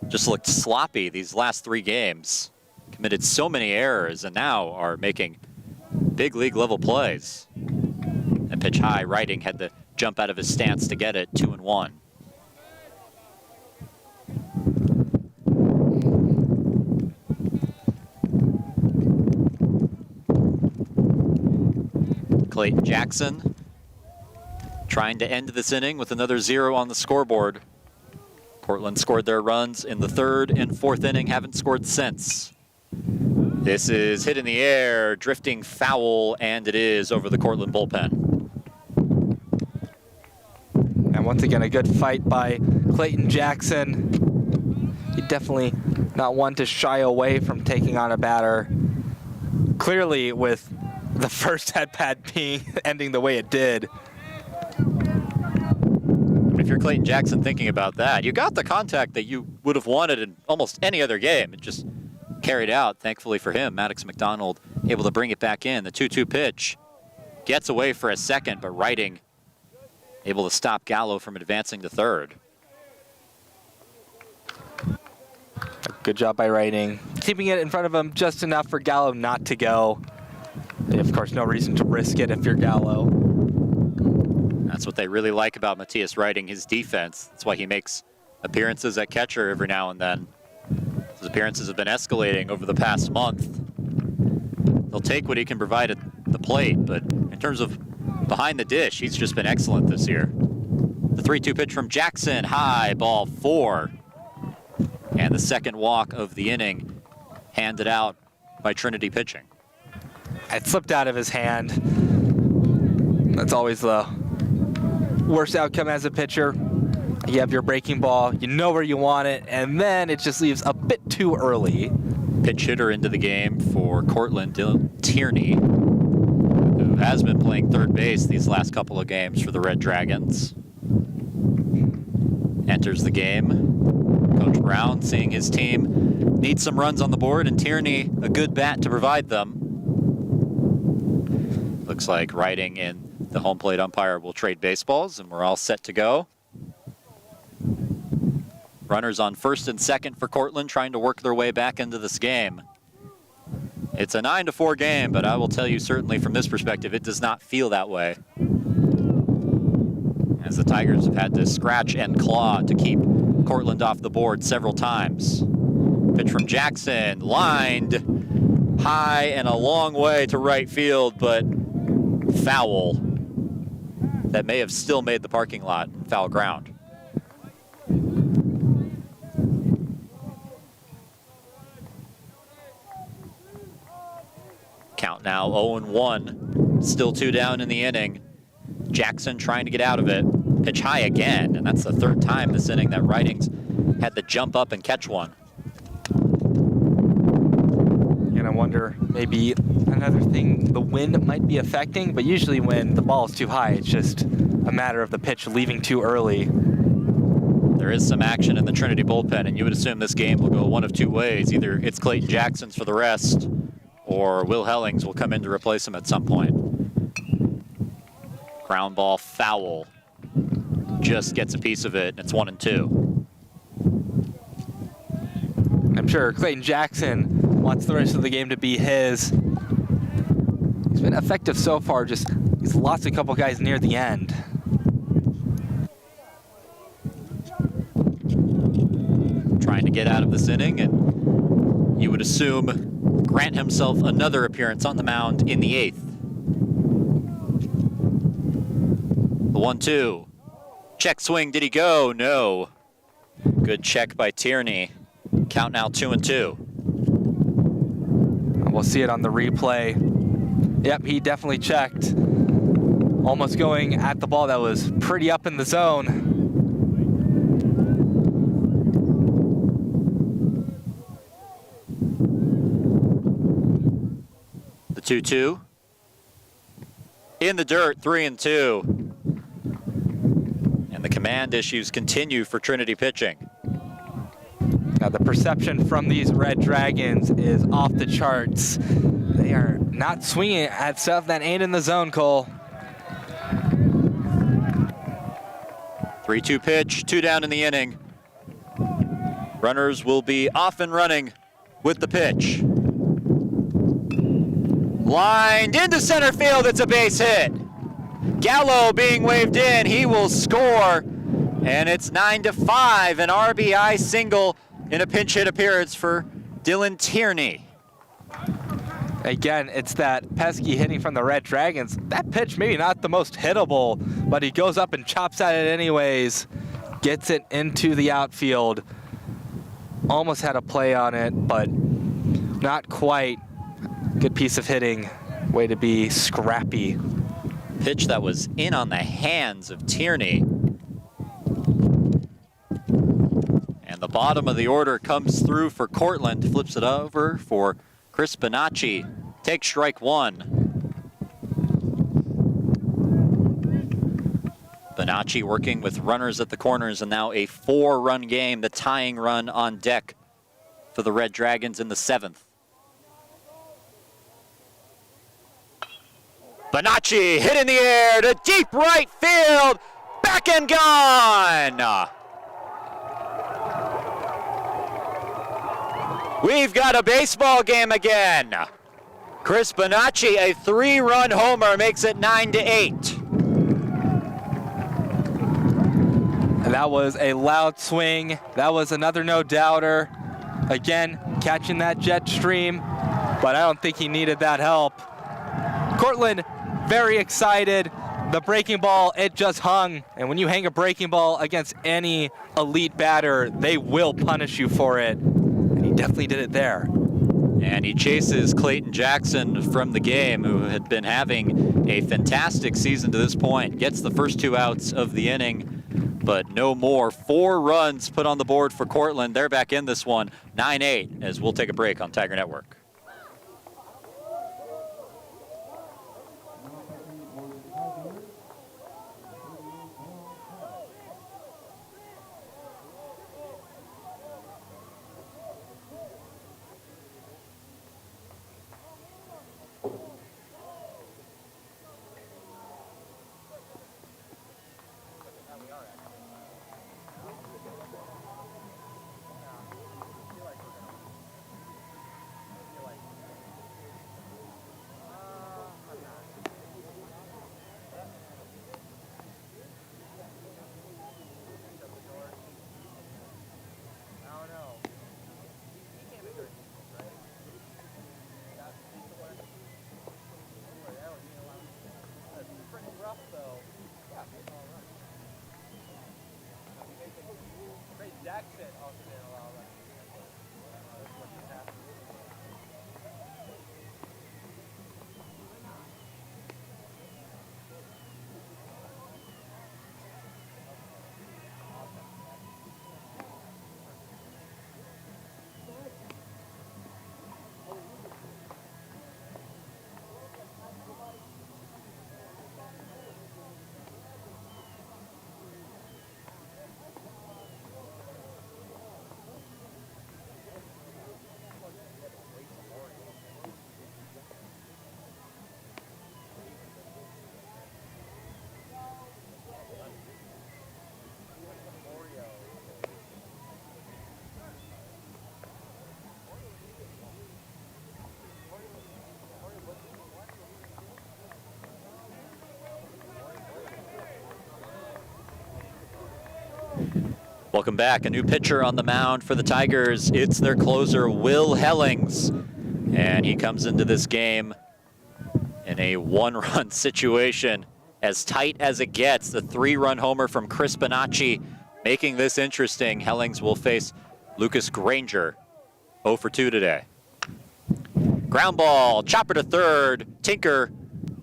just looked sloppy these last 3 games. Committed so many errors and now are making big league level plays. And pitch high, Writing had to jump out of his stance to get it, 2-1. Clayton Jackson trying to end this inning with another 0 on the scoreboard. Cortland scored their runs in the 3rd and 4th inning, haven't scored since. This is hit in the air, drifting foul, and it is over the Cortland bullpen. And once again, a good fight by Clayton Jackson. He definitely not one to shy away from taking on a batter. Clearly, with the first at-bat being ending the way it did. If you're Clayton Jackson thinking about that, you got the contact that you would have wanted in almost any other game. It just carried out, thankfully for him. Maddox McDonald able to bring it back in. The 2-2 pitch gets away for a second, but Writing able to stop Gallo from advancing to third. Good job by Writing. Keeping it in front of him just enough for Gallo not to go. And of course, no reason to risk it if you're Gallo. That's what they really like about Matthias Writing, his defense. That's why he makes appearances at catcher every now and then. His appearances have been escalating over the past month. They'll take what he can provide at the plate, but in terms of behind the dish, he's just been excellent this year. The 3-2 pitch from Jackson, high, ball 4. And the second walk of the inning handed out by Trinity pitching. It slipped out of his hand. That's always the worst outcome as a pitcher. You have your breaking ball, you know where you want it, and then it just leaves a bit too early. Pitch hitter into the game for Cortland, Dylan Tierney, who has been playing third base these last couple of games for the Red Dragons. Enters the game. Coach Brown seeing his team need some runs on the board, and Tierney a good bat to provide them. Looks like Writing and the home plate umpire will trade baseballs, and we're all set to go. Runners on first and second for Cortland, trying to work their way back into this game. It's a 9-4 game, but I will tell you certainly from this perspective, it does not feel that way. As the Tigers have had to scratch and claw to keep Cortland off the board several times. Pitch from Jackson, lined high and a long way to right field, but foul. That may have still made the parking lot foul ground. Count now 0-1, still 2 down in the inning. Jackson trying to get out of it. Pitch high again, and that's the 3rd time this inning that Writing's had to jump up and catch one. And I wonder, maybe another thing the wind might be affecting, but usually when the ball is too high, it's just a matter of the pitch leaving too early. There is some action in the Trinity bullpen, and you would assume this game will go one of 2 ways. Either it's Clayton Jackson's for the rest, or Will Hellings will come in to replace him at some point. Ground ball foul. Just gets a piece of it, and it's 1-2. I'm sure Clayton Jackson wants the rest of the game to be his. He's been effective so far, just he's lost a couple guys near the end. Trying to get out of this inning, and you would assume grant himself another appearance on the mound in the 8th. The 1-2. Check swing, did he go? No. Good check by Tierney. Count now 2-2. We'll see it on the replay. Yep, he definitely checked. Almost going at the ball that was pretty up in the zone. The 2-2. in the dirt, 3-2. And the command issues continue for Trinity pitching. Now the perception from these Red Dragons is off the charts. They are not swinging at stuff that ain't in the zone, Cole. 3-2 pitch, 2 down in the inning. Runners will be off and running with the pitch. Lined into center field, it's a base hit. Gallo being waved in, he will score, and it's 9-5, an RBI single in a pinch hit appearance for Dylan Tierney. Again, it's that pesky hitting from the Red Dragons. That pitch maybe not the most hittable, but he goes up and chops at it anyways. Gets it into the outfield. Almost had a play on it, but not quite. Good piece of hitting. Way to be scrappy. Pitch that was in on the hands of Tierney. And the bottom of the order comes through for Cortland. Flips it over for Chris Bonacci. Takes strike 1. Bonacci working with runners at the corners, and now a 4-run game, the tying run on deck for the Red Dragons in the 7th. Bonacci hit in the air to deep right field, back and gone! We've got a baseball game again. Chris Bonacci, a 3-run homer, makes it 9-8. And that was a loud swing. That was another no-doubter. Again, catching that jet stream, but I don't think he needed that help. Cortland, very excited. The breaking ball, it just hung. And when you hang a breaking ball against any elite batter, they will punish you for it. And he definitely did it there. And he chases Clayton Jackson from the game, who had been having a fantastic season to this point. Gets the first 2 outs of the inning, but no more. 4 runs put on the board for Cortland. They're back in this one, 9-8, as we'll take a break on Tiger Network. Welcome back. A new pitcher on the mound for the Tigers. It's their closer, Will Hellings. And he comes into this game in a 1-run situation. As tight as it gets, the 3-run homer from Chris Bonacci making this interesting. Hellings will face Lucas Granger, 0 for 2 today. Ground ball, chopper to third. Tinker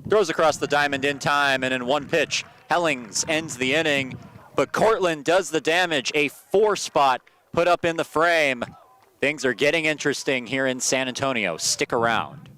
throws across the diamond in time, and in 1 pitch, Hellings ends the inning. But Cortland does the damage, a 4 spot put up in the frame. Things are getting interesting here in San Antonio. Stick around.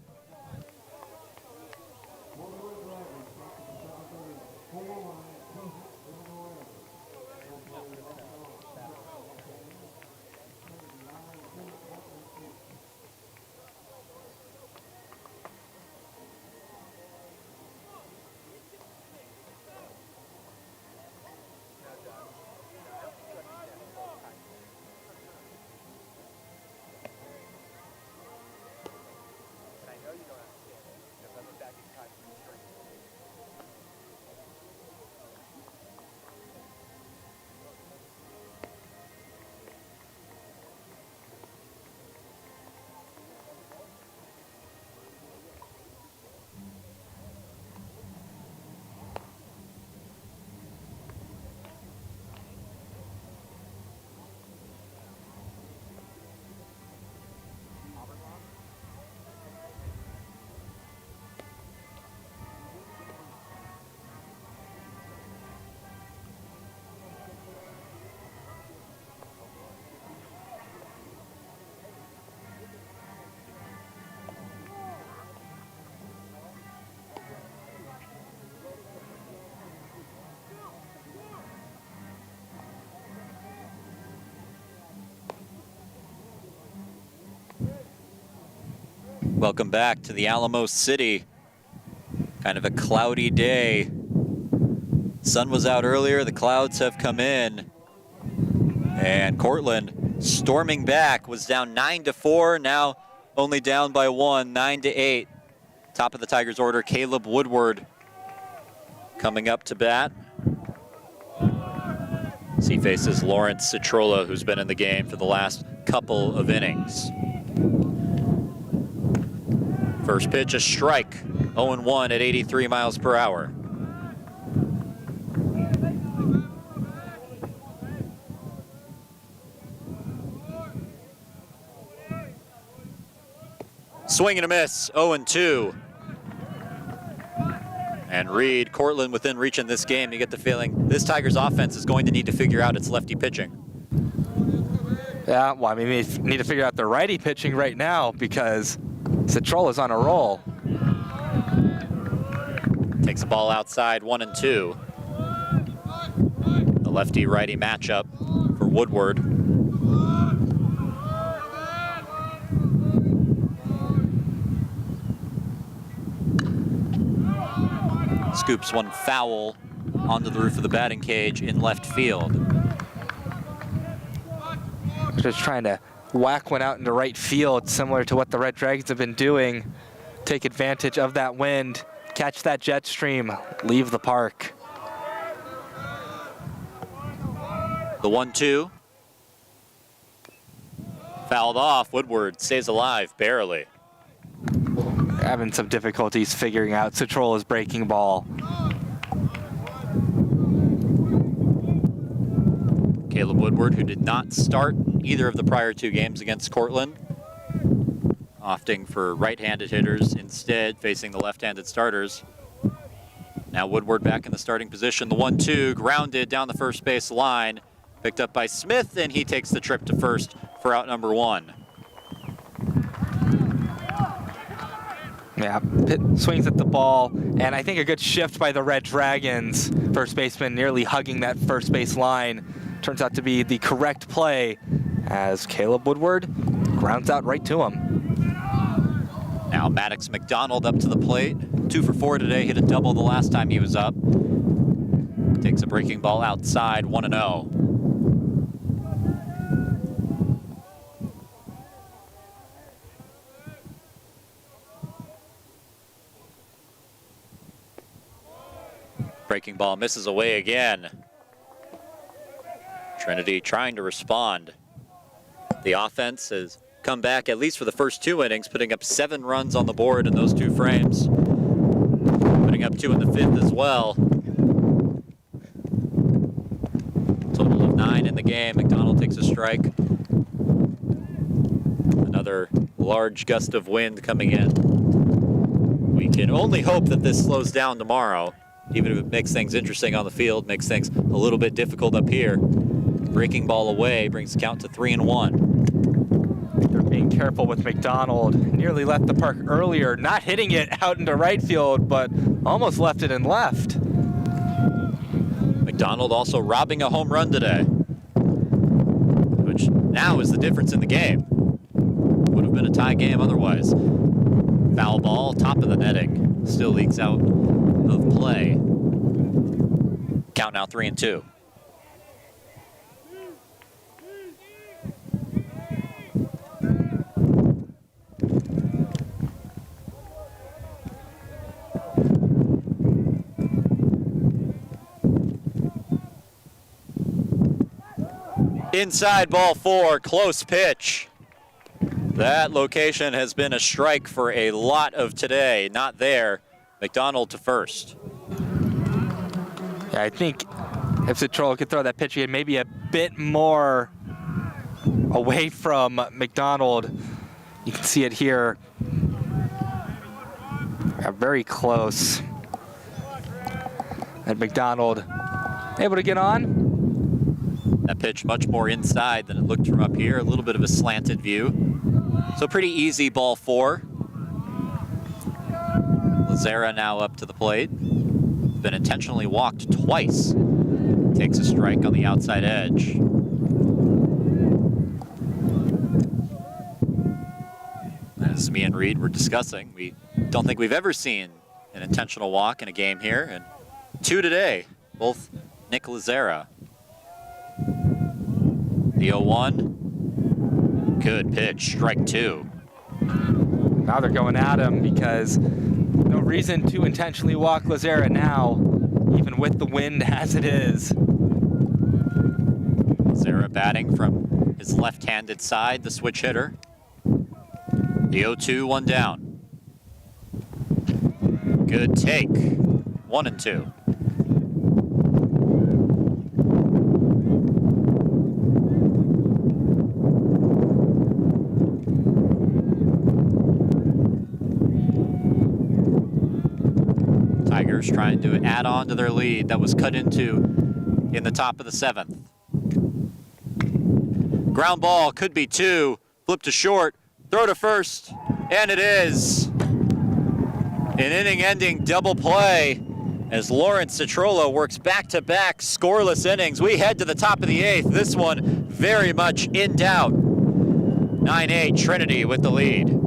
Welcome back to the Alamo City. Kind of a cloudy day. Sun was out earlier, the clouds have come in. And Cortland storming back, was down 9-4, now only down by 1, 9-8. Top of the Tigers order, Caleb Woodward coming up to bat. He faces Lawrence Citrola, who's been in the game for the last couple of innings. First pitch, a strike, 0-1 at 83 miles per hour. Swing and a miss, 0-2. And Reed, Cortland within reach in this game. You get the feeling this Tigers offense is going to need to figure out its lefty pitching. Yeah, well, I mean, we need to figure out the righty pitching right now because Citrola's on a roll. Takes the ball outside, 1-2. The lefty-righty matchup for Woodward. Scoops one foul onto the roof of the batting cage in left field. Just trying to whack one out into right field, similar to what the Red Dragons have been doing. Take advantage of that wind, catch that jet stream, leave the park. The 1-2. Fouled off, Woodward stays alive, barely. Having some difficulties figuring out Citrola's breaking ball. Caleb Woodward, who did not start either of the prior two games against Cortland, opting for right-handed hitters instead, facing the left-handed starters. Now Woodward back in the starting position. The 1-2 grounded down the first base line, picked up by Smith, and he takes the trip to first for out number 1. Yeah, Pitt swings at the ball, and I think a good shift by the Red Dragons. First baseman nearly hugging that first base line. Turns out to be the correct play as Caleb Woodward grounds out right to him. Now Maddox McDonald up to the plate. 2 for 4 today, hit a double the last time he was up. Takes a breaking ball outside, 1-0. Breaking ball misses away again. Trinity trying to respond. The offense has come back at least for the first 2 innings, putting up 7 runs on the board in those 2 frames. Putting up 2 in the 5th as well. Total of 9 in the game. McDonald takes a strike. Another large gust of wind coming in. We can only hope that this slows down tomorrow. Even if it makes things interesting on the field, makes things a little bit difficult up here. Breaking ball away brings the count to 3-1. They're being careful with McDonald. Nearly left the park earlier, not hitting it out into right field, but almost left it in left. McDonald also robbing a home run today, which now is the difference in the game. Would have been a tie game otherwise. Foul ball, top of the netting, still leaks out of play. Count now 3-2. Inside ball 4, close pitch. That location has been a strike for a lot of today. Not there. McDonald to first. Yeah, I think if Citrola could throw that pitch again, maybe a bit more away from McDonald. You can see it here. Yeah, very close. And McDonald able to get on. That pitch much more inside than it looked from up here. A little bit of a slanted view. So pretty easy ball 4. Lazara now up to the plate. Been intentionally walked twice. Takes a strike on the outside edge. As As me and Reed were discussing, we don't think we've ever seen an intentional walk in a game here, and 2 today, both Nick Lazera. The 0-1, good pitch, strike 2. Now they're going at him because no reason to intentionally walk Lazera now, even with the wind as it is. Lazera batting from his left-handed side, the switch hitter. The 0-2, 1 down. Good take, 1-2. Tigers trying to add on to their lead that was cut into in the top of the 7th. Ground ball, could be 2, flip to short, throw to first, and it is. An inning-ending double play as Lawrence Citrolo works back-to-back scoreless innings. We head to the top of the 8th. This one very much in doubt. 9-8, Trinity with the lead.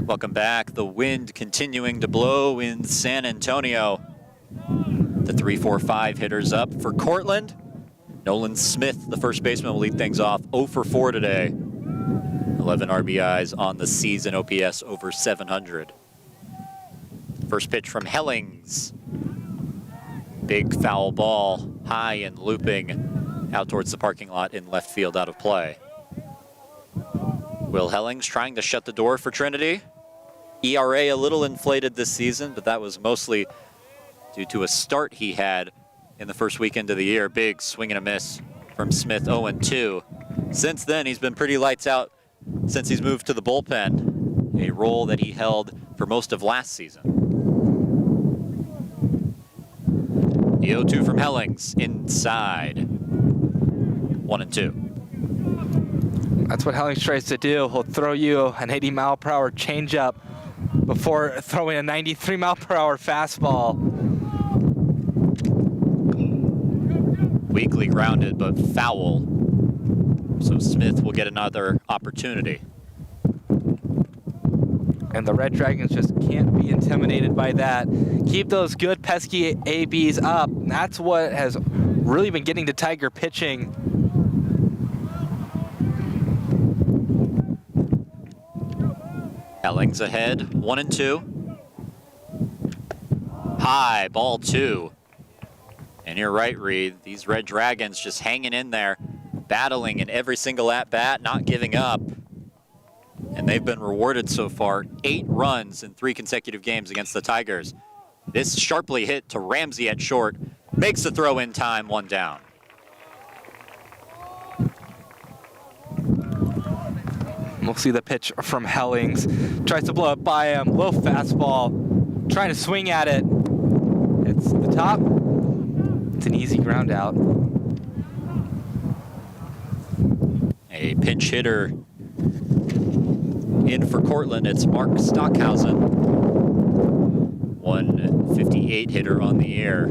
Welcome back. The wind continuing to blow in San Antonio. The 3-4-5 hitters up for Cortland. Nolan Smith, the first baseman, will lead things off 0 for 4 today. 11 RBIs on the season, OPS over 700. First pitch from Hellings. Big foul ball, high and looping out towards the parking lot in left field, out of play. Will Hellings trying to shut the door for Trinity. ERA a little inflated this season, but that was mostly due to a start he had in the first weekend of the year. Big swing and a miss from Smith, 0-2. Since then, he's been pretty lights out since he's moved to the bullpen, a role that he held for most of last season. The 0-2 from Hellings, inside, 1-2. That's what Hellings tries to do. He'll throw you an 80-mile-per-hour changeup before throwing a 93-mile-per-hour fastball. Weakly grounded, but foul. So Smith will get another opportunity. And the Red Dragons just can't be intimidated by that. Keep those good pesky ABs up. That's what has really been getting to Tiger pitching. Hellings ahead, 1-2. High, ball 2. And you're right, Reed. These Red Dragons just hanging in there, battling in every single at-bat, not giving up. And they've been rewarded so far. 8 runs in 3 consecutive games against the Tigers. This sharply hit to Ramsey at short makes the throw in time, 1 down. We'll see the pitch from Hellings. Tries to blow it by him. Low fastball. Trying to swing at it. It's the top. It's an easy ground out. A pinch hitter in for Cortland. It's Mark Stockhausen. 158 hitter on the year.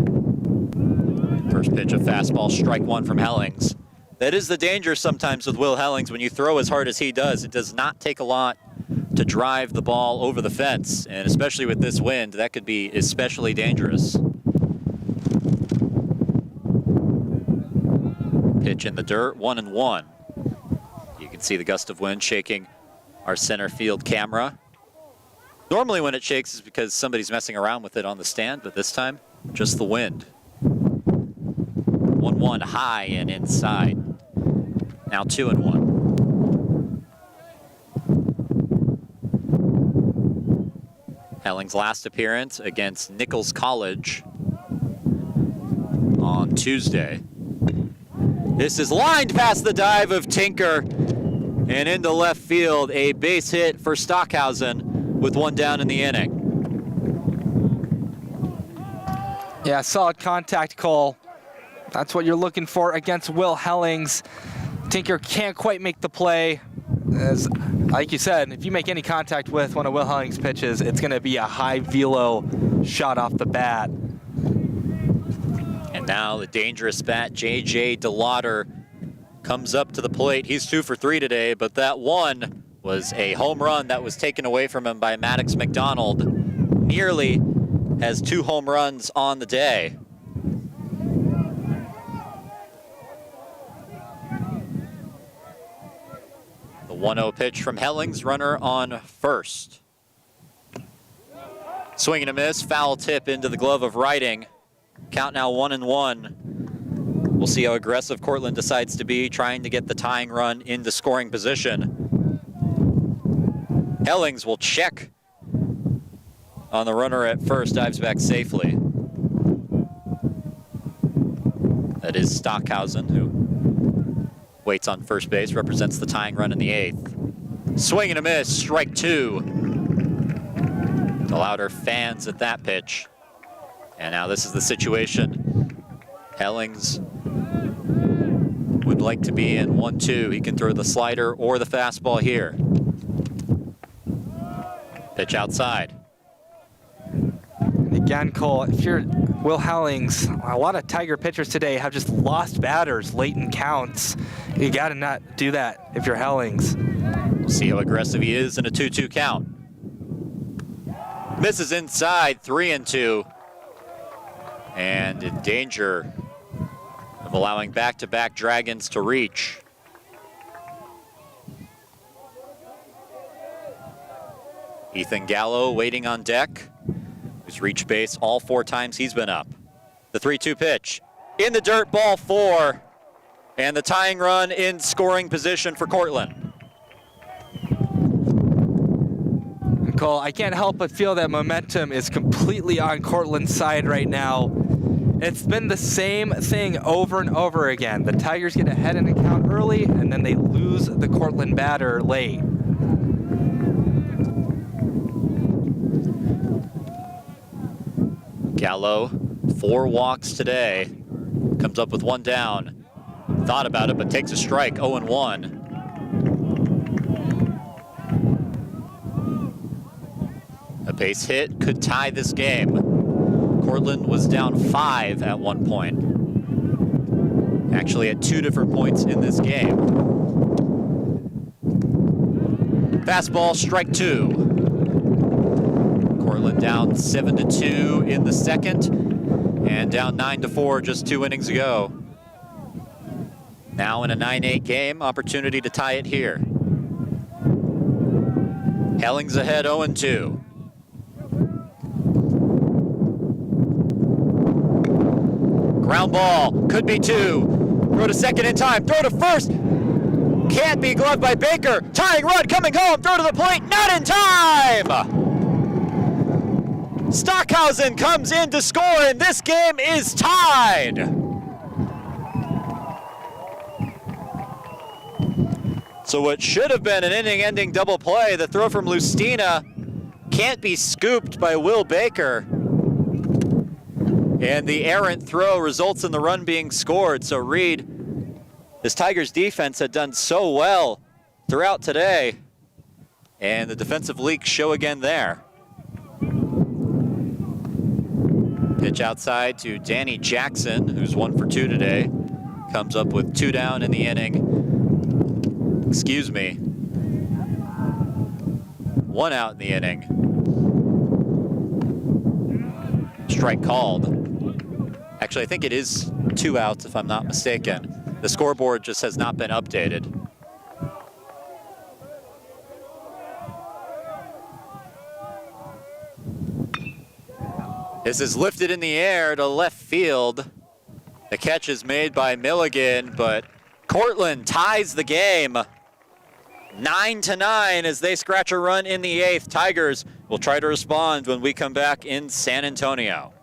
First pitch, a fastball, strike 1 from Hellings. That is the danger sometimes with Will Hellings. When you throw as hard as he does, it does not take a lot to drive the ball over the fence. And especially with this wind, that could be especially dangerous. Pitch in the dirt, 1-1. You can see the gust of wind shaking our center field camera. Normally when it shakes is because somebody's messing around with it on the stand, but this time, just the wind. 1-1 high and inside. Now 2-1. Hellings' last appearance against Nichols College on Tuesday. This is lined past the dive of Tinker and into left field. A base hit for Stockhausen with one down in the inning. Yeah, solid contact, Cole. That's what you're looking for against Will Hellings. Tinker can't quite make the play. As, like you said, if you make any contact with one of Will Hellings' pitches, it's going to be a high velo shot off the bat. And now the dangerous bat, J.J. DeLauder, comes up to the plate. He's 2 for 3 today, but that one was a home run that was taken away from him by Maddox McDonald. Nearly has 2 home runs on the day. The 1-0 pitch from Hellings, runner on first. Swing and a miss, foul tip into the glove of Riding. Count now 1-1. We'll see how aggressive Cortland decides to be, trying to get the tying run into scoring position. Hellings will check on the runner at first, dives back safely. That is Stockhausen, who waits on first base, represents the tying run in the 8th. Swing and a miss, strike 2. DeLauder fans at that pitch. And now this is the situation. Hellings would like to be in 1-2. He can throw the slider or the fastball here. Pitch outside. Again, Cole, if you're Will Hellings, a lot of Tiger pitchers today have just lost batters late in counts. You got to not do that if you're Hellings. We'll see how aggressive he is in a 2-2 count. Misses inside, 3-2. And in danger of allowing back-to-back Dragons to reach. Ethan Gallo waiting on deck, who's reached base all 4 times he's been up. The 3-2 pitch in the dirt, ball 4, and the tying run in scoring position for Cortland. Cole, I can't help but feel that momentum is completely on Cortland's side right now. It's been the same thing over and over again. The Tigers get ahead in the count early, and then they lose the Cortland batter late. Gallo, 4 walks today, comes up with 1 down. Thought about it, but takes a strike, 0-1. A base hit could tie this game. Cortland was down 5 at one point. Actually at 2 different points in this game. Fastball, strike 2. Cortland down 7-2 in the second and down 9-4 just 2 innings ago. Now in a 9-8 game, opportunity to tie it here. Hellings ahead 0-2. Ground ball, could be 2. Throw to second in time, throw to first. Can't be gloved by Baker. Tying run coming home, throw to the plate, not in time! Stockhausen comes in to score, and this game is tied. So what should have been an inning-ending double play, the throw from Lustina can't be scooped by Will Baker. And the errant throw results in the run being scored. So Reed, this Tigers defense had done so well throughout today. And the defensive leaks show again there. Pitch outside to Danny Jackson, who's 1 for 2 today. comes up with 2 down in the inning. Excuse me. 1 out in the inning. Strike called. Actually, I think it is 2 outs if I'm not mistaken. The scoreboard just has not been updated. This is lifted in the air to left field. The catch is made by Milligan, but Cortland ties the game. 9-9 as they scratch a run in the 8th. Tigers will try to respond when we come back in San Antonio.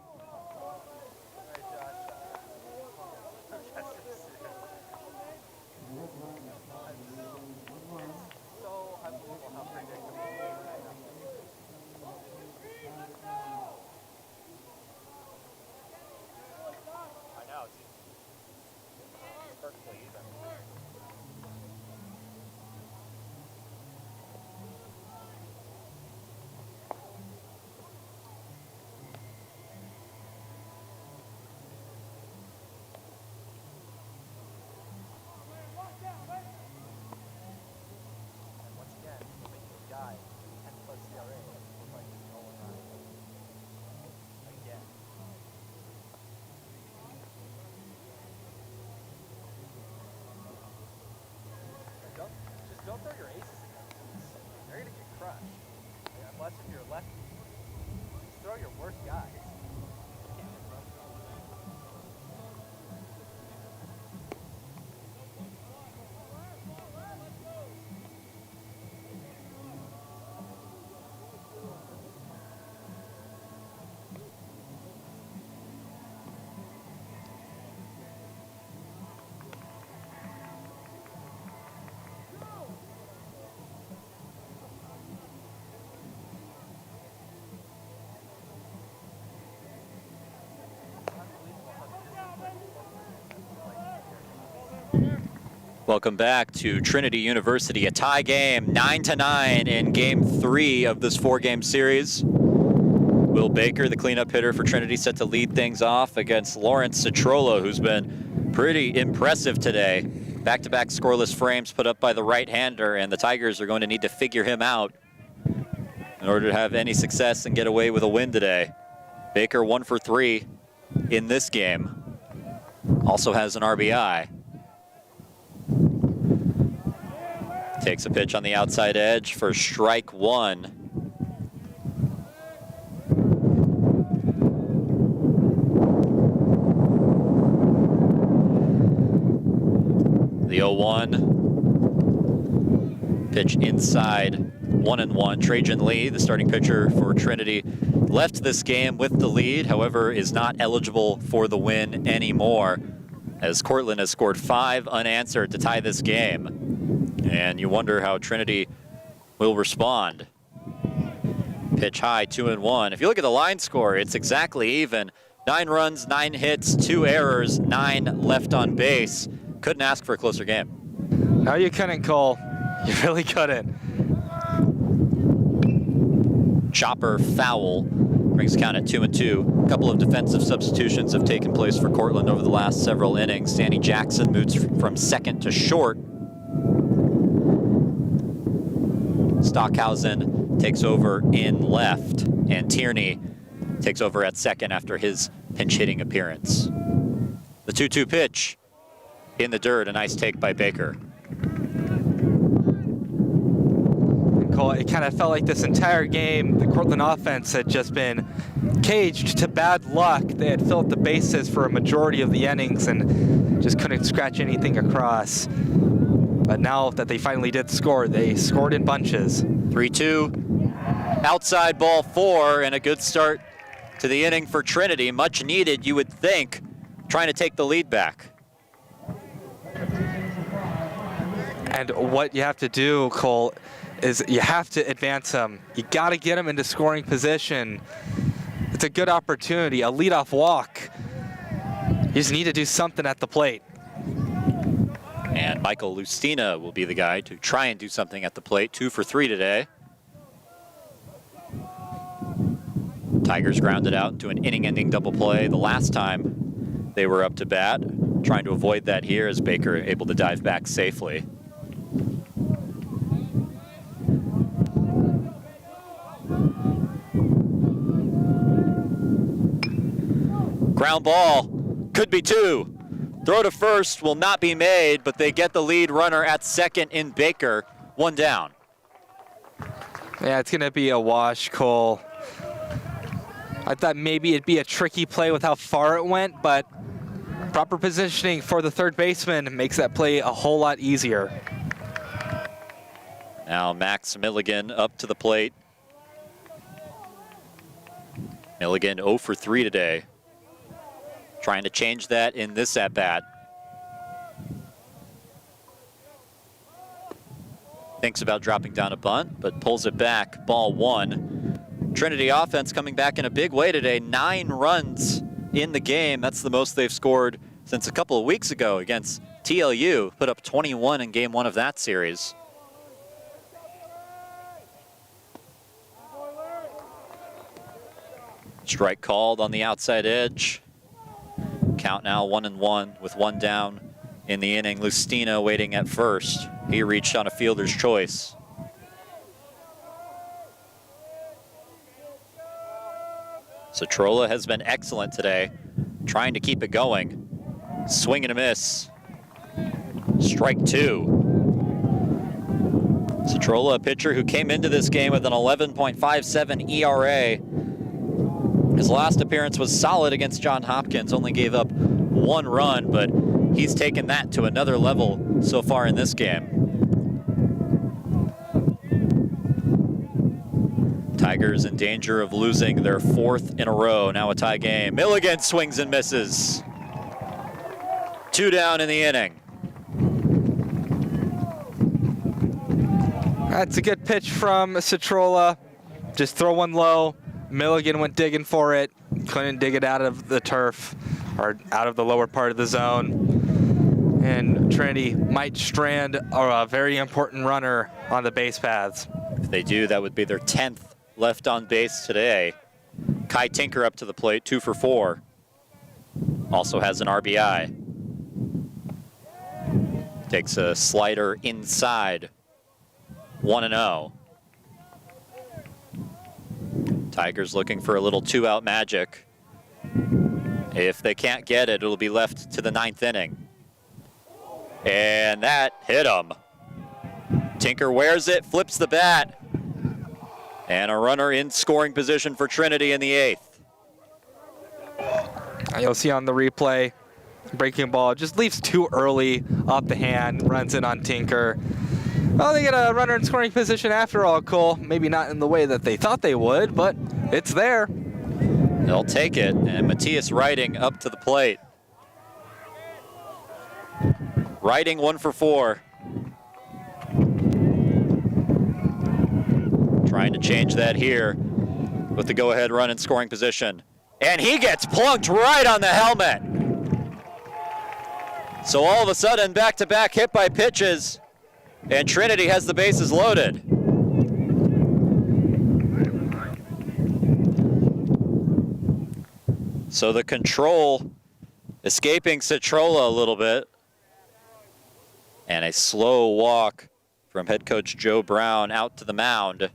Don't throw your aces against them. They're going to get crushed. Unless if you're lefty. Just throw your worst guys. Welcome back to Trinity University, a tie game, 9-9 in Game 3 of this 4-game series. Will Baker, the cleanup hitter for Trinity, set to lead things off against Lawrence Citrolo, who's been pretty impressive today. Back-to-back scoreless frames put up by the right-hander, and the Tigers are going to need to figure him out in order to have any success and get away with a win today. Baker 1 for 3 in this game. Also has an RBI. Takes a pitch on the outside edge for strike 1. The 0-1. Pitch inside, 1-1. Trajan Lee, the starting pitcher for Trinity, left this game with the lead, however, is not eligible for the win anymore, as Cortland has scored 5 unanswered to tie this game. And you wonder how Trinity will respond. Pitch high, 2-1. If you look at the line score, it's exactly even. 9 runs, 9 hits, 2 errors, 9 left on base. Couldn't ask for a closer game. No, you couldn't, Cole. You really couldn't. Chopper foul brings count at 2-2. A couple of defensive substitutions have taken place for Cortland over the last several innings. Danny Jackson moves from second to short. Stockhausen takes over in left, and Tierney takes over at second after his pinch-hitting appearance. The 2-2 pitch in the dirt, a nice take by Baker. And Cole, it kind of felt like this entire game, the Cortland offense had just been caged to bad luck. They had filled the bases for a majority of the innings and just couldn't scratch anything across. But now that they finally did score, they scored in bunches. 3-2, outside ball 4, and a good start to the inning for Trinity. Much needed, you would think, trying to take the lead back. And what you have to do, Cole, is you have to advance them. You got to get them into scoring position. It's a good opportunity, a leadoff walk. You just need to do something at the plate. And Michael Lustina will be the guy to try and do something at the plate. 2 for 3 today. Tigers grounded out into an inning-ending double play the last time they were up to bat. trying to avoid that here as Baker able to dive back safely. Ground ball, could be two. Throw to first will not be made, but they get the lead runner at second in Baker, one down. Yeah, it's gonna be a wash, Cole. I thought maybe it'd be a tricky play with how far it went, but proper positioning for the third baseman makes that play a whole lot easier. Now Max Milligan up to the plate. Milligan 0 for 3 today. Trying to change that in this at-bat. Thinks about dropping down a bunt, but pulls it back, ball 1. Trinity offense coming back in a big way today. 9 runs in the game. That's the most they've scored since a couple of weeks ago against TLU. Put up 21 in game 1 of that series. Strike called on the outside edge. Count now 1-1 with 1 down in the inning. Lustina waiting at first. He reached on a fielder's choice. Cetrola has been excellent today, trying to keep it going. Swing and a miss. Strike 2. Cetrola, a pitcher who came into this game with an 11.57 ERA. His last appearance was solid against John Hopkins, only gave up 1 run, but he's taken that to another level so far in this game. Tigers in danger of losing their 4th in a row, now a tie game. Milligan swings and misses. 2 down in the inning. That's a good pitch from Cetrola. Just throw one low. Milligan went digging for it. Couldn't dig it out of the turf or out of the lower part of the zone. And Trinity might strand a very important runner on the base paths. If they do, that would be their 10th left on base today. Kai Tinker up to the plate, 2 for 4. Also has an RBI. Takes a slider inside. 1-0. Tigers looking for a little 2-out magic. If they can't get it, it'll be left to the 9th inning. And that hit him. Tinker wears it, flips the bat. And a runner in scoring position for Trinity in the 8th. You'll see on the replay, breaking ball just leaves too early off the hand, runs in on Tinker. Well, they get a runner in scoring position after all, Cole. Maybe not in the way that they thought they would, but it's there. They'll take it, and Matthias Riding up to the plate. Riding 1 for 4. Trying to change that here with the go-ahead run in scoring position. And he gets plunked right on the helmet. So all of a sudden, back-to-back hit by pitches, and Trinity has the bases loaded. So the control escaping Cetrola a little bit. And a slow walk from head coach Joe Brown out to the mound.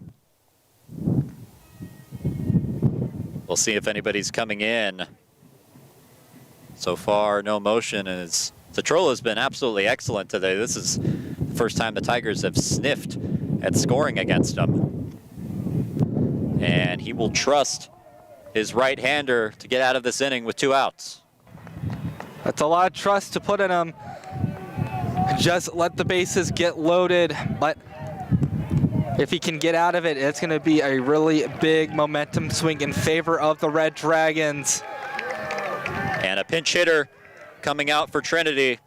We'll see if anybody's coming in. So far, no motion, and Cetrola's been absolutely excellent today. This is the first time the Tigers have sniffed at scoring against him. And he will trust his right-hander to get out of this inning with 2 outs. That's a lot of trust to put in him. Just let the bases get loaded, but if he can get out of it, it's going to be a really big momentum swing in favor of the Red Dragons. And a pinch hitter coming out for Trinity.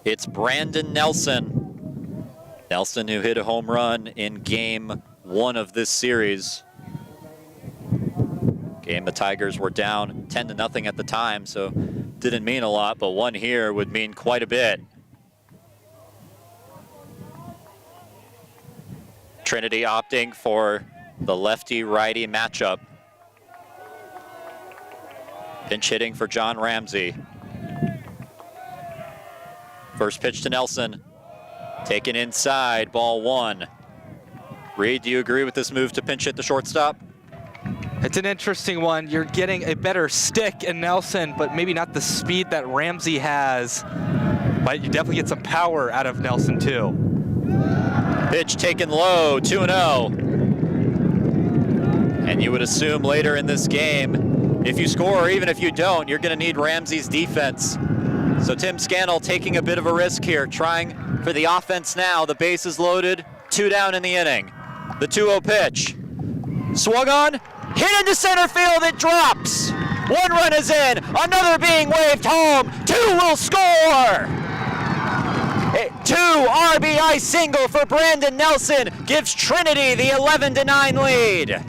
It's Brandon Nelson. Nelson, who hit a home run in game 1 of this series. Game the Tigers were down 10-0 at the time, so didn't mean a lot, but 1 here would mean quite a bit. Trinity opting for the lefty-righty matchup. Pinch hitting for John Ramsey. First pitch to Nelson. Taken inside, ball 1. Reed, do you agree with this move to pinch hit the shortstop? It's an interesting one. You're getting a better stick in Nelson, but maybe not the speed that Ramsey has. But you definitely get some power out of Nelson, too. Pitch taken low, 2-0. And you would assume later in this game, if you score or even if you don't, you're going to need Ramsey's defense. So Tim Scannell taking a bit of a risk here, trying for the offense now. The base is loaded, 2 down in the inning. The 2-0 pitch. Swung on, hit into center field, it drops. 1 run is in, another being waved home. 2 will score. 2 RBI single for Brandon Nelson gives Trinity the 11-9 lead.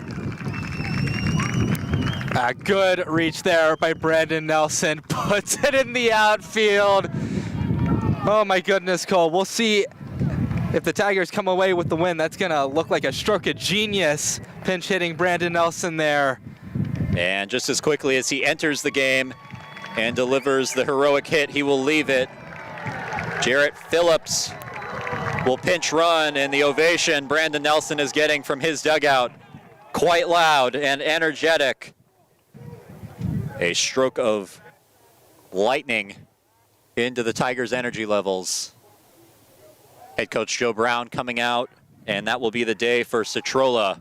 A good reach there by Brandon Nelson. Puts it in the outfield. Oh my goodness, Cole. We'll see if the Tigers come away with the win. That's gonna look like a stroke of genius, pinch hitting Brandon Nelson there. And just as quickly as he enters the game and delivers the heroic hit, he will leave it. Jarrett Phillips will pinch run, and the ovation Brandon Nelson is getting from his dugout, quite loud and energetic. A stroke of lightning into the Tigers' energy levels. Head coach Joe Brown coming out, and that will be the day for Citrola.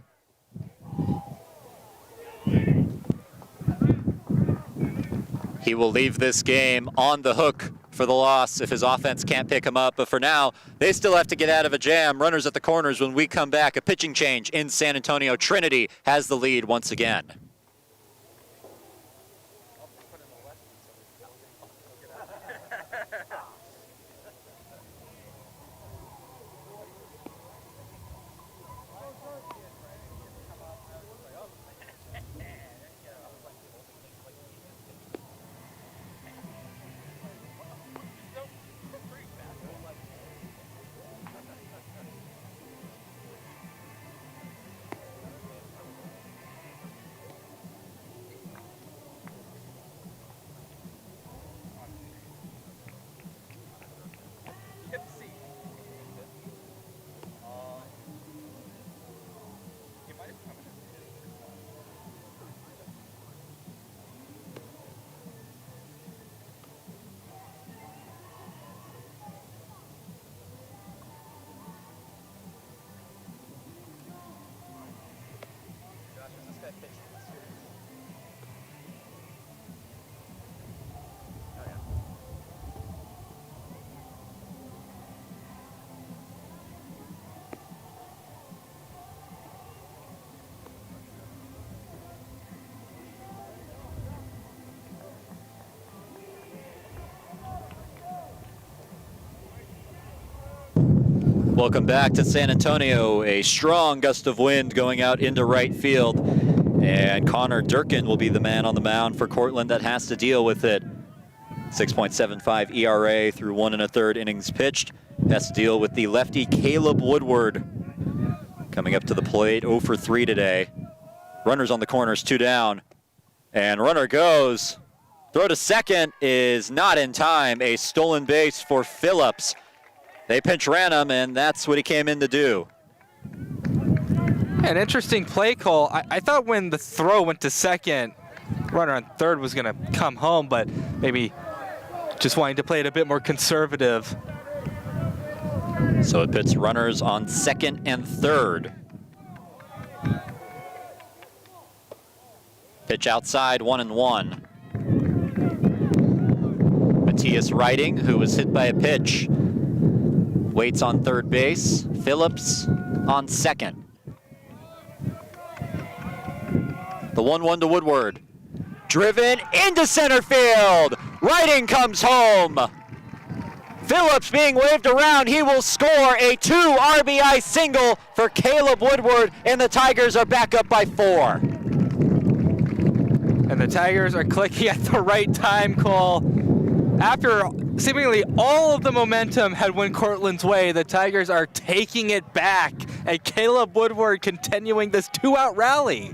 He will leave this game on the hook for the loss if his offense can't pick him up. But for now, they still have to get out of a jam. Runners at the corners when we come back. A pitching change in San Antonio. Trinity has the lead once again. Welcome back to San Antonio. A strong gust of wind going out into right field. And Connor Durkin will be the man on the mound for Cortland that has to deal with it. 6.75 ERA through 1 1/3 innings pitched. Has to deal with the lefty Caleb Woodward. Coming up to the plate, 0 for 3 today. Runners on the corners, 2 down. And runner goes. Throw to second is not in time. A stolen base for Phillips. They pinch ran him, and that's what he came in to do. An interesting play call. I thought when the throw went to second, runner on third was going to come home, but maybe just wanting to play it a bit more conservative. So it puts runners on second and third. Pitch outside, 1-1. Matthias Riding, who was hit by a pitch, waits on third base. Phillips on second. The 1-1 to Woodward. Driven into center field. Riding comes home. Phillips being waved around. He will score a 2 RBI single for Caleb Woodward, and the Tigers are back up by 4. And the Tigers are clicking at the right time, Cole. After seemingly all of the momentum had went Cortland's way, the Tigers are taking it back, and Caleb Woodward continuing this 2-out rally.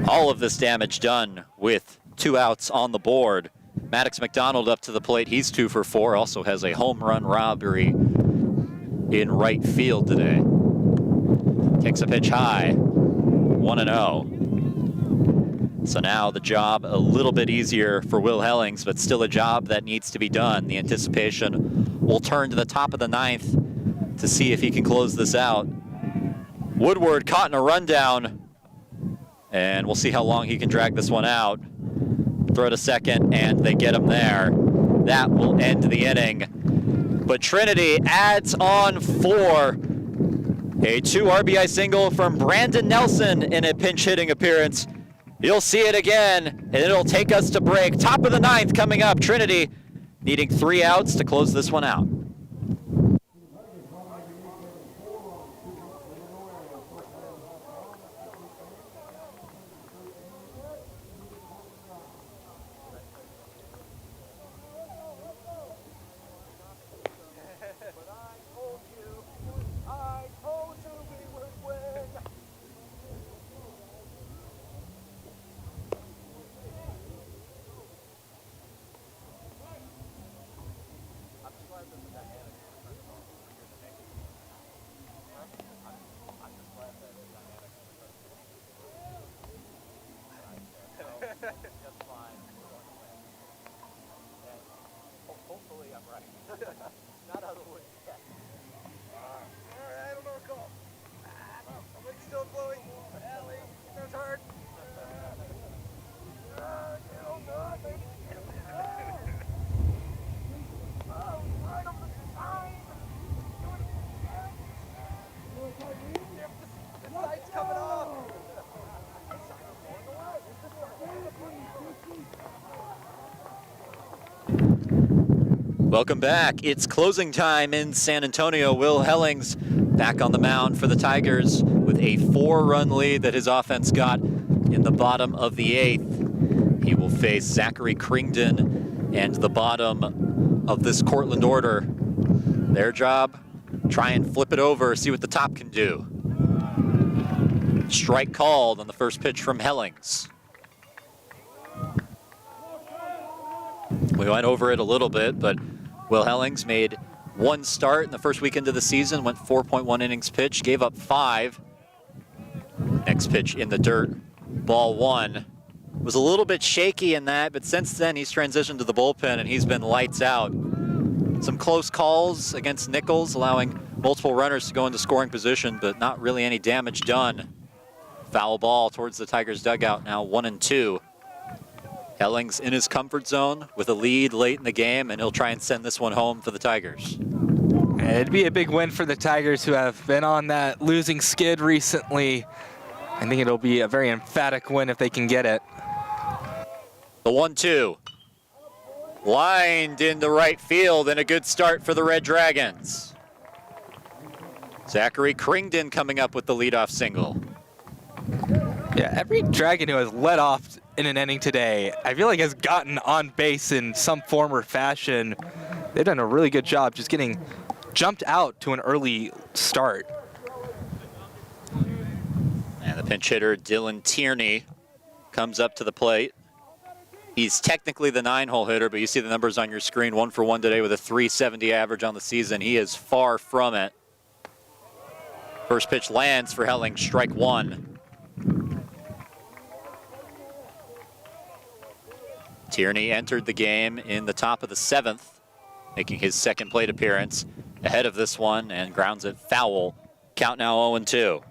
All of this damage done with 2 outs on the board. Maddox McDonald up to the plate. He's 2 for 4. Also has a home run robbery in right field today. Takes a pitch high, 1-0. So now the job a little bit easier for Will Hellings, but still a job that needs to be done. The anticipation will turn to the top of the 9th to see if he can close this out. Woodward caught in a rundown, and we'll see how long he can drag this one out. Throw to second, and they get him there. That will end the inning. But Trinity adds on 4. A 2 RBI single from Brandon Nelson in a pinch hitting appearance. You'll see it again, and it'll take us to break. Top of the 9th coming up. Trinity needing 3 outs to close this one out. Hopefully I'm right. Not out of the woods yet. Alright, I don't know a call. Wind's still blowing. Alley, it's hard. Right over the sign. The sign's coming off. Welcome back. It's closing time in San Antonio. Will Hellings back on the mound for the Tigers with a 4-run lead that his offense got in the bottom of the 8th. He will face Zachary Cringdon and the bottom of this Cortland order. Their job, try and flip it over, see what the top can do. Strike called on the first pitch from Hellings. We went over it a little bit, but Will Hellings made 1 start in the first weekend of the season, went 4.1 innings pitched, gave up 5. Next pitch in the dirt, ball 1. Was a little bit shaky in that, but since then he's transitioned to the bullpen and he's been lights out. Some close calls against Nichols, allowing multiple runners to go into scoring position, but not really any damage done. Foul ball towards the Tigers dugout, now 1-2. Hellings in his comfort zone with a lead late in the game, and he'll try and send this one home for the Tigers. It'd be a big win for the Tigers, who have been on that losing skid recently. I think it'll be a very emphatic win if they can get it. The 1-2. Lined into right field, and a good start for the Red Dragons. Zachary Cringdon coming up with the leadoff single. Yeah, every Dragon who has led off in an inning today, I feel like has gotten on base in some form or fashion. They've done a really good job just getting jumped out to an early start. And the pinch hitter, Dylan Tierney, comes up to the plate. He's technically the 9-hole hitter, but you see the numbers on your screen. 1 for 1 today with a .370 average on the season. He is far from it. First pitch lands for Hellings, strike 1. Tierney entered the game in the top of the 7th, making his second plate appearance ahead of this one, and grounds it foul. Count now 0-2.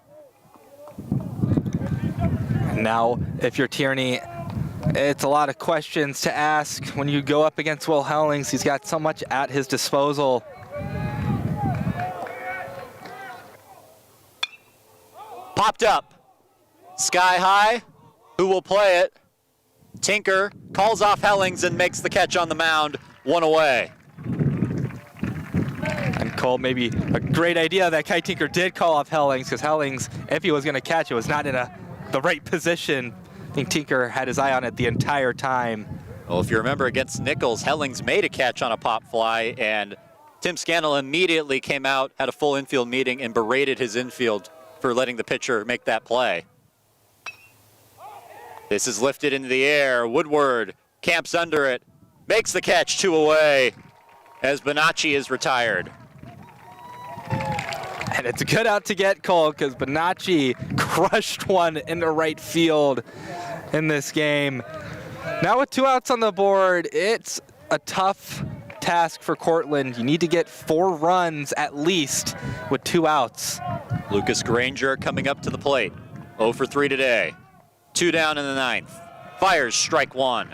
Now, if you're Tierney, it's a lot of questions to ask when you go up against Will Hellings. He's got so much at his disposal. Popped up. Sky high. Who will play it? Tinker calls off Hellings and makes the catch on the mound. 1 away. And Cole, maybe a great idea that Kai Tinker did call off Hellings, because Hellings, if he was going to catch it, was not in the right position. I think Tinker had his eye on it the entire time. Well, if you remember against Nichols, Hellings made a catch on a pop fly, and Tim Scannell immediately came out, had a full infield meeting, and berated his infield for letting the pitcher make that play. This is lifted into the air. Woodward camps under it. Makes the catch, 2 away, as Bonacci is retired. And it's a good out to get, Cole, because Bonacci crushed one into right field in this game. Now with 2 outs on the board, it's a tough task for Cortland. You need to get 4 runs at least with 2 outs. Lucas Granger coming up to the plate. 0 for 3 today. 2 down in the 9th. Fires strike 1.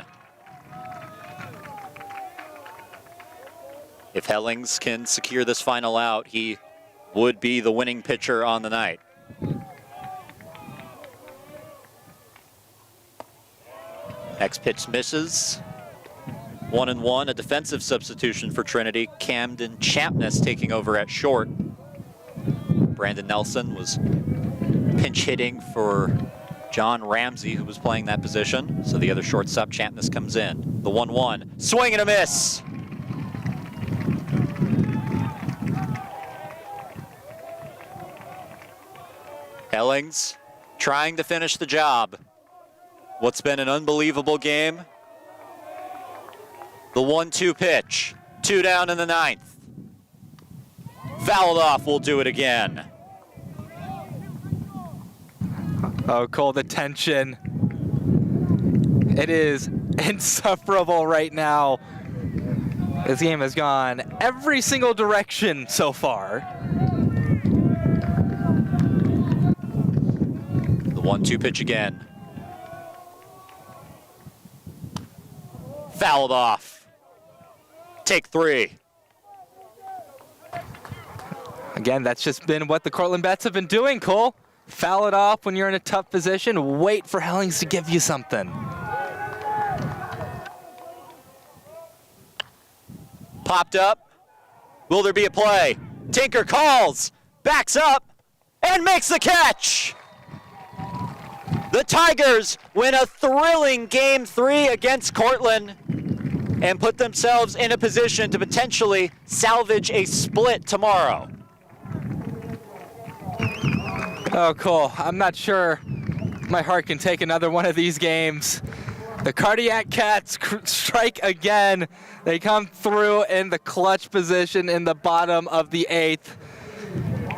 If Hellings can secure this final out, he would be the winning pitcher on the night. Next pitch misses. 1-1, a defensive substitution for Trinity. Camden Champness taking over at short. Brandon Nelson was pinch hitting for John Ramsey, who was playing that position. So the other shortstop, Champness, comes in. The 1-1, swing and a miss. Hellings trying to finish the job. What's been an unbelievable game. The 1-2 pitch, 2 down in the 9th. Fouled off, we'll do it again. Oh, Cole, the tension. It is insufferable right now. This game has gone every single direction so far. The 1-2 pitch again. Fouled off. Take 3. Again, that's just been what the Cortland Bats have been doing, Cole. Foul it off when you're in a tough position. Wait for Hellings to give you something. Popped up. Will there be a play? Tinker calls, backs up, and makes the catch. The Tigers win a thrilling Game 3 against Cortland and put themselves in a position to potentially salvage a split tomorrow. Oh, Cole, I'm not sure my heart can take another one of these games. The Cardiac Cats strike again. They come through in the clutch position in the bottom of the 8th,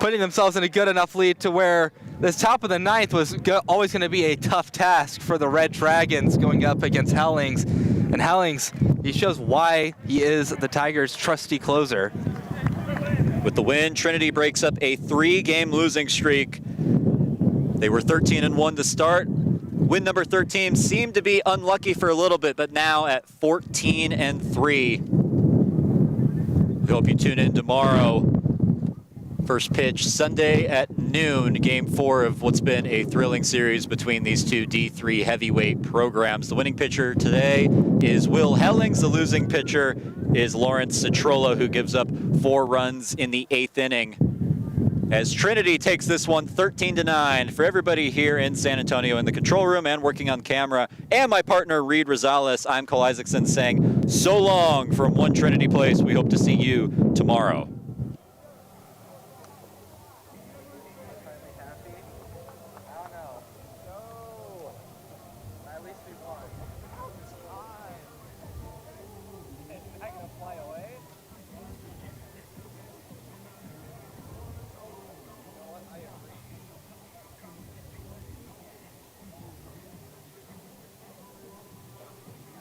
putting themselves in a good enough lead to where this top of the 9th was always going to be a tough task for the Red Dragons going up against Hellings. And Hellings, he shows why he is the Tigers' trusty closer. With the win, Trinity breaks up a 3-game losing streak. They were 13-1 to start. Win number 13 seemed to be unlucky for a little bit, but now at 14-3. We hope you tune in tomorrow. First pitch Sunday at noon, Game 4 of what's been a thrilling series between these two D3 heavyweight programs. The winning pitcher today is Will Hellings. The losing pitcher is Lawrence Citrola, who gives up 4 runs in the 8th inning. As Trinity takes this one 13-9. For everybody here in San Antonio in the control room and working on camera, and my partner Reed Rosales, I'm Cole Isaacson saying so long from One Trinity Place. We hope to see you tomorrow.